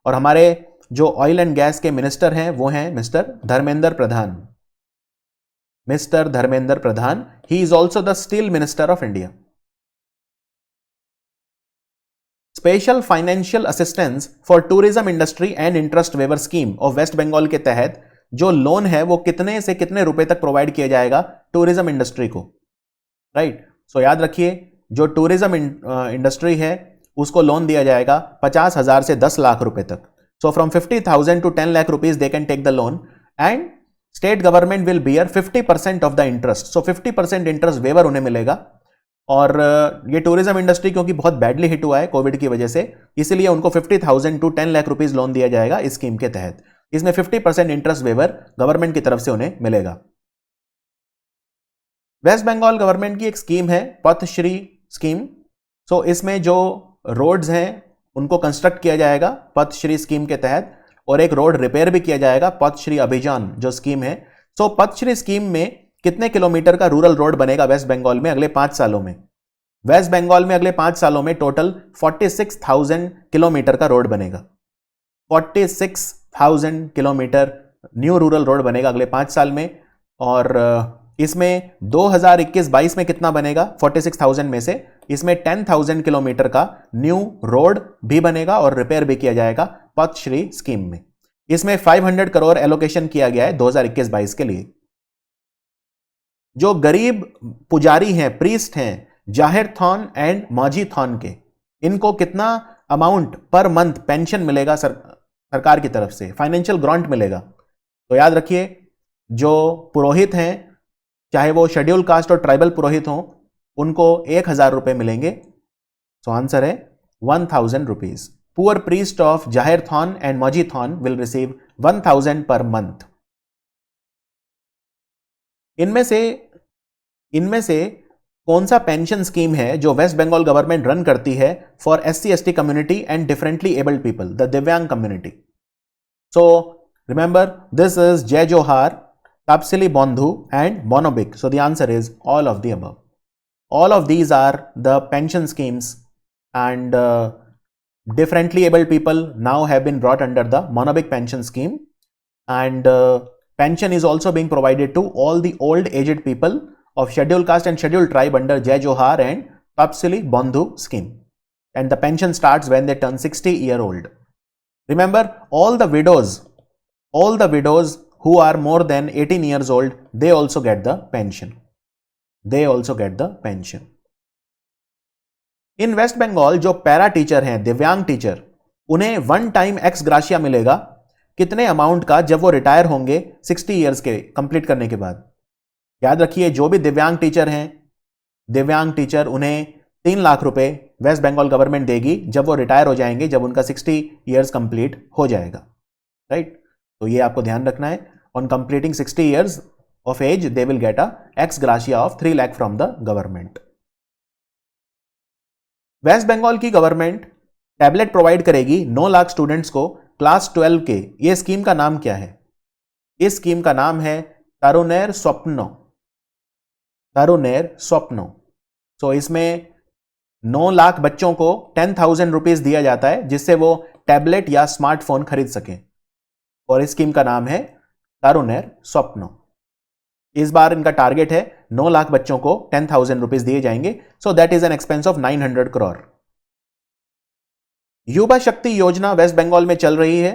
और हमारे जो ऑयल एंड गैस के मिनिस्टर हैं वो हैं mister Dharmendra Pradhan. Mister Dharmendra Pradhan, he is also the steel minister of India. Special financial assistance for tourism industry and interest waiver scheme of waste Bengal के तहत जो लोन है वो कितने से कितने रुपए तक प्रोवाइड किया जाएगा टूरिज्म इंडस्ट्री को, राइट? सो याद रखिए, जो टूरिज्म इंडस्ट्री है उसको लोन दिया जाएगा 50,000 से 10 लाख रुपए तक। So from 50,000 to 10 lakh rupees they can take the loan, and state government will bear 50% of the interest. So 50% interest waiver उन्हें मिलेगा। और ये टूरिज्म इंडस्ट्री क्योंकि बहुत बैडली हिट हुआ है कोविड की वजह से, इसीलिए उनको 50,000 to 10 लाख रुपीज लोन दिया जाएगा इस स्कीम के तहत। इसमें 50% इंटरेस्ट वेवर गवर्नमेंट की तरफ से उन्हें मिलेगा। वेस्ट बंगाल गवर्नमेंट की एक स्कीम है पथश्री स्कीम। सो इसमें जो रोड्स हैं उनको कंस्ट्रक्ट किया जाएगा पथश्री स्कीम के तहत, और एक रोड रिपेयर भी किया जाएगा पथश्री अभियान जो स्कीम है। सो पथश्री स्कीम में कितने किलोमीटर का रूरल रोड बनेगा वेस्ट बंगाल में अगले 5 सालों में? वेस्ट बंगाल में अगले 5 सालों में टोटल 46,000 किलोमीटर का रोड बनेगा। 46,000 किलोमीटर न्यू रूरल रोड बनेगा अगले 5 साल में। और इसमें 2021-22 में कितना बनेगा 46,000 में से? इसमें 10,000 किलोमीटर का न्यू रोड भी बनेगा और रिपेयर भी किया जाएगा पथश्री स्कीम में। इसमें 500 करोड़ एलोकेशन किया गया है 2021-22 के लिए। जो गरीब पुजारी हैं, प्रीस्ट हैं, जाहिर थॉन एंड माझी थॉन के, इनको कितना अमाउंट पर मंथ पेंशन मिलेगा सरकार की तरफ से, फाइनेंशियल ग्रांट मिलेगा? तो याद रखिए, जो पुरोहित हैं, चाहे वो शेड्यूल कास्ट और ट्राइबल पुरोहित हों, उनको 1,000 रुपए मिलेंगे। सो आंसर है 1,000 रुपीज। पुअर प्रीस्ट ऑफ जाहिर थॉन एंड माझी थॉन विल रिसीव 1,000 पर मंथ। इनमें से कौन सा पेंशन स्कीम है जो वेस्ट बंगाल गवर्नमेंट रन करती है for SC/ST community and differently abled people, the divyang community? So remember, this is Jai Johar, Tapsili Bandhu and Monobic. So the answer is all of the above. All of these are the pension schemes, and differently abled people now have been brought under the Monobic pension scheme, and pension is also being provided to all the old aged people of scheduled caste and scheduled tribe under Jai Johar and Tapsili Bandhu scheme, and the pension starts when they turn 60-year-old. Remember, all the widows who are more than 18 years old, they also get the pension. In West Bengal जो पैरा टीचर हैं, दिव्यांग टीचर, उन्हें वन टाइम एक्स ग्राशिया मिलेगा कितने अमाउंट का जब वो रिटायर होंगे 60 इयर्स के कंप्लीट करने के बाद? याद रखिए, जो भी दिव्यांग टीचर हैं, दिव्यांग टीचर, उन्हें 3 लाख रुपए वेस्ट बंगाल गवर्नमेंट देगी जब वो रिटायर हो जाएंगे, जब उनका 60 इयर्स कंप्लीट हो जाएगा, राइट? तो ये आपको ध्यान रखना है। On completing 60 years of age they will get a ex gratia of 3 lakh from the government. West Bengal की गवर्नमेंट टैबलेट प्रोवाइड करेगी 9 लाख स्टूडेंट्स को क्लास 12 के। ये स्कीम का नाम क्या है? इस स्कीम का नाम है तरुणेर स्वप्नो। सो इसमें 9 लाख बच्चों को 10,000 रुपीज दिया जाता है जिससे वो टैबलेट या स्मार्टफोन खरीद सकें, और इस स्कीम का नाम है तरुणेर स्वप्न। इस बार इनका टारगेट है 9 लाख बच्चों को 10,000 रुपीज दिए जाएंगे, so that is an expense of 900 crore. युवा शक्ति योजना वेस्ट बंगाल में चल रही है,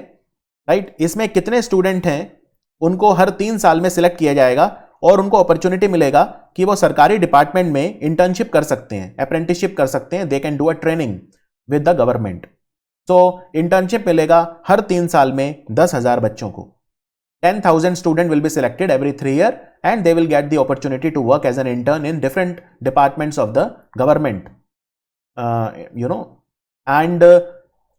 राइट। इसमें कितने स्टूडेंट हैं उनको हर 3 साल में सिलेक्ट किया जाएगा और उनको अपॉर्चुनिटी मिलेगा कि वो सरकारी डिपार्टमेंट में इंटर्नशिप कर सकते हैं, अप्रेंटिसशिप कर सकते हैं, they can do a training with the government. तो इंटर्नशिप मिलेगा हर 3 साल में 10,000 बच्चों को। 10,000 student will be selected every 3 year and they will get the opportunity to work as an intern in different departments of the government, and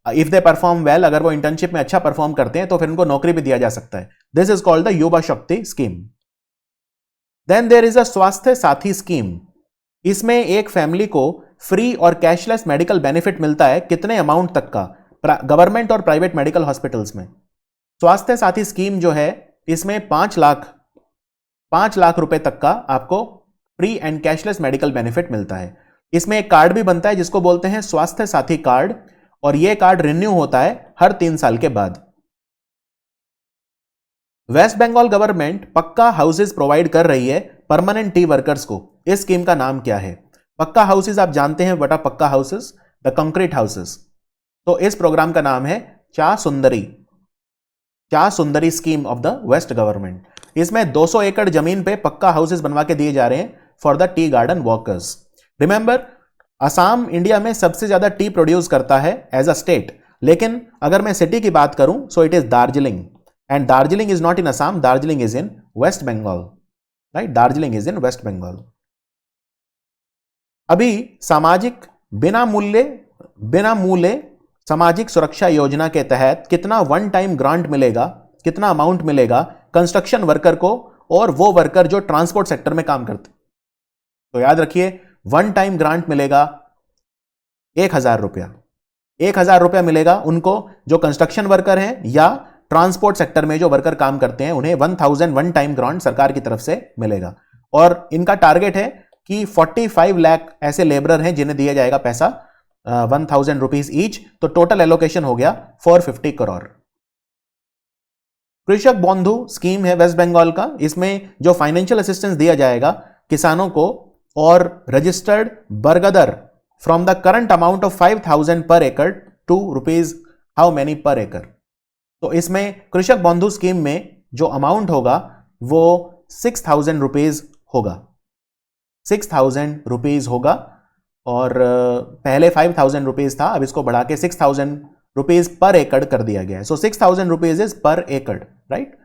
if they perform well, अगर वो इंटर्नशिप में अच्छा परफॉर्म करते हैं तो फिर उनको नौकरी भी दिया जा सकता है। This is called the Yuva Shakti scheme. Then there is a Swasthya Sathi scheme. इसमें एक फैमिली को फ्री और कैशलेस मेडिकल बेनिफिट मिलता है, कितने अमाउंट तक का, गवर्नमेंट और प्राइवेट मेडिकल हॉस्पिटल्स में। स्वास्थ्य साथी स्कीम जो है इसमें 5 लाख रुपए तक का आपको free and cashless medical benefit मिलता है। इसमें एक कार्ड भी बनता है जिसको बोलते हैं स्वास्थ्य साथी कार्ड, और यह कार्ड रिन्यू होता है हर 3 साल के बाद। वेस्ट बंगाल गवर्नमेंट पक्का हाउसेज प्रोवाइड कर रही है परमानेंट टी वर्कर्स को। इस स्कीम का नाम क्या है? पक्का हाउसेज आप जानते हैं, what are pucca houses? The concrete houses. तो इस प्रोग्राम का नाम है Cha Sundari scheme of the West government. इसमें 200 एकड़ जमीन पे पक्का हाउसेज बनवा के दिए जा रहे हैं for the tea garden workers. Remember, Assam India में सबसे ज्यादा टी प्रोड्यूस करता है एज अ स्टेट, लेकिन अगर मैं सिटी की बात करूं so it is Darjeeling, and Darjeeling is not in Assam, Darjeeling is in West Bengal, right. Darjeeling is in West Bengal. अभी सामाजिक बिना मूल्य सामाजिक सुरक्षा योजना के तहत कितना वन टाइम ग्रांट मिलेगा, कितना अमाउंट मिलेगा कंस्ट्रक्शन वर्कर को और वो वर्कर जो ट्रांसपोर्ट सेक्टर में काम करते? तो याद रखिए, वन टाइम ग्रांट मिलेगा 1,000 रुपया। 1,000 रुपया मिलेगा उनको जो कंस्ट्रक्शन वर्कर हैं या ट्रांसपोर्ट सेक्टर में जो वर्कर काम करते हैं, उन्हें 1,000 वन टाइम ग्रांट सरकार की तरफ से मिलेगा। और इनका टारगेट है कि 45 लाख ऐसे लेबरर हैं जिन्हें दिया जाएगा पैसा 1,000 रुपीज ईच, तो टोटल एलोकेशन हो गया 450 करोड़। कृषक बंधु स्कीम है वेस्ट बंगाल का। इसमें जो फाइनेंशियल असिस्टेंस दिया जाएगा किसानों को और registered bargadar from the current amount of 5,000 per एकड़ टू रुपीज हाउ मेनी पर एकड़। तो इसमें कृषक बंधु स्कीम में जो अमाउंट होगा वो 6,000 रुपीज होगा, 6,000 रुपीज होगा, और पहले 5,000 रुपीज था, अब इसको बढ़ा के 6,000 रुपीज पर एकड़ कर दिया गया है। सो 6,000 रुपीज इज पर एकड़, राइट।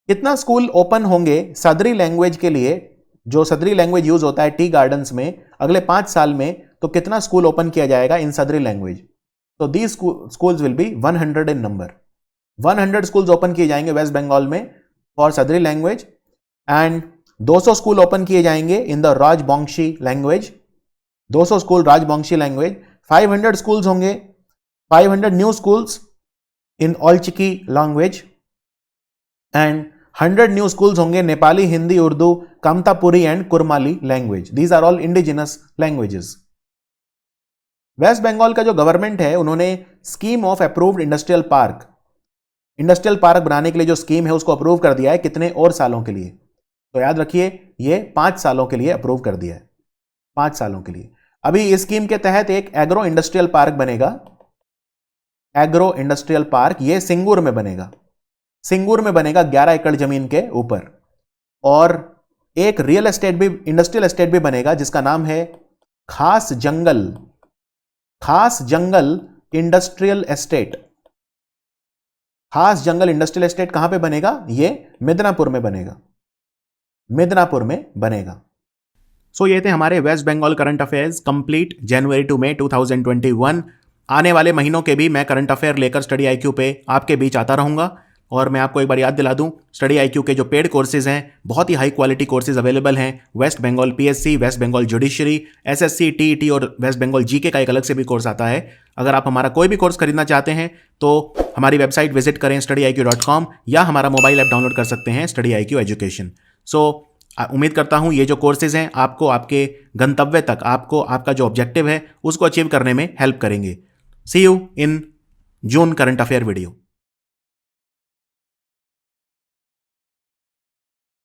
कितना स्कूल ओपन होंगे सदरी लैंग्वेज के लिए, जो सदरी लैंग्वेज यूज होता है टी गार्डन्स में, अगले 5 साल में? तो कितना स्कूल ओपन किया जाएगा इन सदरी लैंग्वेज? तो these schools will be 100 in number. 100 schools open किए जाएंगे वेस्ट बंगाल में फॉर सदरी लैंग्वेज, एंड 200 स्कूल ओपन किए जाएंगे in the Rajbongshi language, 200 school Rajbongshi language. 500 schools होंगे, 500 new schools in Ol Chiki language, and 100 new schools होंगे Nepali, Hindi, Urdu, Kamtapuri and Kurmali language. These are all indigenous languages. West Bengal का जो गवर्नमेंट है उन्होंने scheme of approved industrial park बनाने के लिए जो स्कीम है उसको अप्रूव कर दिया है। कितने और सालों के लिए? तो याद रखिए, ये 5 सालों के लिए अप्रूव कर दिया है, 5 सालों के लिए। अभी इस स्कीम के तहत एक एग्रो इंडस्ट्रियल पार्क बनेगा, एग्रो इंडस्ट्रियल पार्क, ये सिंगूर में बनेगा। सिंगूर में बनेगा 11 एकड़ जमीन के ऊपर, और एक रियल एस्टेट भी, इंडस्ट्रियल एस्टेट भी बनेगा जिसका नाम है खास जंगल इंडस्ट्रियल एस्टेट। खास जंगल इंडस्ट्रियल एस्टेट कहां पे बनेगा? ये मिदनापुर में बनेगा, मिदनापुर में बनेगा। सो ये थे हमारे West Bengal current affairs complete January to May 2021। आने वाले महीनों के भी मैं करंट अफेयर लेकर स्टडी IQ पे आपके बीच आता रहूंगा। और मैं आपको एक बार याद दिला दूं, स्टडी IQ के जो पेड कोर्सेज हैं, बहुत ही हाई क्वालिटी कोर्सेज अवेलेबल हैं। Waste Bengal PSC, West Bengal judiciary, SSC, TET और वेस्ट बंगाल GK का एक अलग से भी कोर्स आता है। अगर आप हमारा कोई भी कोर्स खरीदना चाहते हैं तो हमारी वेबसाइट विजिट करें studyIQ.com, या हमारा मोबाइल ऐप डाउनलोड कर सकते हैं study IQ एजुकेशन। सो उम्मीद करता हूं ये जो कोर्सेज हैं आपको आपके गंतव्य तक, आपको आपका जो ऑब्जेक्टिव है उसको अचीव करने में हेल्प करेंगे। See you in June current affair video.